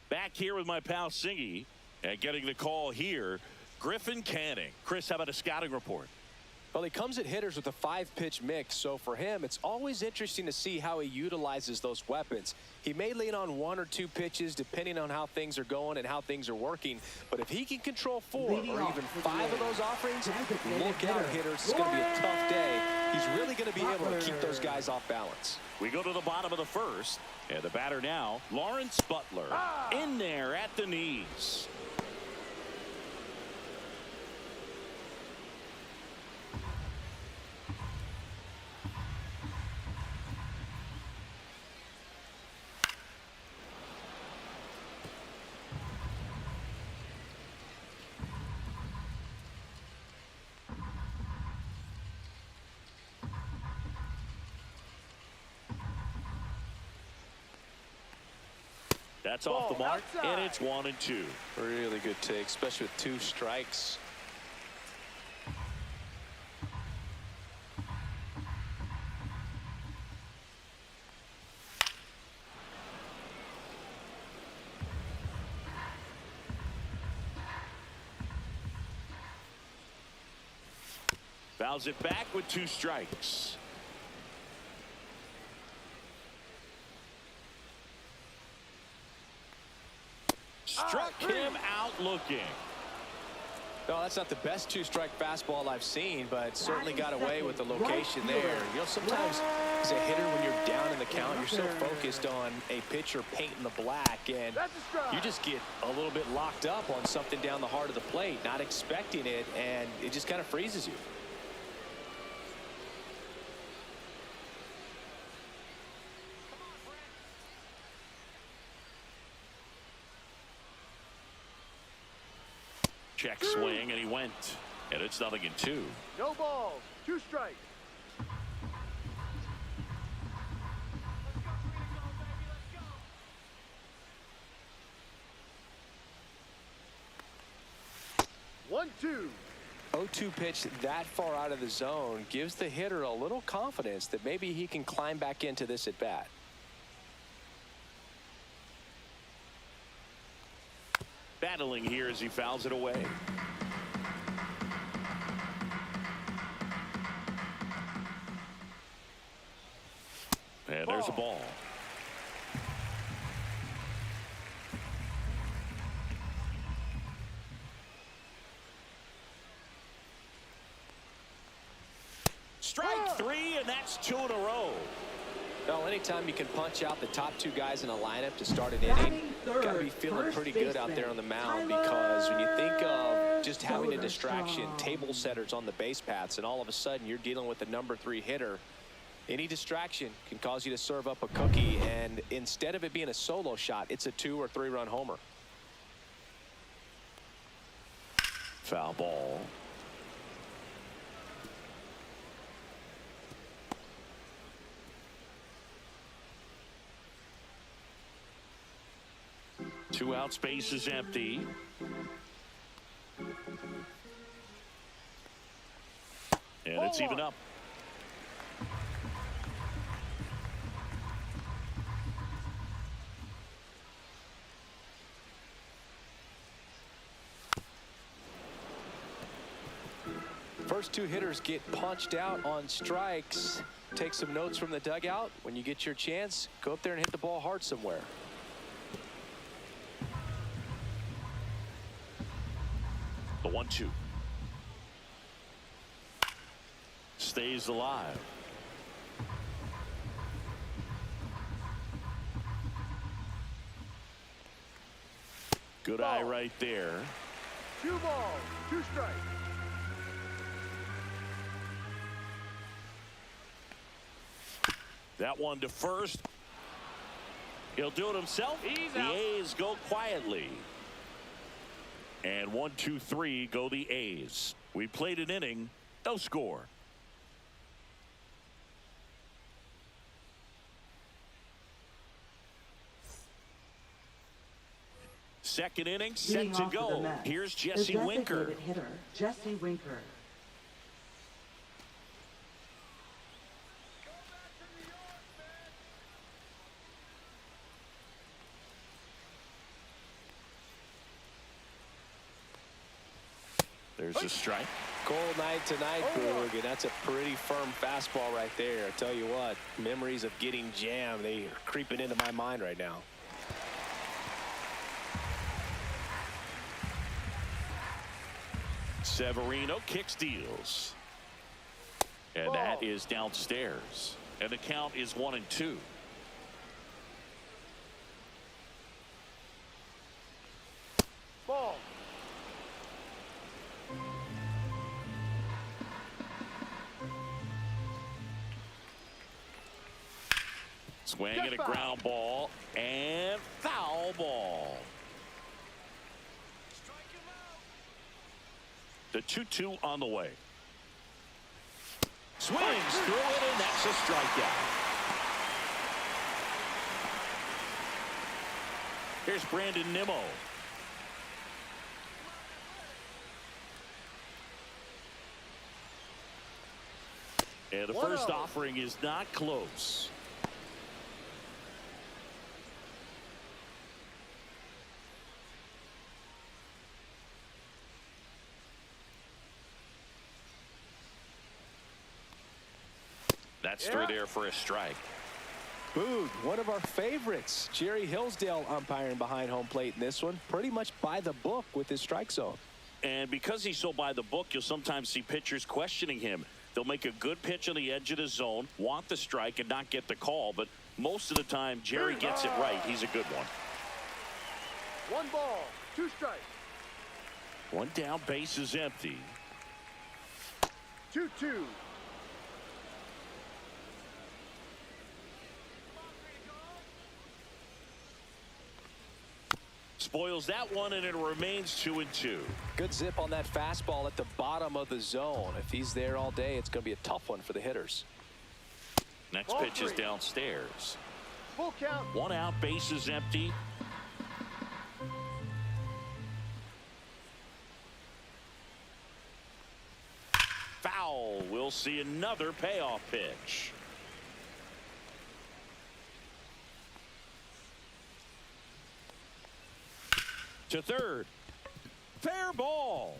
Back here with my pal Singy, and getting the call here, Griffin Canning. Chris, how about a scouting report? Well, he comes at hitters with a 5-pitch mix, so for him, it's always interesting to see how he utilizes those weapons. He may lean on 1 or 2 pitches depending on how things are going and how things are working, but if he can control 4 or even 5 of those offerings, look out, hitters. It's going to be a tough day. He's really going to be able to keep those guys off balance. We go to the bottom of the first, and the batter now, Lawrence Butler, in there at the knees. That's off the mark, outside. and it's 1-2. Really good take, especially with 2 strikes. Fouls it back with 2 strikes. Struck him out looking. No, that's not the best 2-strike fastball I've seen, but certainly got away with the location there. You know, sometimes as a hitter, when you're down in the count, you're so focused on a pitcher painting the black, and you just get a little bit locked up on something down the heart of the plate, not expecting it, and it just kind of freezes you. Check swing, and he went. And it's 0-2. No balls. 2 strikes. One, 2. 0-2 pitch that far out of the zone gives the hitter a little confidence that maybe he can climb back into this at bat. Battling here as he fouls it away. And there's a ball. Strike 3, and that's 2 in a row. Well, anytime you can punch out the top 2 guys in a lineup to start an inning, you've got to be feeling pretty good out there on the mound, because when you think of just having a distraction, table setters on the base paths, and all of a sudden you're dealing with the number 3 hitter, any distraction can cause you to serve up a cookie, and instead of it being a solo shot, it's a 2 or 3 run homer. Foul ball. Two out, space is empty. And it's even up. First 2 hitters get punched out on strikes. Take some notes from the dugout. When you get your chance, go up there and hit the ball hard somewhere. The 1-2. Stays alive. Good eye right there. 2 balls. 2 strikes. That one to first. He'll do it himself. The A's go quietly. And 1, 2, 3 go the A's. We played an inning, no score. Second inning set to go. Here's Jesse Winker. Hitter, Jesse Winker. There's a strike. Cold night tonight, Boog, and that's a pretty firm fastball right there. I tell you what, memories of getting jammed, they are creeping into my mind right now. Severino kicks, deals. And that is downstairs. And the count is 1-2. Ball. Swing and a ground ball and foul ball. The 2-2 on the way. Swings through it, and that's a strikeout. Here's Brandon Nimmo. And the first offering is not close. That's through there for a strike. Boog, one of our favorites. Jerry Hillsdale umpiring behind home plate in this one. Pretty much by the book with his strike zone. And because he's so by the book, you'll sometimes see pitchers questioning him. They'll make a good pitch on the edge of the zone, want the strike, and not get the call. But most of the time, Jerry gets it right. He's a good one. 1 ball, 2 strikes. 1 down, base is empty. 2-2. Spoils that one, and it remains 2-2. Good zip on that fastball at the bottom of the zone. If he's there all day, it's going to be a tough one for the hitters. Next Ball pitch is 3. downstairs. Full count. 1 out, base is empty. Foul. We'll see another payoff pitch. To third. Fair ball.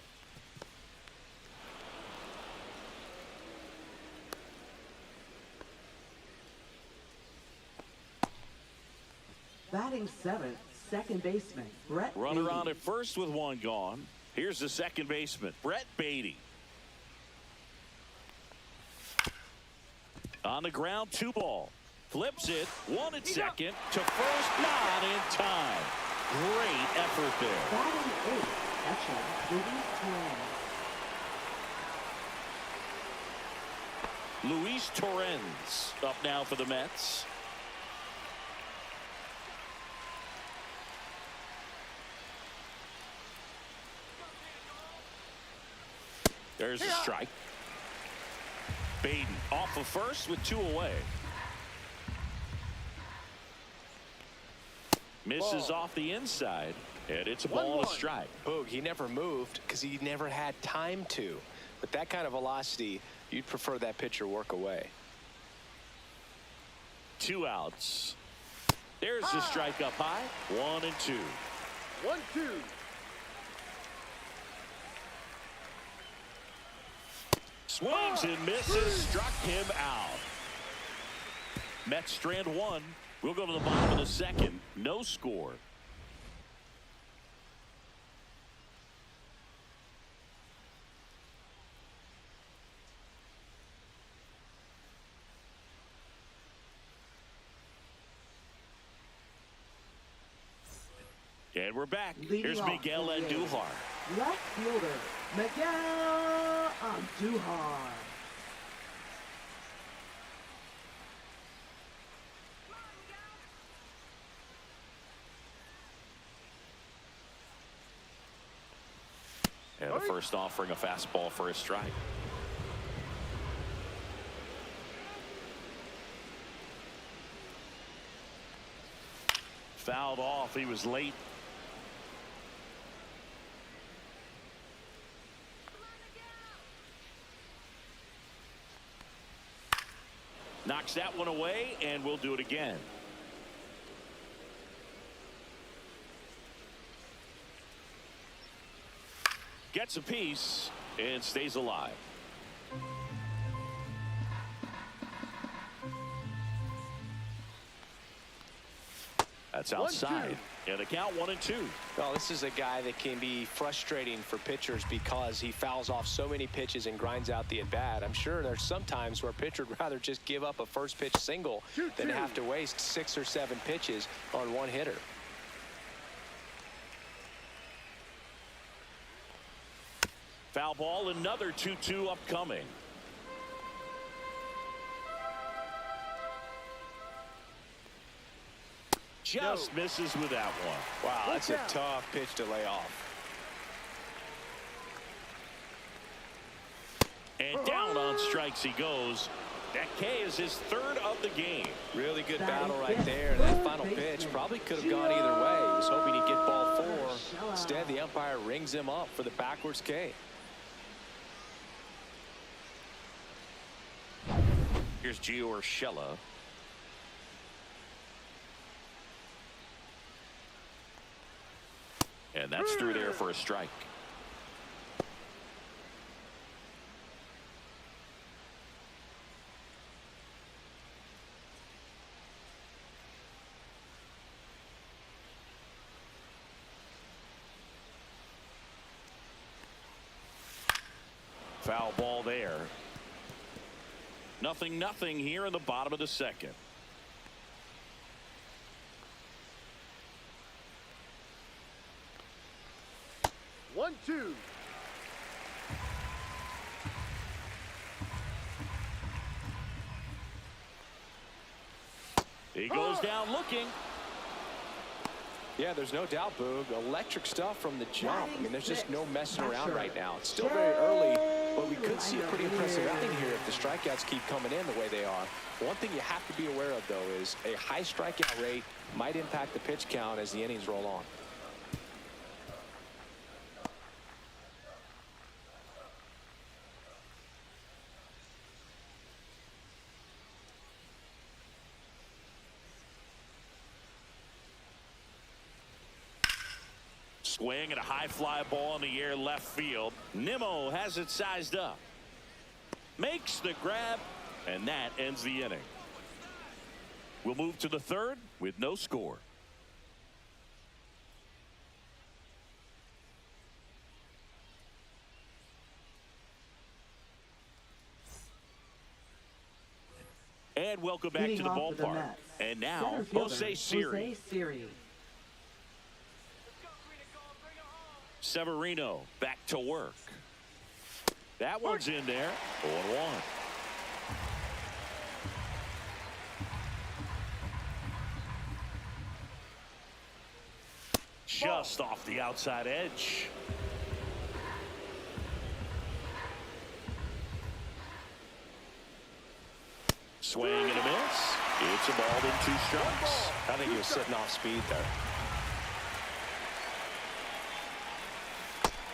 Batting 7th, second baseman, Brett Runner Beatty. on at first with 1 gone. Here's the second baseman, Brett Beatty. On the ground, 2 ball. Flips it, 1 at second, to first, not in time. Great effort there. Batting 8th, catcher, Luis Torrens. Luis Torrens up now for the Mets. There's a strike. Beatty off of first with 2 away. Misses off the inside, and it's a ball and a strike. Boog, he never moved because he never had time to. With that kind of velocity, you'd prefer that pitcher work away. 2 outs. There's the strike up high. 1-2. 1-2. Swings and misses. Struck him out. Mets strand 1. We'll go to the bottom of the second. No score. And we're back. Here's Miguel Andujar. Left fielder, Miguel Andujar. And the first offering a fastball for a strike. Fouled off. He was late. Knocks that one away, and we'll do it again. Gets a piece and stays alive. That's outside. And the count 1-2. Well, this is a guy that can be frustrating for pitchers because he fouls off so many pitches and grinds out the at-bat. I'm sure there's some times where a pitcher would rather just give up a first pitch single than have to waste 6 or 7 pitches on one hitter. Foul ball, another 2-2 upcoming. Just misses with that one. Wow, that's a tough pitch to lay off. And down on strikes he goes. That K is his third of the game. Really good battle right there. And that final pitch probably could have gone either way. He was hoping he'd get ball 4. Instead, the umpire rings him up for the backwards K. Here's Gio Urshela. And that's through there for a strike. Foul ball there. 0-0 here in the bottom of the second. One, two. He goes down looking. Yeah, there's no doubt, Boog. Electric stuff from the jump. I mean, there's just no messing around right now. It's still very early, but we could see a pretty impressive outing here if the strikeouts keep coming in the way they are. One thing you have to be aware of, though, is a high strikeout rate might impact the pitch count as the innings roll on. Swing and a high fly ball in the air left field. Nimmo has it sized up. Makes the grab, and that ends the inning. We'll move to the third with no score. And welcome back to the ballpark. And now, Jose Siri. Severino back to work. That one's in there. 0-1. Just off the outside edge. Swing and a miss. It's a ball in 2 strikes. I think he was sitting off speed there.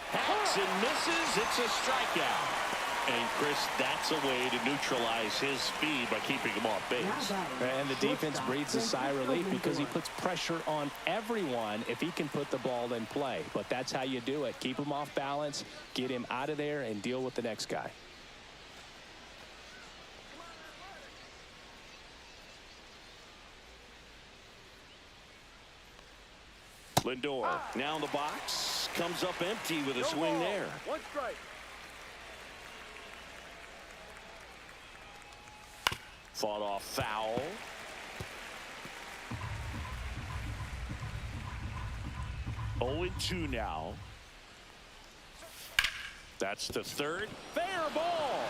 Hacks and misses. It's a strikeout. And Chris, that's a way to neutralize his speed by keeping him off base. And the defense breathes a sigh of relief because he puts pressure on everyone if he can put the ball in play. But that's how you do it. Keep him off balance, get him out of there, and deal with the next guy. Lindor now in the box, comes up empty with a swing there. 1 strike. Fought off foul. Oh, 0-2 now. That's the third. Fair ball.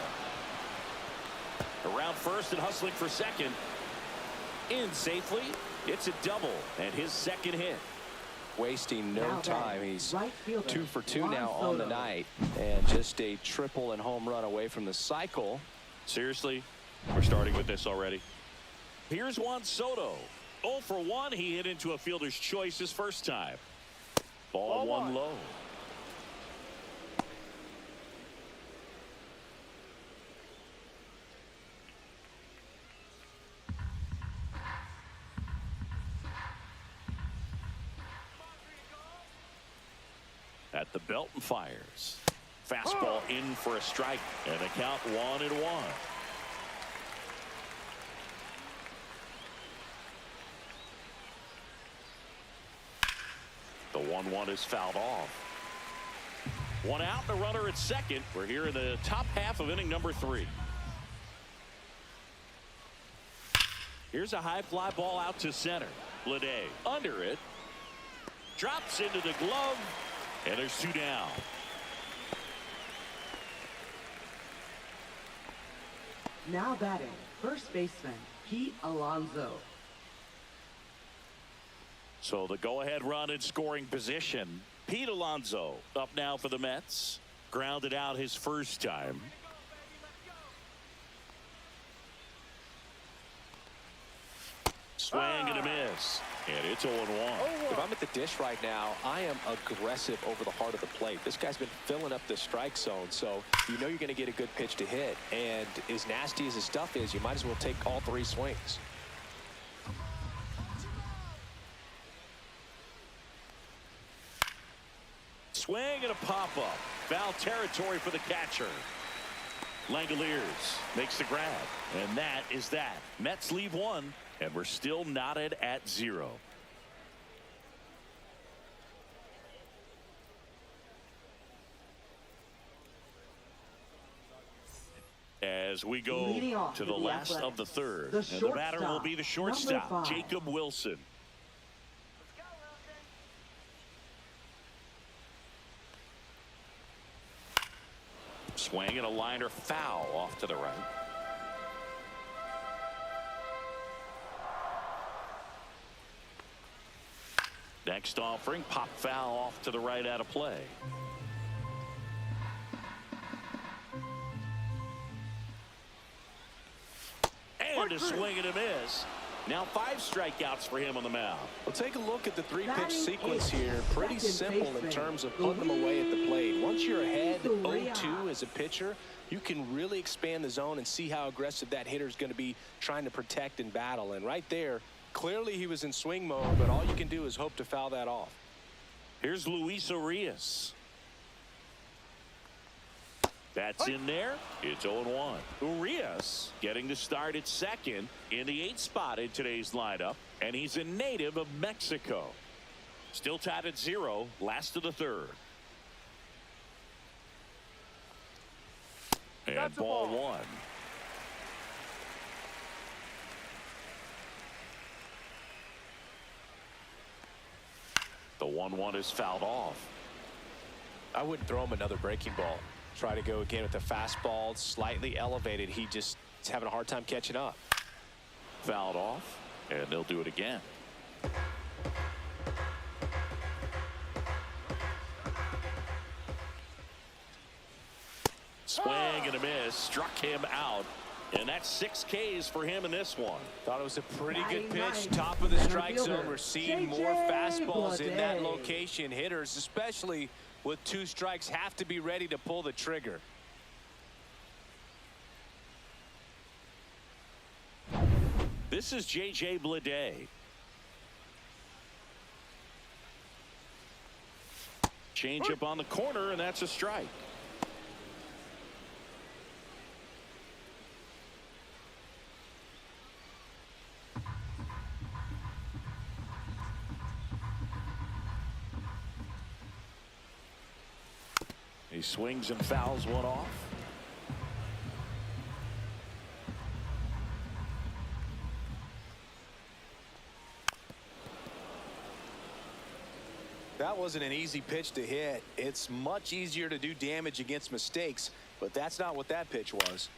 Around first and hustling for second. In safely. It's a double and his second hit. Wasting no time. He's 2 for 2 now on the night, and just a triple and home run away from the cycle. Seriously, we're starting with this already. Here's Juan Soto. 0 for 1. He hit into a fielder's choice his first time. Ball 1 low. At the belt and fires. Fastball in for a strike, and a count 1-1. The 1-1 is fouled off. 1 out, the runner at second. We're here in the top half of inning number 3. Here's a high fly ball out to center. Lede under it. Drops into the glove. And there's 2 down. Now batting, first baseman, Pete Alonso. So the go-ahead run in scoring position. Pete Alonso up now for the Mets. Grounded out his first time. Swing and a miss. And it's 0-1. If I'm at the dish right now, I am aggressive over the heart of the plate. This guy's been filling up the strike zone, so you know you're going to get a good pitch to hit. And as nasty as his stuff is, you might as well take all 3 swings. Swing and a pop-up. Foul territory for the catcher. Langoliers makes the grab. And that is that. Mets leave 1. And we're still knotted at 0. As we go to the last of the third. And the batter will be the shortstop, Jacob Wilson. Swing and a liner foul off to the right. Next offering, pop foul off to the right out of play. And a swing and a miss. Now 5 strikeouts for him on the mound. Well, take a look at the 3-pitch sequence here. Pretty simple in terms of putting them away at the plate. Once you're ahead 0-2 as a pitcher, you can really expand the zone and see how aggressive that hitter is going to be trying to protect and battle. And right there, clearly he was in swing mode, but all you can do is hope to foul that off. Here's Luis Urias. That's in there. It's 0-1. Urias getting the start at second in the 8th spot in today's lineup, and he's a native of Mexico. Still tied at 0, last of the third. And ball 1. The 1-1 is fouled off. I wouldn't throw him another breaking ball. Try to go again with the fastball, slightly elevated. He just is having a hard time catching up. Fouled off, and they'll do it again. Swing and a miss, struck him out. And that's 6 Ks for him in this one. Thought it was a pretty good pitch. Top of the strike zone. We're seeing more fastballs in that location. Hitters, especially with 2 strikes, have to be ready to pull the trigger. This is J.J. Bleday. Change up on the corner, and that's a strike. He swings and fouls one off. That wasn't an easy pitch to hit. It's much easier to do damage against mistakes, but that's not what that pitch was.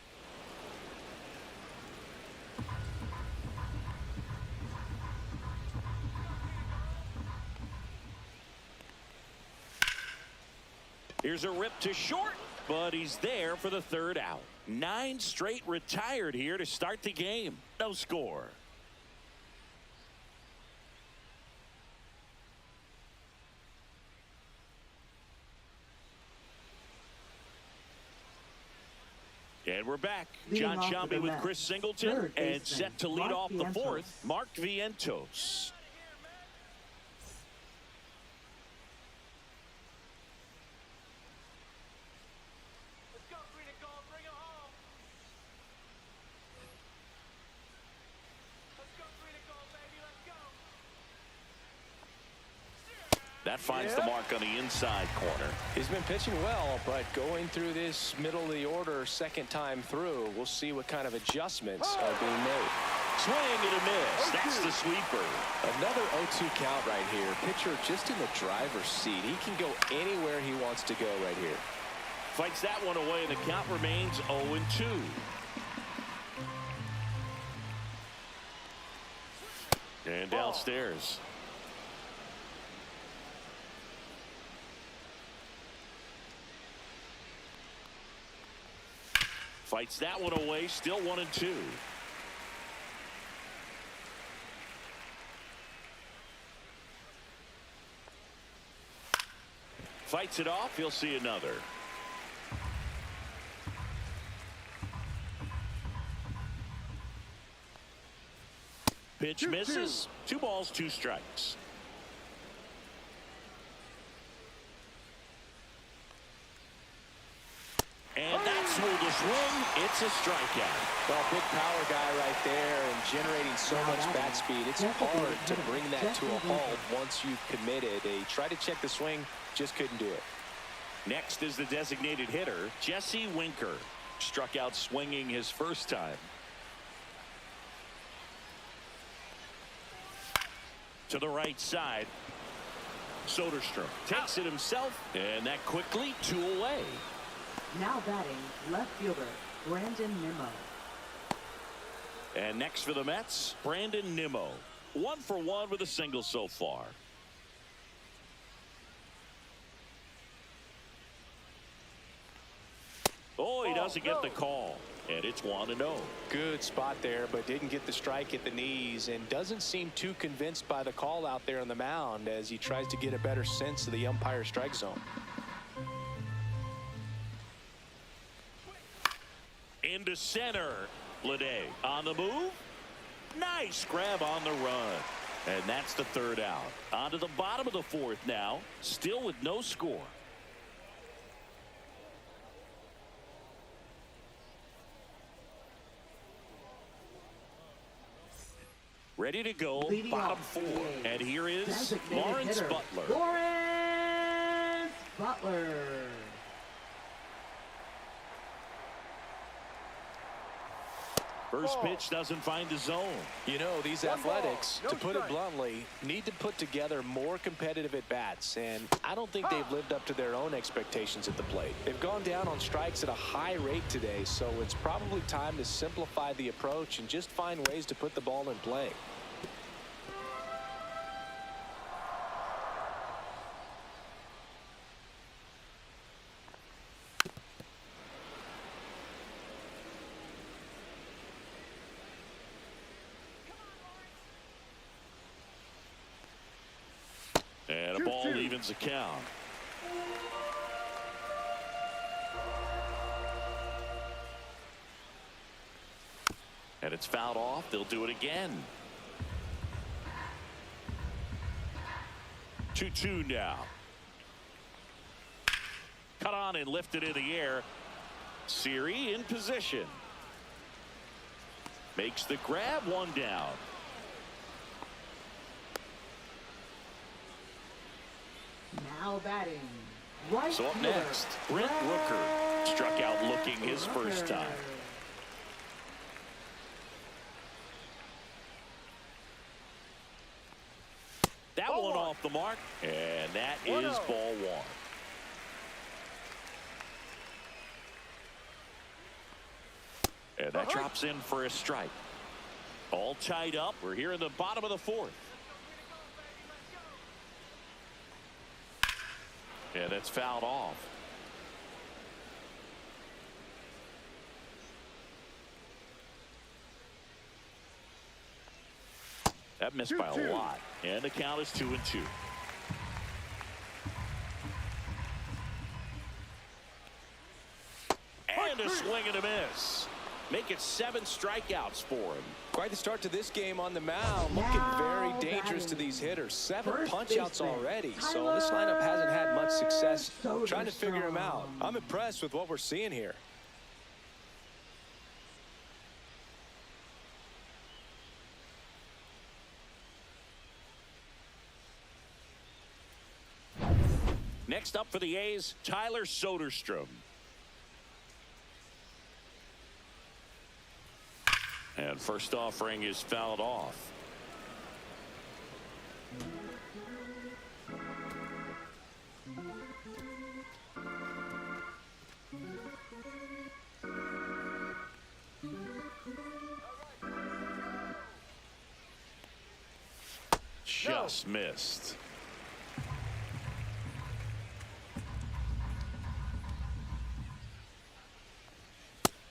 Here's a rip to short, but he's there for the 3rd out. 9 straight retired here to start the game. No score. And we're back. John Shambi with Chris Singleton, and set to lead off the 4th, Mark Vientos. That finds the mark on the inside corner. He's been pitching well, but going through this middle of the order 2nd time through, we'll see what kind of adjustments are being made. Swing and a miss. That's the sweeper. Another 0-2 count right here. Pitcher just in the driver's seat. He can go anywhere he wants to go right here. Fights that one away, and the count remains 0-2. And downstairs. Fights that one away, still 1-2. Fights it off. He'll see another. Pitch misses. 2 balls, 2 strikes. And that's smooth a swing. It's a strikeout. Well, big power guy right there and generating so much bat speed. It's hard to bring that to a halt once you've committed. They tried to check the swing, just couldn't do it. Next is the designated hitter, Jesse Winker. Struck out swinging his first time. To the right side. Soderstrom takes it himself, and that quickly 2 away. Now batting, left fielder, Brandon Nimmo. And next for the Mets, Brandon Nimmo. 1 for 1 with a single so far. Oh, he doesn't get the call. And it's 1-0. Good spot there, but didn't get the strike at the knees and doesn't seem too convinced by the call out there on the mound as he tries to get a better sense of the umpire strike zone. Into center. Lede on the move. Nice grab on the run. And that's the 3rd out. On to the bottom of the 4th now. Still with no score. Ready to go, Leading bottom off 4. the And here is designated Lawrence hitter, Butler. Lawrence Butler. First pitch doesn't find the zone. You know, these One athletics, ball, no to put it strike. bluntly, need to put together more competitive at-bats, and I don't think they've lived up to their own expectations at the plate. They've gone down on strikes at a high rate today, so it's probably time to simplify the approach and just find ways to put the ball in play. And a ball evens the count. And it's fouled off. They'll do it again. 2-2 now. Cut on and lifted in the air. Siri in position. Makes the grab, 1 down. Now batting, right So up fielder, next, Brent Rooker. Struck out looking his first time. That one off the mark, and that is ball 1. And that drops in for a strike. All tied up. We're here in the bottom of the 4th. And it's fouled off. That missed by a lot. And the count is 2-2. And a swing and a miss. Make it 7 strikeouts for him. Quite the start to this game on the mound. Looking very dangerous to these hitters. 7 punch-outs already. So this lineup hasn't had much success trying to figure him out. I'm impressed with what we're seeing here. Next up for the A's, Tyler Soderstrom. And first offering is fouled off. Just missed.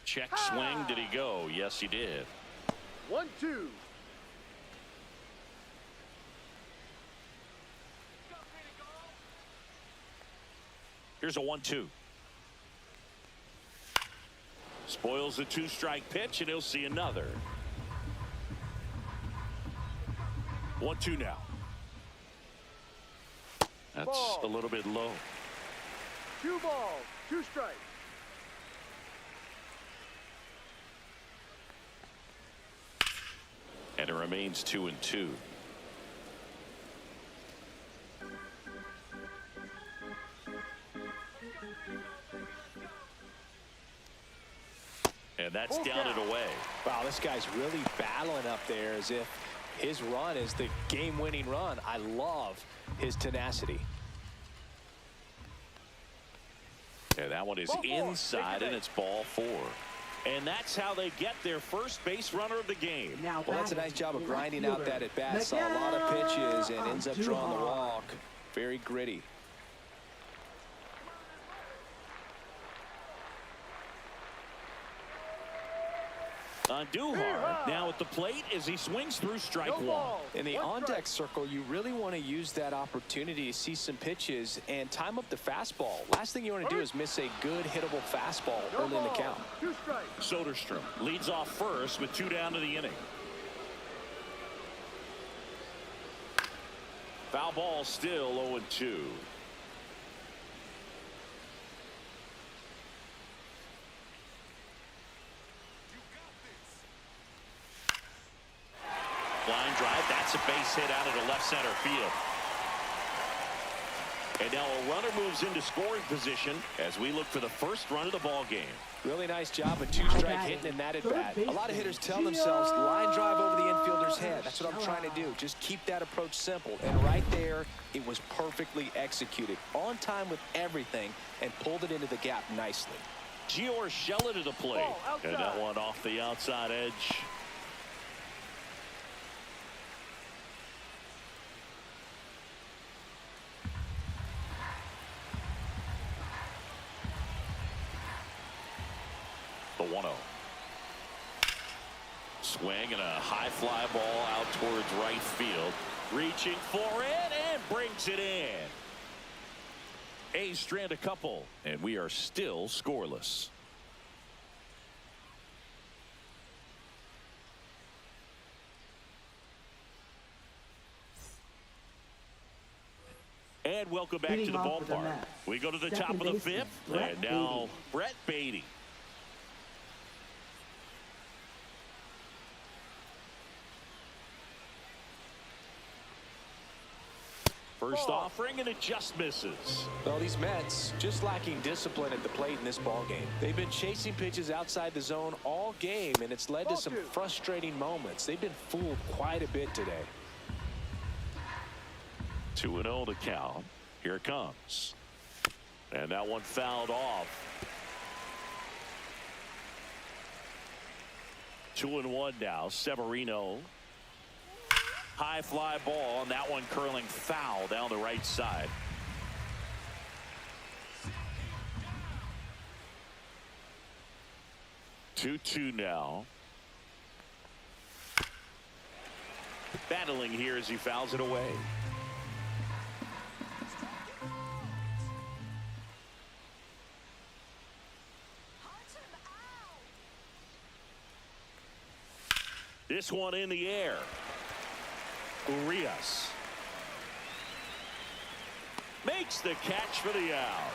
Check swing. Did he go? Yes, he did. 1-2. Here's a 1-2. Spoils the 2-strike pitch, and he'll see another. 1-2 now. That's Ball. a little bit low. 2 balls, 2 strikes. And it remains 2-2. And that's down and away. Wow, this guy's really battling up there as if his run is the game-winning run. I love his tenacity. And that one is Ball 4. inside, and it's ball 4. And that's how they get their first base runner of the game. Now Well, that's a nice job of grinding out that at-bat. Saw a lot of pitches and ends up drawing the walk. Very gritty. On Duhar now at the plate as he swings through strike No 1. ball. In the 1 on-deck strike. circle, you really want to use that opportunity to see some pitches and time up the fastball. Last thing you want to do is miss a good hittable fastball No early in the ball, count. 2 strikes. Soderstrom leads off first with 2 down to the inning. Foul ball still 0-2. Line drive, that's a base hit out into left center field. And now a runner moves into scoring position as we look for the first run of the ball game. Really nice job of 2-strike hitting in that at-bat. A lot of hitters tell themselves line drive over the infielder's head. That's what I'm trying to do. Just keep that approach simple. And right there, it was perfectly executed. On time with everything and pulled it into the gap nicely. Gior Shella to the plate. Ball outside. And that one off the outside edge. The 1-0. Swing and a high fly ball out towards right field. Reaching for it and brings it in. A's strand a couple, and we are still scoreless. And welcome back to Leading the off with the ballpark. Mets, We go to the second top of the baseman, 5th, Brett and now Beatty. Brett Beatty. First offering, and it just misses. Well, these Mets just lacking discipline at the plate in this ball game. They've been chasing pitches outside the zone all game, and it's led to some frustrating moments. They've been fooled quite a bit today. 2-0 to count. Here it comes. And that one fouled off. 2-1 now. Severino. High fly ball, and that one curling foul down the right side. Two now. Battling here as he fouls it away. This one in the air. Urias makes the catch for the out.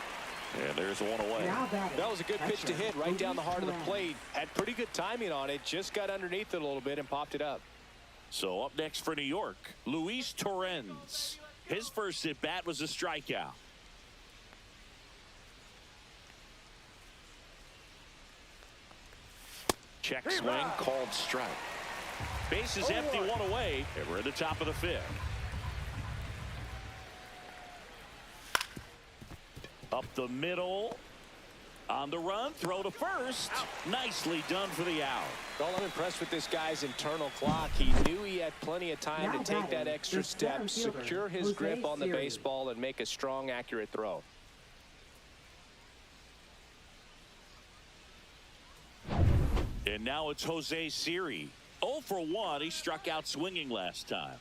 And there's one away. Now batting, That was a good pitch to catcher, hit right down the heart of the Luis plate. Had pretty good timing on it. Just got underneath it a little bit and popped it up. So up next for New York, Luis Torrens. His first at bat was a strikeout. Check swing, called strike. Base is empty, one away, and we're at the top of the 5th. Up the middle. On the run, throw to first. Nicely done for the out. Well, I'm impressed with this guy's internal clock. He knew he had plenty of time Now to take that batting, extra the step, center fielder, secure his Jose grip on the Siri. baseball, and make a strong, accurate throw. And now it's Jose Siri. 0 for 1. He struck out swinging last time.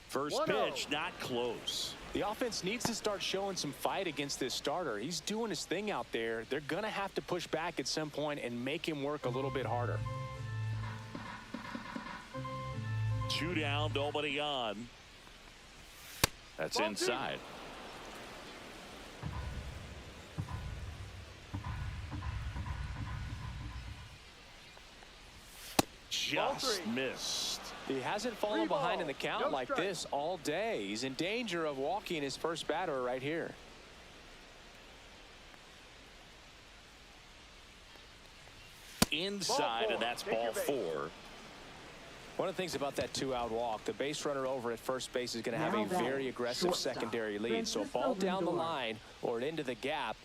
First 1-0. pitch, not close. The offense needs to start showing some fight against this starter. He's doing his thing out there. They're going to have to push back at some point and make him work a little bit harder. 2 down, nobody on. That's inside. Just missed. He hasn't fallen behind in the count like this all day. He's in danger of walking his first batter right here. Inside, and that's ball 4. One of the things about that 2-out walk, the base runner over at first base is going to have a very aggressive secondary lead. So a ball down the line or into the gap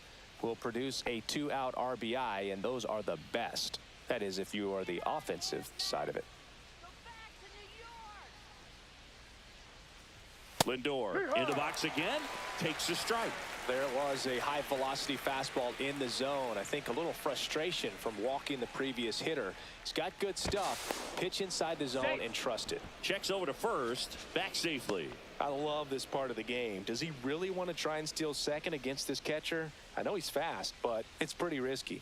will produce a 2-out RBI, and those are the best. That is, if you are the offensive side of it. Lindor in the box again, takes a strike. There it was, a high-velocity fastball in the zone. I think a little frustration from walking the previous hitter. He's got good stuff. Pitch inside the zone and trust it. Checks over to first, back safely. I love this part of the game. Does he really want to try and steal second against this catcher? I know he's fast, but it's pretty risky.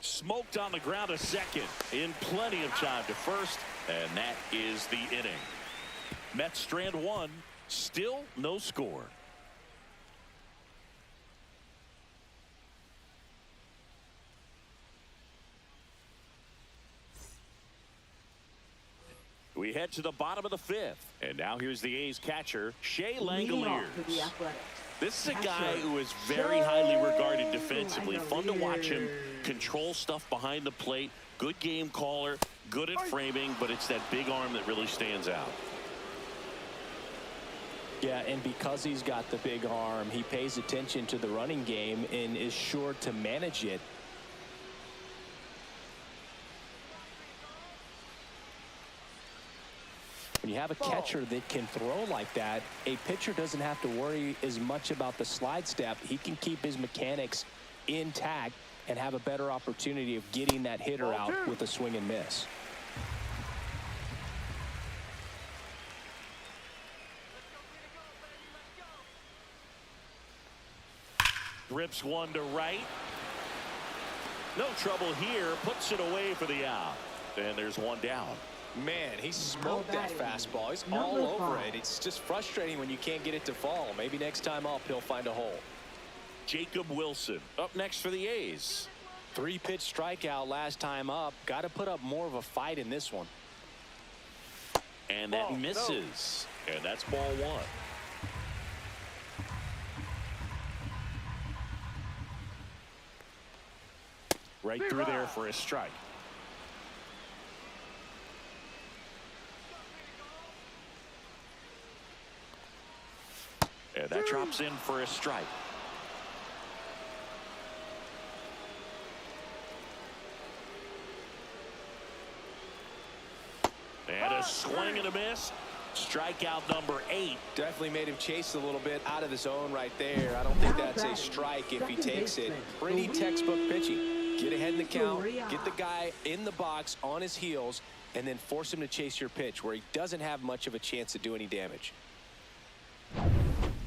Smoked on the ground to second in plenty of time to first, and that is the inning. Mets strand 1, still no score. We head to the bottom of the 5th, and now here's the A's catcher, Shea Langoliers. This is a guy who is very highly regarded defensively. Fun to watch him control stuff behind the plate. Good game caller, good at framing, but it's that big arm that really stands out. Yeah, and because he's got the big arm, he pays attention to the running game and is sure to manage it. When you have a catcher that can throw like that, a pitcher doesn't have to worry as much about the slide step. He can keep his mechanics intact and have a better opportunity of getting that hitter out with a swing and miss. Rips one to right. No trouble here. Puts it away for the out. And there's one down. Man, he smoked that fastball. He's all over it. It's just frustrating when you can't get it to fall. Maybe next time up he'll find a hole. Jacob Wilson up next for the A's. 3-pitch strikeout last time up. Got to put up more of a fight in this one. And that misses. And that's ball 1. Right through there for a strike. And that drops in for a strike. And a swing and a miss. Strikeout number 8. Definitely made him chase a little bit out of the zone right there. I don't think that's a strike if he takes it. Pretty textbook pitching. Get ahead in the count, get the guy in the box on his heels, and then force him to chase your pitch where he doesn't have much of a chance to do any damage.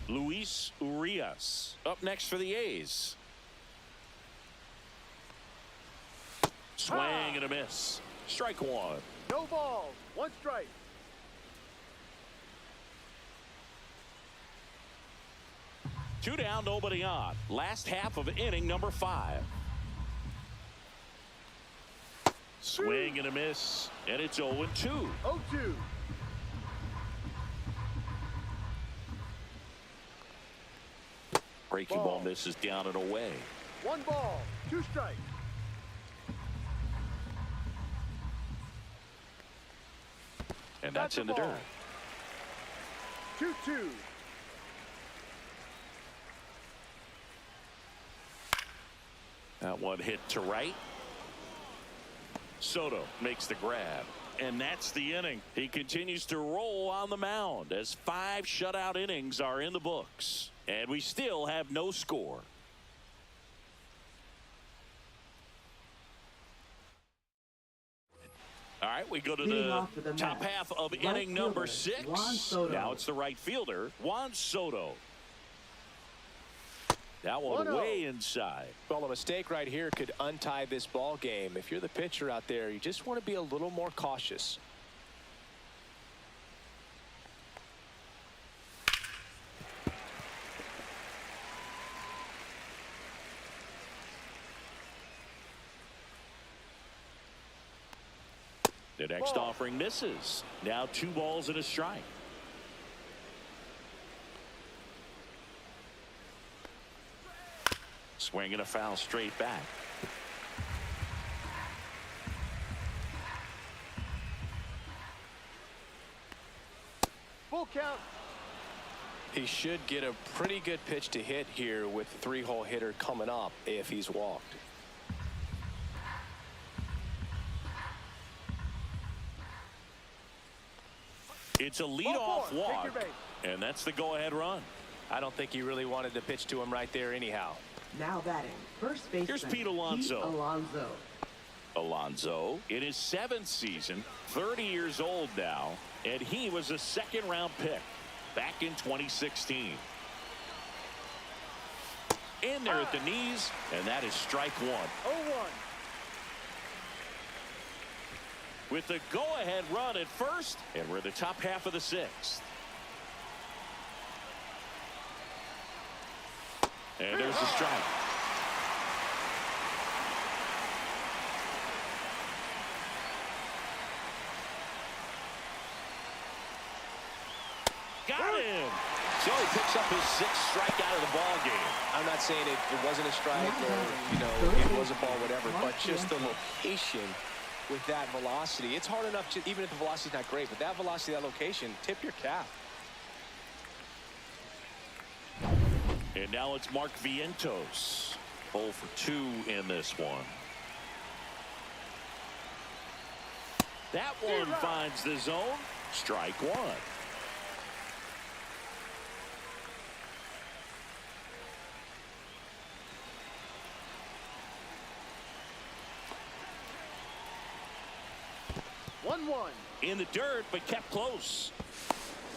Luis Urias up next for the A's. Swing and a miss. Strike 1. No balls, 1 strike. Two down, nobody on. Last half of inning number 5. Swing and a miss, and it's 0-2. 0-2. Breaking ball misses down and away. 1 ball, 2 strikes. And that's in the dirt. 2-2. That one hit to right. Soto makes the grab, and that's the inning. He continues to roll on the mound as 5 shutout innings are in the books, and we still have no score. All right, we go to Leading the off for the top Mets, half of right inning number fielder, 6. Juan Soto. Now it's the right fielder, Juan Soto. That one 1-0. way inside. Well, a mistake right here could untie this ball game. If you're the pitcher out there, you just want to be a little more cautious. The next offering misses. Now 2 balls and a strike. Swing and a foul straight back. Full count. He should get a pretty good pitch to hit here with the 3-hole hitter coming up if he's walked. It's a leadoff Take your walk, base. and that's the go-ahead run. I don't think he really wanted to pitch to him right there anyhow. Now batting, first baseman. Here's Pete Alonso. Alonso. Alonso in his 7th season, 30 years old now, and he was a second-round pick back in 2016. In there at the knees, and that is strike 1. 0-1. With the go-ahead run at first, and we're the top half of the 6th. And there's the strike. Got him. So he picks up his 6th strikeout of the ball game. I'm not saying it wasn't a strike or, it was a ball, whatever, but just the location with that velocity. It's hard enough, even if the velocity's not great, but that velocity, that location, tip your cap. And now it's Mark Vientos. 0 for 2 in this one. That one finds the zone. Strike 1. In the dirt, but kept close.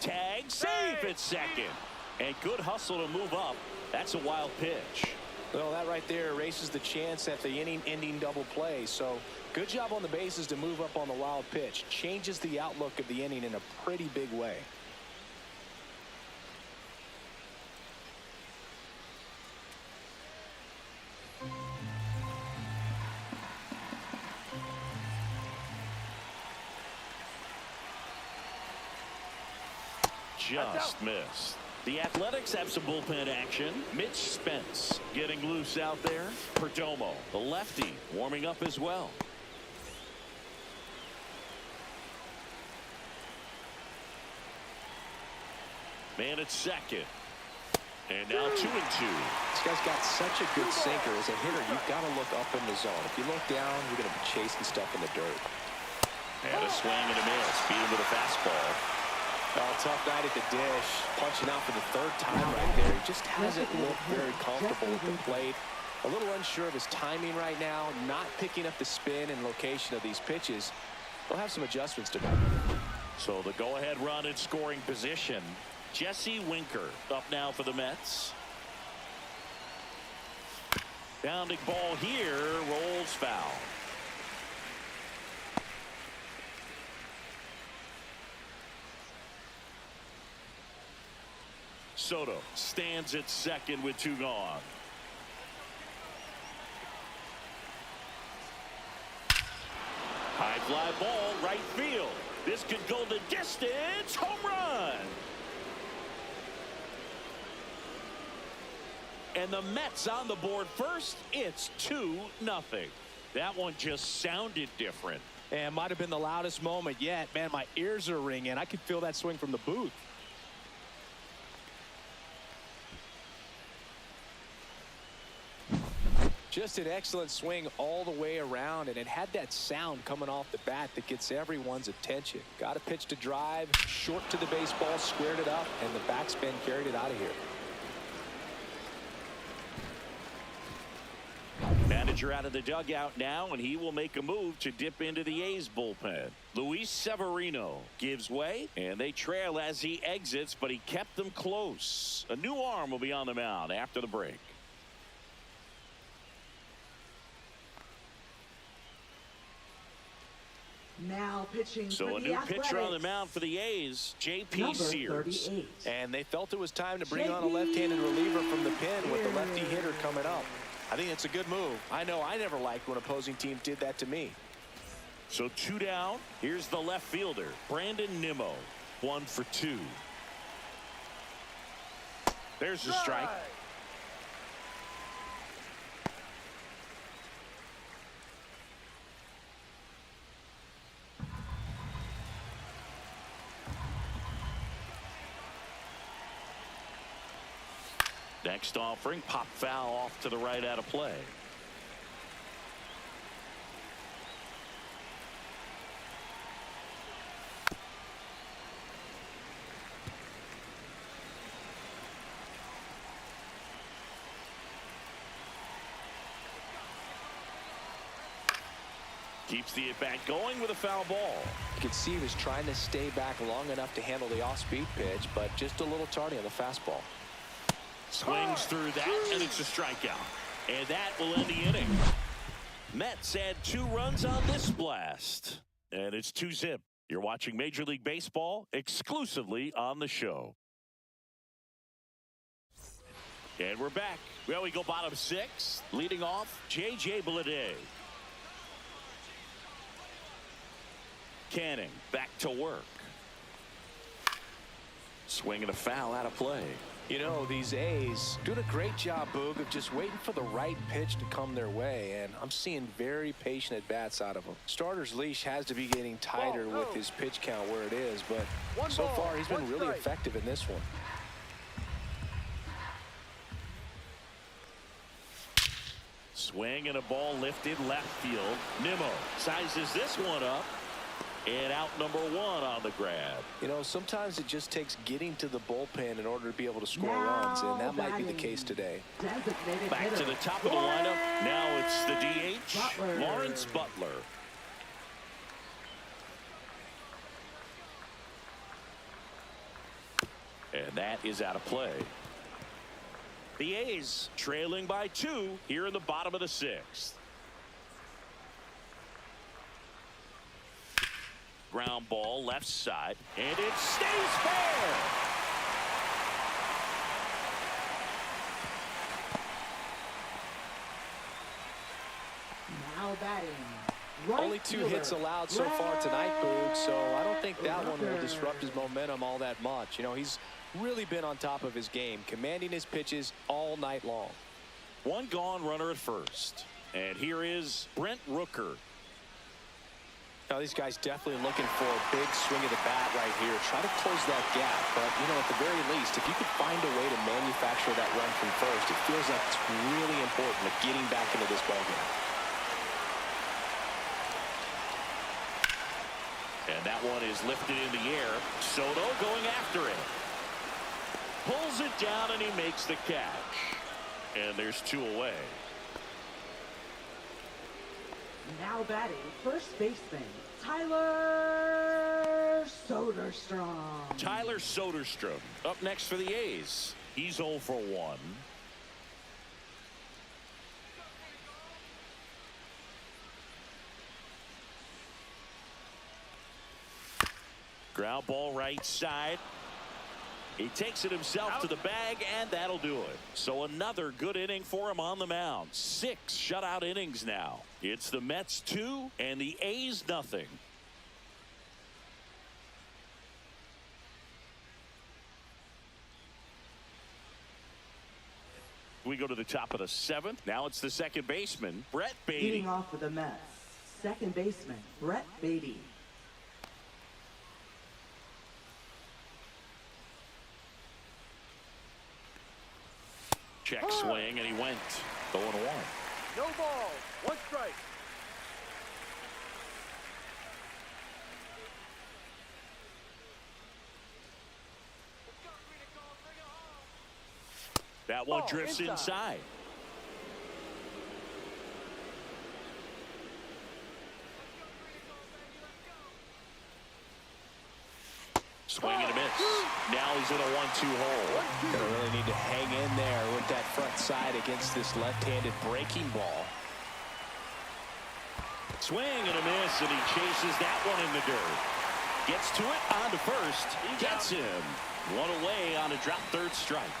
Tag, safe at second. And good hustle to move up. That's a wild pitch. Well, that right there erases the chance at the inning-ending double play. So good job on the bases to move up on the wild pitch. Changes the outlook of the inning in a pretty big way. Just missed. The Athletics have some bullpen action. Mitch Spence getting loose out there. Perdomo, the lefty, warming up as well. Man at second. And now 2-2. This guy's got such a good sinker. As a hitter, you've got to look up in the zone. If you look down, you're going to be chasing stuff in the dirt. And a swing and a miss. Beat him with a fastball. Oh, tough night at the dish. Punching out for the 3rd time right there. He just hasn't looked very comfortable at the plate. A little unsure of his timing right now. Not picking up the spin and location of these pitches. They'll have some adjustments to make. So the go-ahead run in scoring position. Jesse Winker up now for the Mets. Bounding ball here. Rolls foul. Soto stands at second with 2 gone. High fly ball, right field. This could go the distance. Home run. And the Mets on the board first. It's 2-0. That one just sounded different. And might have been the loudest moment yet. Man, my ears are ringing. I could feel that swing from the booth. Just an excellent swing all the way around, and it had that sound coming off the bat that gets everyone's attention. Got a pitch to drive, short to the baseball, squared it up, and the backspin carried it out of here. manager out of the dugout now, and he will make a move to dip into the A's bullpen. Luis Severino gives way, and they trail as he exits, but he kept them close. A new arm will be on the mound after the break. Now pitching So for a the new Athletics. pitcher on the mound for the A's, J.P. Number Sears. 38. And they felt it was time to bring on a left-handed reliever from the pen with the lefty hitter coming up. I think it's a good move. I know I never liked when opposing teams did that to me. So 2 down. Here's the left fielder, Brandon Nimmo. 1 for 2. There's the strike. Next offering, pop foul off to the right out of play. Keeps the at-bat going with a foul ball. You could see he was trying to stay back long enough to handle the off-speed pitch, but just a little tardy on the fastball. Swings through that, and it's a strikeout. And that will end the inning. Mets had 2 runs on this blast. And it's 2-zip. You're watching Major League Baseball exclusively on the show. And we're back. Well, we go bottom 6. Leading off, J.J. Bleday. Canning back to work. Swinging a foul out of play. You know, these A's doing a great job, Boog, of just waiting for the right pitch to come their way, and I'm seeing very patient at-bats out of them. Starter's leash has to be getting tighter with his pitch count where it is, but so far he's been really effective in this one. Swing and a ball lifted left field. Nimmo sizes this one up. And out number 1 on the grab. You know, sometimes it just takes getting to the bullpen in order to be able to score runs, and that might be the case today. Back to the top of the lineup. Now it's the DH, Lawrence Butler. And that is out of play. The A's trailing by 2 here in the bottom of the 6th. Ground ball left side, and it stays fair. Now batting. Right Only 2 fielder, hits allowed so far tonight, Boog, so I don't think that one will disrupt his momentum all that much. You know, he's really been on top of his game, commanding his pitches all night long. 1 gone, runner at first. And here is Brent Rooker. Now, these guys definitely looking for a big swing of the bat right here. Try to close that gap. But, you know, at the very least, if you could find a way to manufacture that run from first, it feels like it's really important to getting back into this ballgame. And that one is lifted in the air. Soto going after it. Pulls it down, and he makes the catch. And there's 2 away. Now batting, first baseman, Tyler Soderstrom. Tyler Soderstrom up next for the A's. He's 0 for 1. Ground ball right side. He takes it himself to the bag, and that'll do it. So another good inning for him on the mound. 6 shutout innings now. It's the Mets 2 and the A's nothing. We go to the top of the 7th. Now it's the second baseman, Brett Beatty. Leading off for the Mets, second baseman, Brett Beatty. Check swing, and he went 0-1. No ball. 1 strike. That one drifts inside. Swing and a miss. Now he's in a 1-2 hole. Gonna really need to hang in there with that front side against this left-handed breaking ball. Swing and a miss, and he chases that one in the dirt. Gets to it, on to first. Gets him. One away on a drop third strike.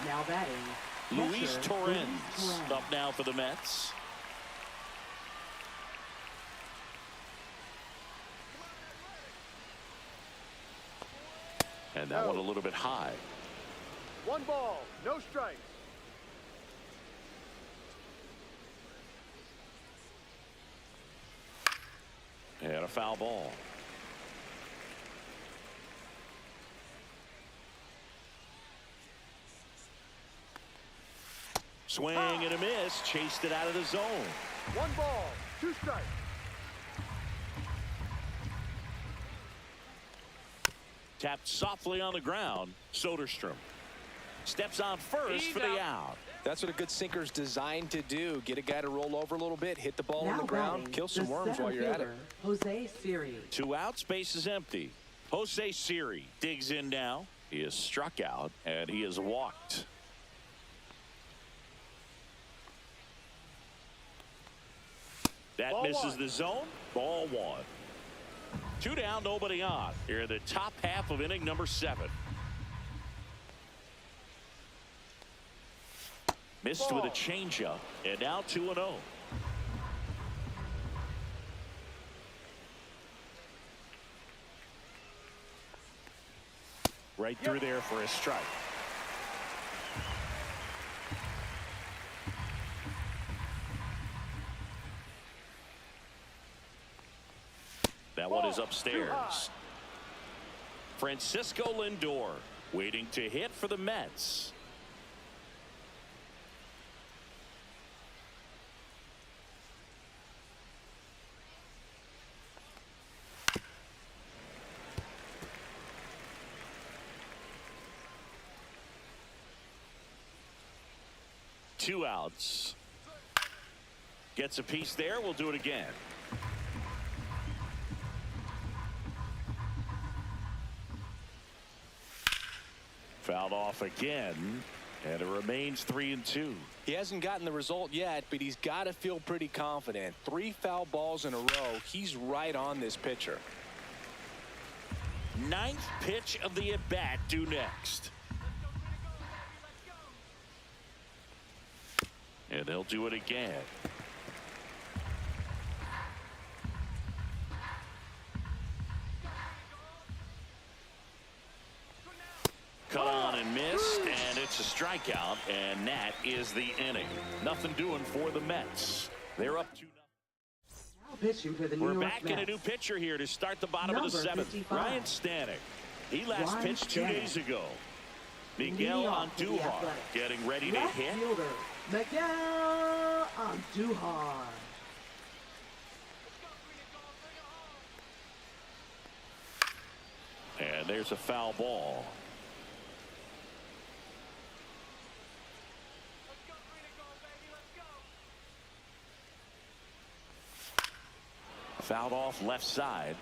Now batting, Luis catcher, Torrens up now for the Mets. And that one a little bit high. 1 ball, no strikes. And a foul ball. Swing and a miss. Chased it out of the zone. 1 ball, 2 strikes. Tapped softly on the ground. Soderstrom steps on first for the out. That's what a good sinker's designed to do. Get a guy to roll over a little bit, hit the ball on now the ground, batting, kill some the worms center while you're at it. fielder, Jose Siri. 2 outs, base is empty. Jose Siri digs in now. He is struck out and he is walked. That Ball misses 1. the zone. Ball 1. 2 down, nobody on. Here in the top half of inning number 7. Missed with a changeup, and now 2-0. Right through there for a strike. That one is upstairs. Francisco Lindor waiting to hit for the Mets. Two outs. Gets a piece there. We'll do it again. Fouled off again, and it remains 3-2. He hasn't gotten the result yet, but he's got to feel pretty confident. 3 foul balls in a row. He's right on this pitcher. 9th pitch of the at-bat due next. And they'll do it again. Cut on and missed, and it's a strikeout, and that is the inning. Nothing doing for the Mets. They're up 2-0. Now pitching for the New We're York back in a Mets. new pitcher here to start the bottom of the Number 7th. 55. Ryan Stanek. He last Ryan pitched 2 Stanek. days ago. Miguel Leading off for the Andujar Athletics. getting ready to Left hit. fielder, Miguel Andujar. And there's a foul ball. Fouled off left side.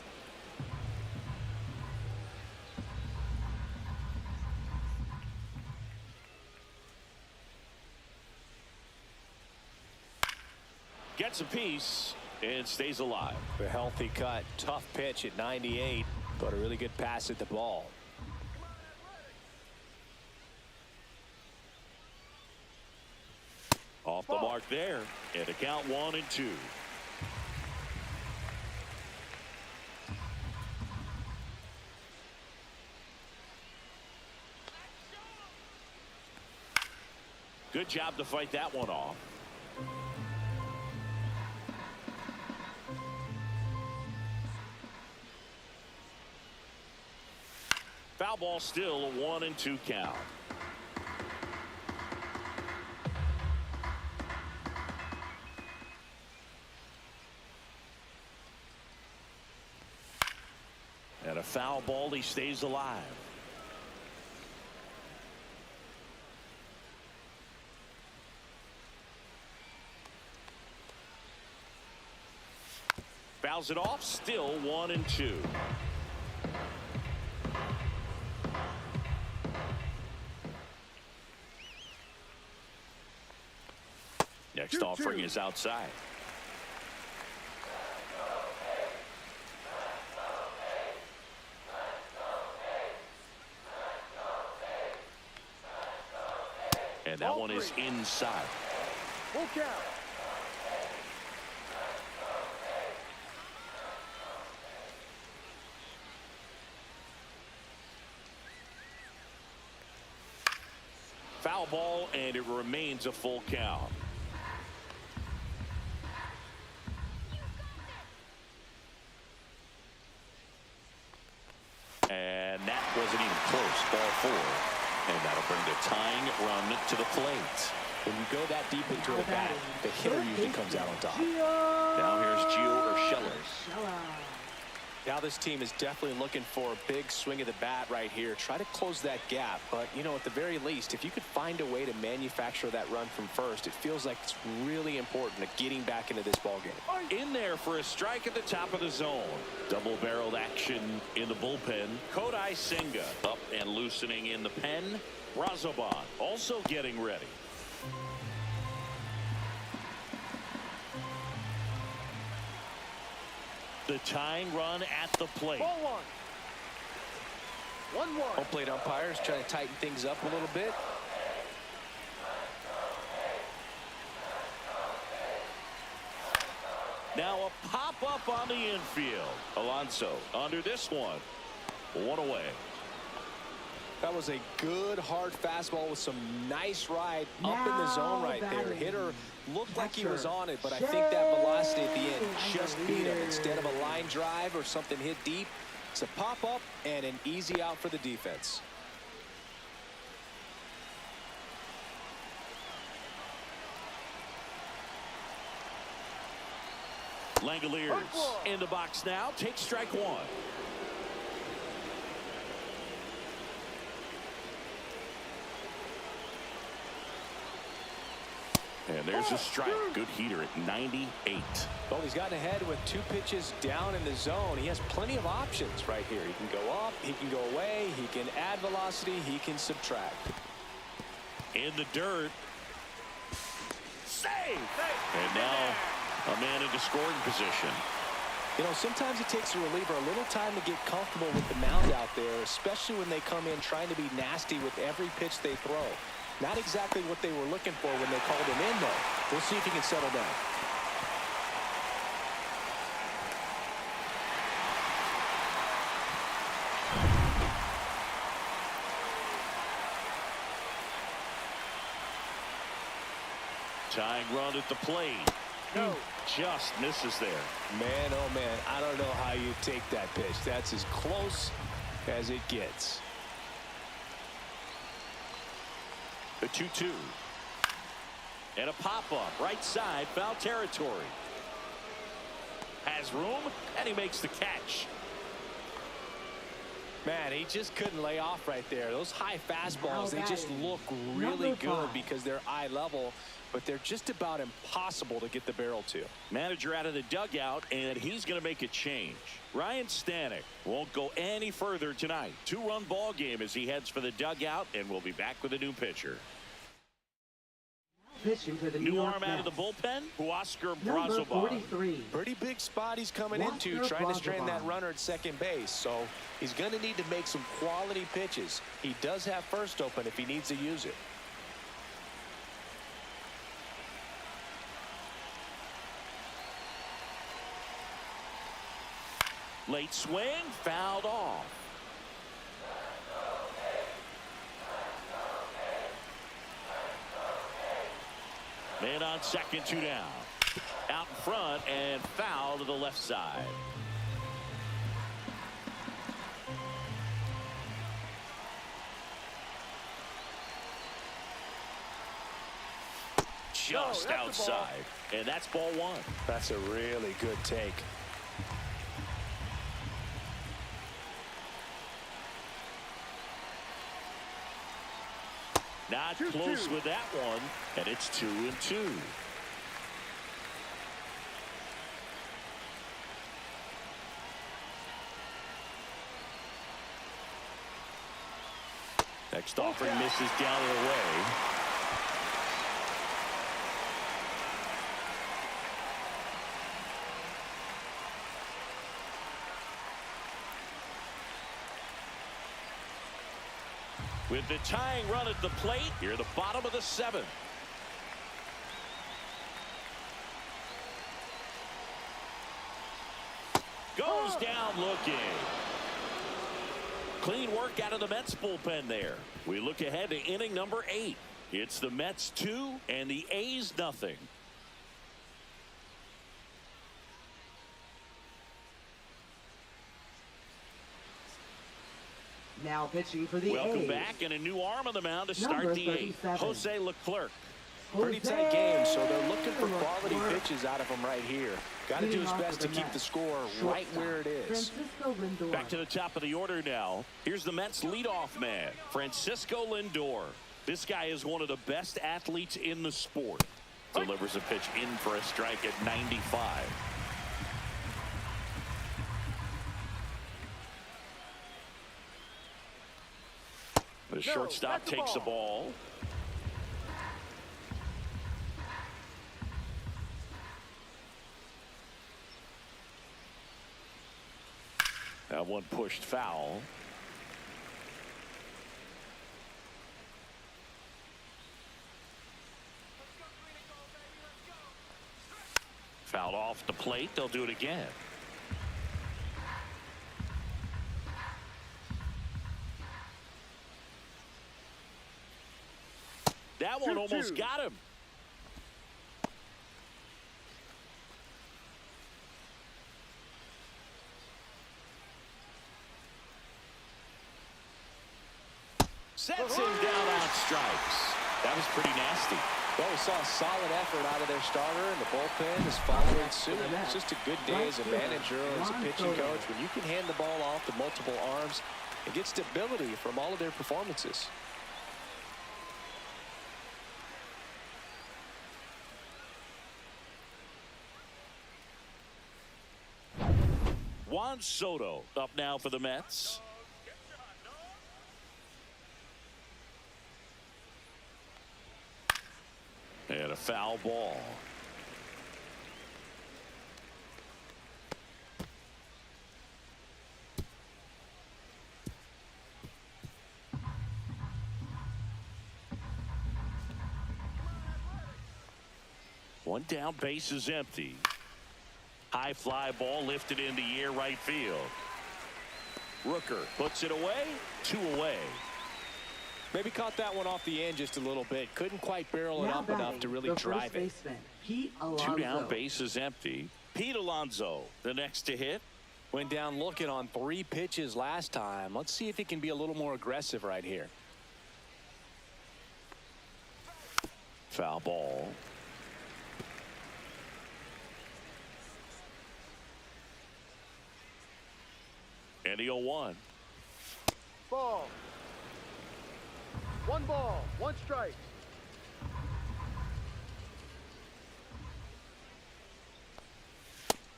Gets a piece and stays alive. A healthy cut. Tough pitch at 98, but a really good pass at the ball. Off the mark there, and a count 1-2. Good job to fight that one off. Foul ball, still a 1-2 count. And a foul ball, he stays alive. Fouls it off, still 1-2. Next offering is outside. And that one is inside. Full count. Foul ball, and it remains a full count. And that wasn't even close. Ball 4. And that'll bring the tying run to the plate. When you go that deep into a bat, the hitter usually comes out on top. Now here's Gio Urshela. Now this team is definitely looking for a big swing of the bat right here. Try to close that gap. But, you know, at the very least, if you could find a way to manufacture that run from first, it feels like it's really important to getting back into this ballgame. In there for a strike at the top of the zone. Double-barreled action in the bullpen. Kodai Senga up and loosening in the pen. Razoban also getting ready. The tying run at the plate. Ball 1. 1-1. Home plate umpires trying to tighten things up a little bit. Now a pop-up on the infield. Alonso under this one. 1 away. That was a good hard fastball with some nice ride up in the zone right there. Hitter looked like he was on it, but I think that velocity at the end just beat him. Instead of a line drive or something hit deep, it's a pop-up and an easy out for the defense. Langoliers in the box now. Take strike 1. And there's a strike. Good heater at 98. Well, he's gotten ahead with 2 pitches down in the zone. He has plenty of options right here. He can go up, he can go away, he can add velocity, he can subtract. In the dirt. Save! And now a man into scoring position. You know, sometimes it takes a reliever a little time to get comfortable with the mound out there, especially when they come in trying to be nasty with every pitch they throw. Not exactly what they were looking for when they called him in, though. We'll see if he can settle down. Tying run at the plate. No. Just misses there. Man, oh man, I don't know how you take that pitch. That's as close as it gets. The 2-2. And a pop-up right side, foul territory. Has room, and he makes the catch. Man, he just couldn't lay off right there. Those high fastballs, they just look really good because they're eye level, but they're just about impossible to get the barrel to. Manager out of the dugout, and he's going to make a change. Ryan Stanek won't go any further tonight. 2-run ball game as he heads for the dugout, and we'll be back with a new pitcher. Pitching for the New arm out of the bullpen, Huascar Number Brazoban. 43. Pretty big spot he's coming into, Huascar trying to strand that Brazoban. runner at second base. So he's going to need to make some quality pitches. He does have first open if he needs to use it. Late swing, fouled off. Man on second, 2 down. Out in front and foul to the left side. Just that's outside. And that's ball 1. That's a really good take. Not close with that one, and it's 2-2. Next offering misses down and away. With the tying run at the plate, here at the bottom of the seventh. Goes down looking. Clean work out of the Mets bullpen there. We look ahead to inning number 8. It's the Mets 2 and the A's nothing. Now pitching for the Welcome A's. back, and a new arm on the mound to start Number the 8th. 37. Jose Leclerc. Pretty tight game, so they're looking for Jose quality Leclerc. pitches out of him right here. Got to do Leading his off best for to the keep the Mets, score right where it is. Francisco Lindor. Back to the top of the order now. Here's the Mets leadoff man, Francisco Lindor. This guy is one of the best athletes in the sport. Delivers a pitch in for a strike at 95. The shortstop takes the ball. That one pushed foul. Fouled off the plate. They'll do it again. That one almost got him. Sets him down on strikes. That was pretty nasty. Well, we saw a solid effort out of their starter, and the bullpen is following suit. It's just a good day as a manager or as a pitching coach when you can hand the ball off to multiple arms and get stability from all of their performances. Juan Soto up now for the Mets. And a foul ball. One down, base is empty. High fly ball lifted into the air right field. Rooker puts it away. 2 away. Maybe caught that one off the end just a little bit. Couldn't quite barrel it Now up enough batting, to really the drive first it. baseman, Pete Alonso. 2 down, base is empty. Pete Alonso, the next to hit. Went down looking on 3 pitches last time. Let's see if he can be a little more aggressive right here. Foul ball. And the 0-1. Ball. 1 ball, 1 strike.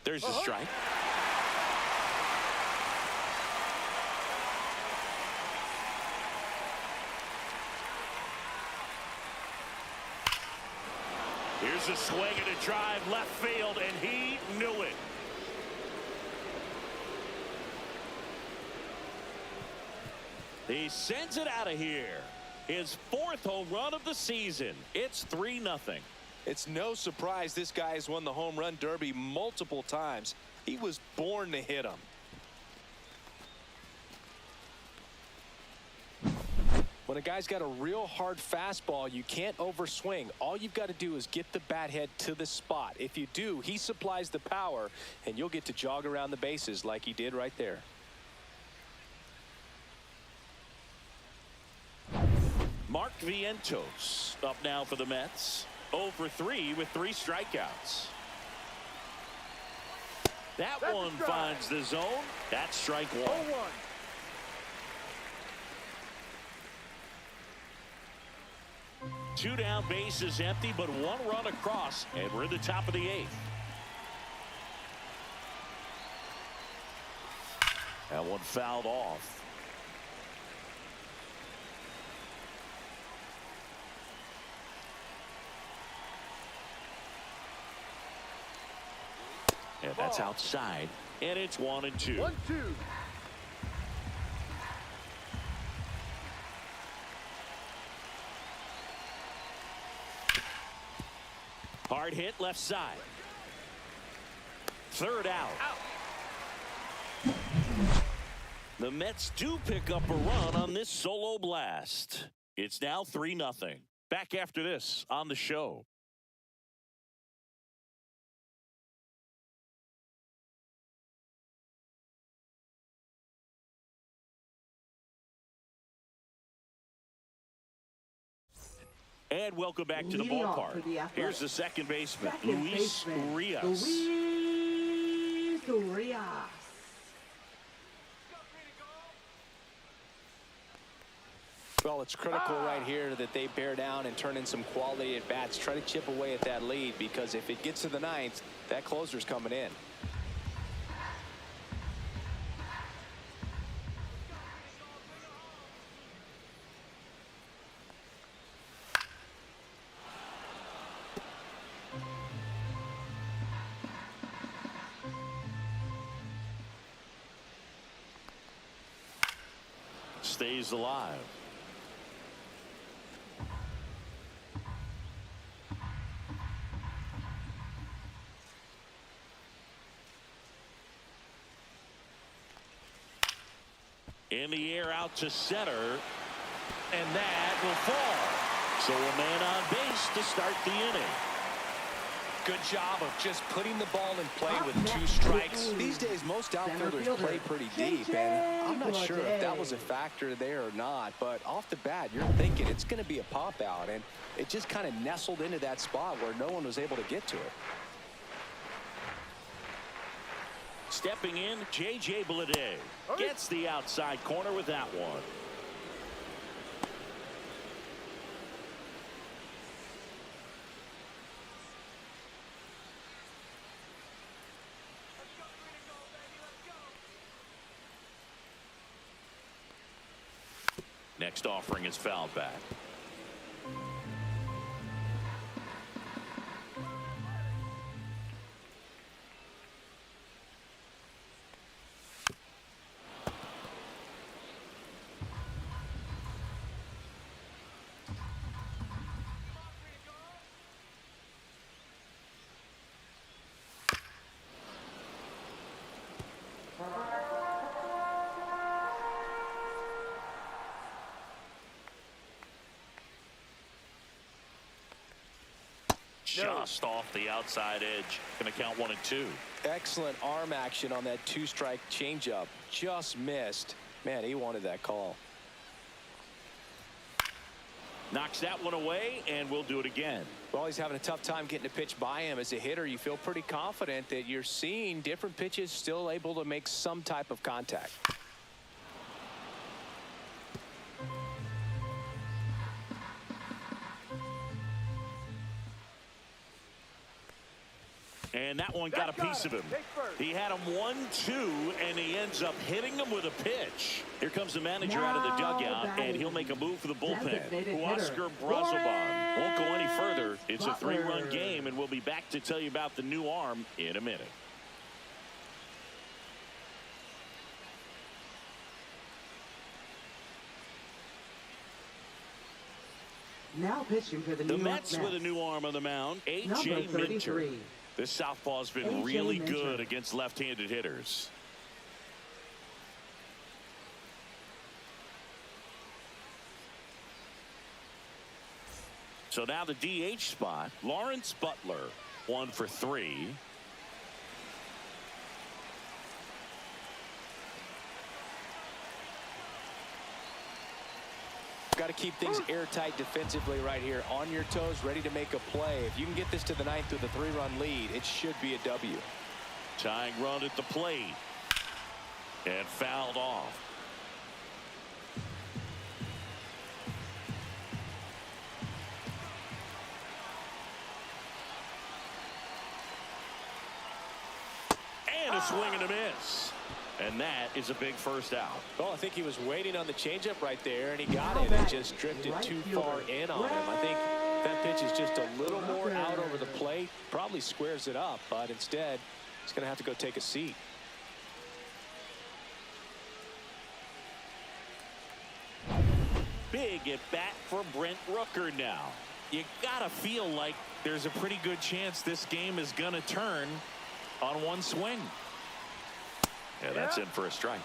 There's the strike. Here's a swing and a drive left field, and he knew it. He sends it out of here. His 4th home run of the season. It's 3-0. It's no surprise this guy has won the home run derby multiple times. He was born to hit them. When a guy's got a real hard fastball, you can't overswing. All you've got to do is get the bat head to the spot. If you do, he supplies the power, and you'll get to jog around the bases like he did right there. Mark Vientos up now for the Mets. 0 for 3 with 3 strikeouts. That That's one a strike. finds the zone. That's strike 1. 0-1. 2 down, base is empty, but 1 run across, and we're in the top of the 8th. That one fouled off. And that's outside, and it's 1-2. 1-2. Hard hit left side. Third out. The Mets do pick up a run on this solo blast. It's now 3-0. Back after this on the show. And welcome back to the ballpark. Here's the second baseman, Luis Urias. Luis Urias. Well, it's critical right here that they bear down and turn in some quality at bats. Try to chip away at that lead, because if it gets to the ninth, that closer's coming in. Stays alive. In the air out to center, and that will fall. So a man on base to start the inning. Good job of just putting the ball in play with 2 strikes. These days, most outfielders play pretty deep, and I'm not sure if that was a factor there or not, but off the bat, you're thinking it's going to be a pop-out, and it just kind of nestled into that spot where no one was able to get to it. Stepping in, J.J. Bleday gets the outside corner with that one. Next offering is fouled back. Just off the outside edge. Going to count 1 and 2. Excellent arm action on that 2-strike changeup. Just missed. Man, he wanted that call. Knocks that one away, and we'll do it again. Well, he's having a tough time getting a pitch by him. As a hitter, you feel pretty confident that you're seeing different pitches still able to make some type of contact. And that one got a piece of him. He had him 1-2, and he ends up hitting him with a pitch. Here comes the manager out of the dugout, and he'll make a move for the bullpen. Huascar Brazoban won't go any further. It's a 3-run game, and we'll be back to tell you about the new arm in a minute. Now pitching for the New York Mets with a new arm on the mound, A.J. Minter. This southpaw's been really good against left-handed hitters. So now the DH spot, Lawrence Butler, 1 for 3. Got to keep things airtight defensively right here. On your toes, ready to make a play. If you can get this to the ninth with a 3-run lead, it should be a W. Tying run at the plate. And fouled off. And a swing and a miss. And that is a big first out. Well, I think he was waiting on the changeup right there, and he got it and just drifted too far in on him. I think that pitch is just a little more out over the plate. Probably squares it up, but instead, he's going to have to go take a seat. Big at bat for Brent Rooker now. you gotta feel like there's a pretty good chance this game is gonna turn on one swing. Yeah, that's in for a strike.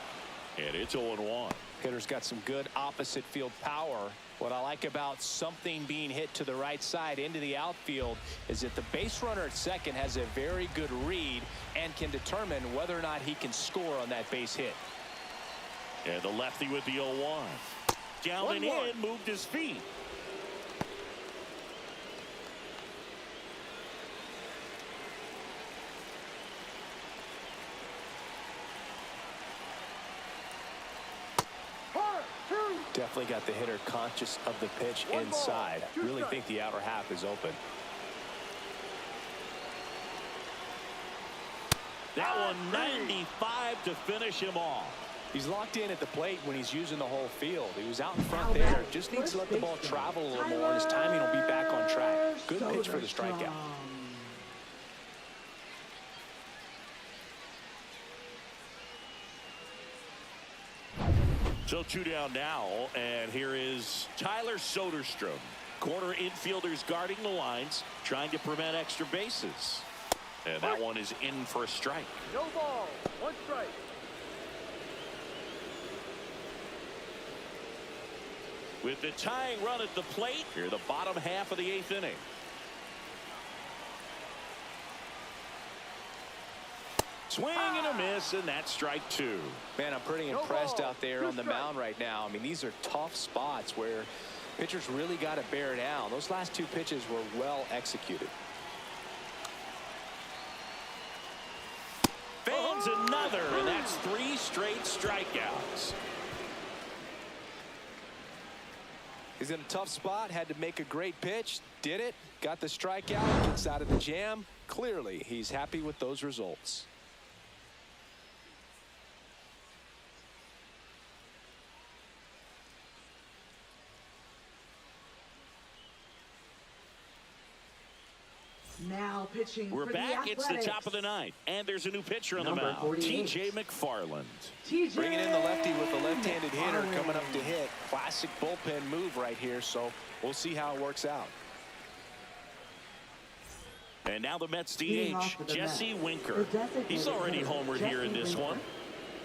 And it's 0-1. Hitter's got some good opposite field power. What I like about something being hit to the right side into the outfield is that the base runner at second has a very good read and can determine whether or not he can score on that base hit. And the lefty with the 0-1. Down and in, moved his feet. Definitely got the hitter conscious of the pitch inside. Really think the outer half is open. That one 95 to finish him off. He's locked in at the plate when he's using the whole field. He was out in front there. Just needs to let the ball travel a little more, and his timing will be back on track. Good pitch for the strikeout. So 2 down now, and here is Tyler Soderstrom. Corner infielders guarding the lines, trying to prevent extra bases. And that one is in for a strike. No ball. 1 strike. With the tying run at the plate, here the bottom half of the 8th inning. Swing and a miss, and that's strike 2. Man, I'm pretty impressed out there on the mound right now. I mean, these are tough spots where pitchers really got to bear down. Those last 2 pitches were well executed. Fans another, and that's 3 straight strikeouts. He's in a tough spot, had to make a great pitch, did it, got the strikeout, gets out of the jam. Clearly, he's happy with those results. Now pitching. We're for back. The It's the top of the 9th, and there's a new pitcher on the mound. 48. TJ McFarland. Bringing in the lefty with the left-handed hitter coming up to hit. Classic bullpen move right here, so we'll see how it works out. And now the Mets DH, Jesse Winker. He's already homered here in this one.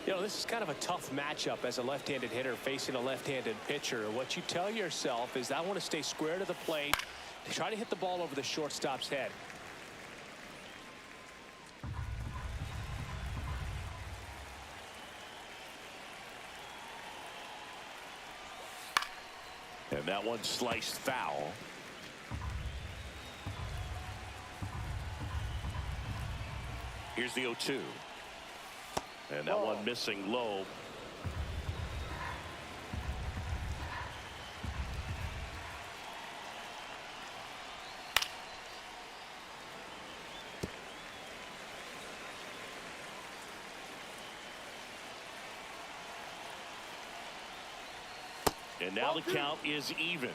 You know, this is kind of a tough matchup as a left-handed hitter facing a left-handed pitcher. What you tell yourself is I want to stay square to the plate, try to hit the ball over the shortstop's head. And that one sliced foul. Here's the 0-2. And that one missing low. And now the count is even.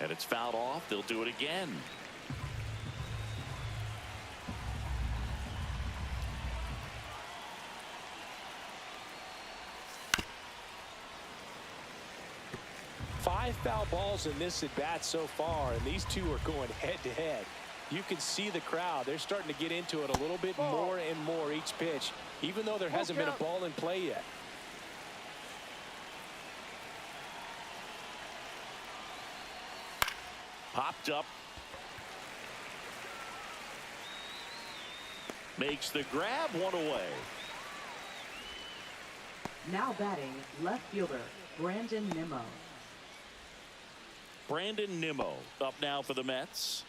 And it's fouled off. They'll do it again. Five foul balls in this at bat so far, and these two are going head to head. You can see the crowd. They're starting to get into it a little bit more and more each pitch, even though there hasn't been a ball in play yet. Popped up. Makes the grab, one away. Now batting, left fielder, Brandon Nimmo. Brandon Nimmo up now for the Mets.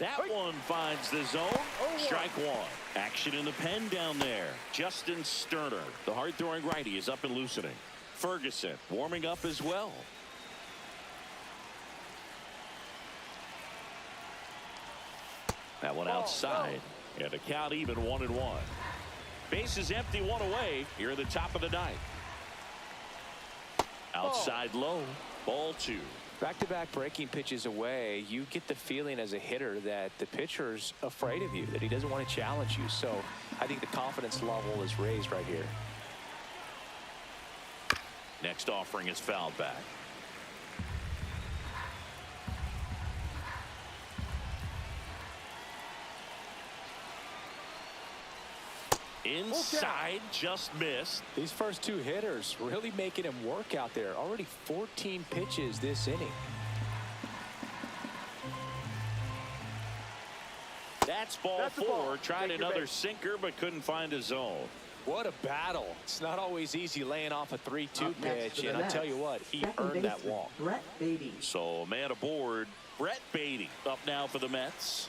That one finds the zone. Strike 1. Action in the pen down there. Justin Sterner, the hard-throwing righty, is up and loosening. Ferguson warming up as well. That one outside. And the count even 1-1. Base is empty, one away here at the top of the 9th. Outside low. Ball 2. Back-to-back breaking pitches away, you get the feeling as a hitter that the pitcher's afraid of you, that he doesn't want to challenge you. So I think the confidence level is raised right here. Next offering is fouled back. Inside, just missed. These first two hitters really making him work out there. Already 14 pitches this inning. That's ball 4. Tried another sinker, but couldn't find a zone. What a battle. It's not always easy laying off a 3-2 pitch, and I'll tell you what, he earned that walk. Brett Beatty. So, man aboard, Brett Beatty. Up now for the Mets.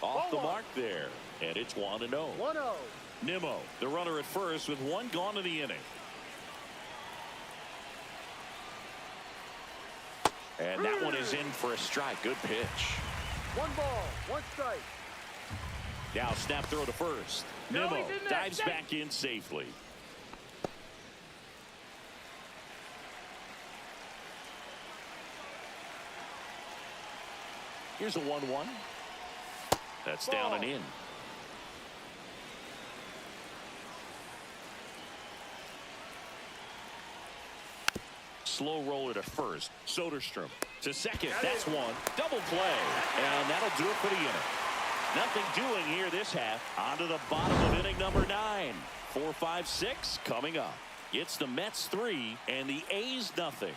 Off the mark there, and it's 1-0. 1-0. Nimmo, the runner at first with one gone in the inning. And that one is in for a strike. Good pitch. 1 ball, 1 strike. Now snap throw to first. No, Nimmo he's in there. dives back in safely. Here's a 1-1. That's down and in. Slow roller to first. Soderstrom to second. That's one. Double play. And that'll do it for the inning. Nothing doing here this half. On to the bottom of inning number 9. 4, 5, 6 coming up. It's the Mets 3 and the A's nothing.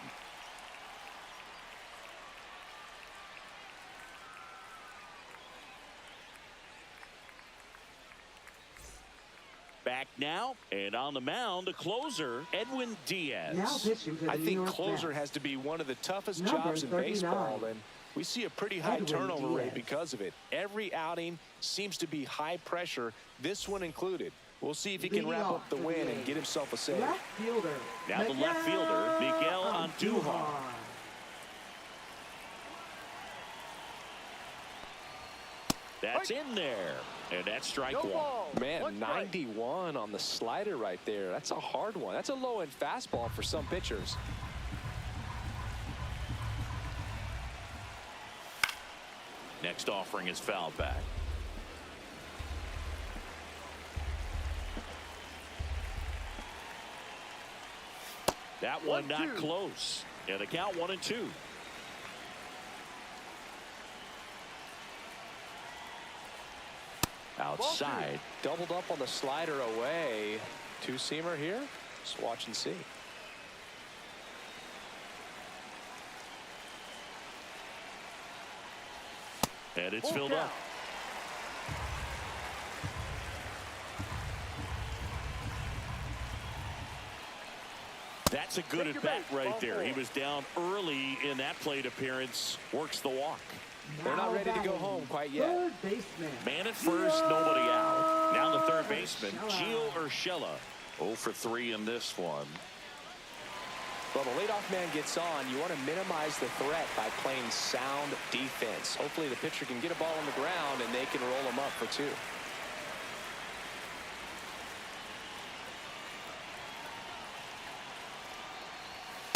Back now, and on the mound, the closer, Edwin Diaz. Now pitching for the I New think York closer Mets. has to be one of the toughest Number jobs in 39. baseball, and we see a pretty high Edwin turnover rate Diaz. because of it. Every outing seems to be high pressure, this one included. We'll see if he can Leading wrap off up the for win the and get himself a save. Left fielder. Now the left fielder, Miguel Andujar. That's in there, and that's strike No 1. ball. Man, 1 strike. 91 on the slider right there. That's a hard one. That's a low-end fastball for some pitchers. Next offering is fouled back. That one 1-2. not close. And the count 1-2. Outside. Doubled up on the slider away. Two-seamer here. Just watch and see. And it's Full filled count. up. That's a good Take at your bat base. right Ball there. 4. He was down early in that plate appearance. Works the walk. They're not ready to go home quite yet. Third baseman. Man at first, nobody out. Now the third baseman, Gio Urshela. 0 for 3 in this one. Well, the leadoff man gets on. You want to minimize the threat by playing sound defense. Hopefully the pitcher can get a ball on the ground and they can roll him up for 2.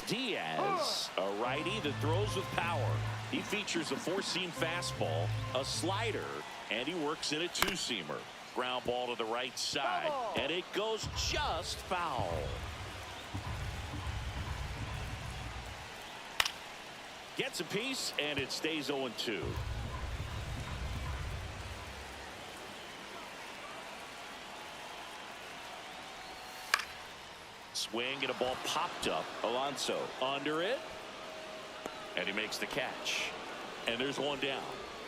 Diaz, a righty that throws with power. He features a 4-seam fastball, a slider, and he works in a 2-seamer. Ground ball to the right side, and it goes just foul. Gets a piece, and it stays 0-2. Swing and a ball popped up. Alonso under it, and he makes the catch. And there's one down.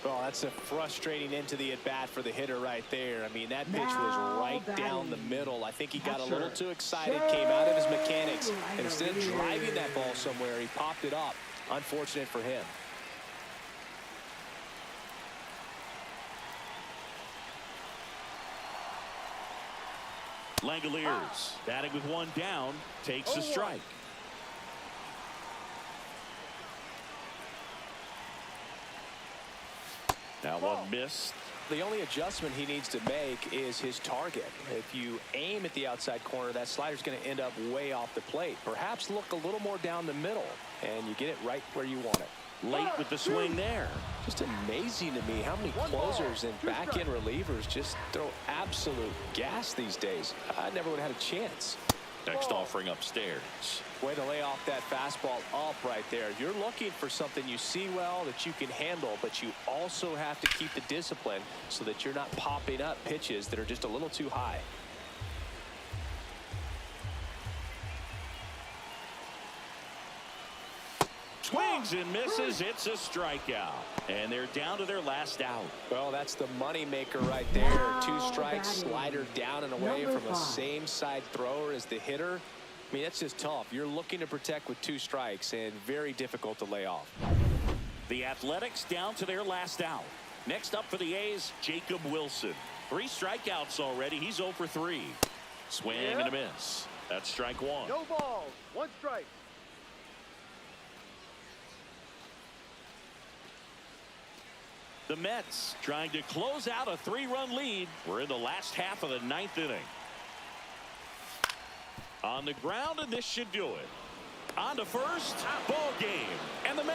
Well, that's a frustrating end to the at-bat for the hitter right there. I mean, that pitch was right down the middle. I think he got a little too excited, came out of his mechanics. And instead of driving that ball somewhere, he popped it up. Unfortunate for him. Langoliers batting with one down, takes a strike. Now one missed, The only adjustment he needs to make is his target. If you aim at the outside corner, that slider's going to end up way off the plate. Perhaps look a little more down the middle, and you get it right where you want it. Late with the swing there. Just amazing to me how many closers and back-end relievers just throw absolute gas these days. I never would have had a chance. Next offering upstairs. Way to lay off that fastball up right there. You're looking for something you see well that you can handle, but you also have to keep the discipline so that you're not popping up pitches that are just a little too high. Swings and misses. It's a strikeout. And they're down to their last out. Well, that's the money maker right there. 2 strikes, slider down and away Number from a 5. same side thrower as the hitter. I mean, that's just tough. You're looking to protect with 2 strikes and very difficult to lay off. The Athletics down to their last out. Next up for the A's, Jacob Wilson. 3 strikeouts already. He's 0 for 3. Swing and a miss. That's strike 1. No balls. 1 strike. The Mets trying to close out a 3-run lead. We're in the last half of the 9th inning. On the ground, and this should do it. On to first. Ball game. And the Mets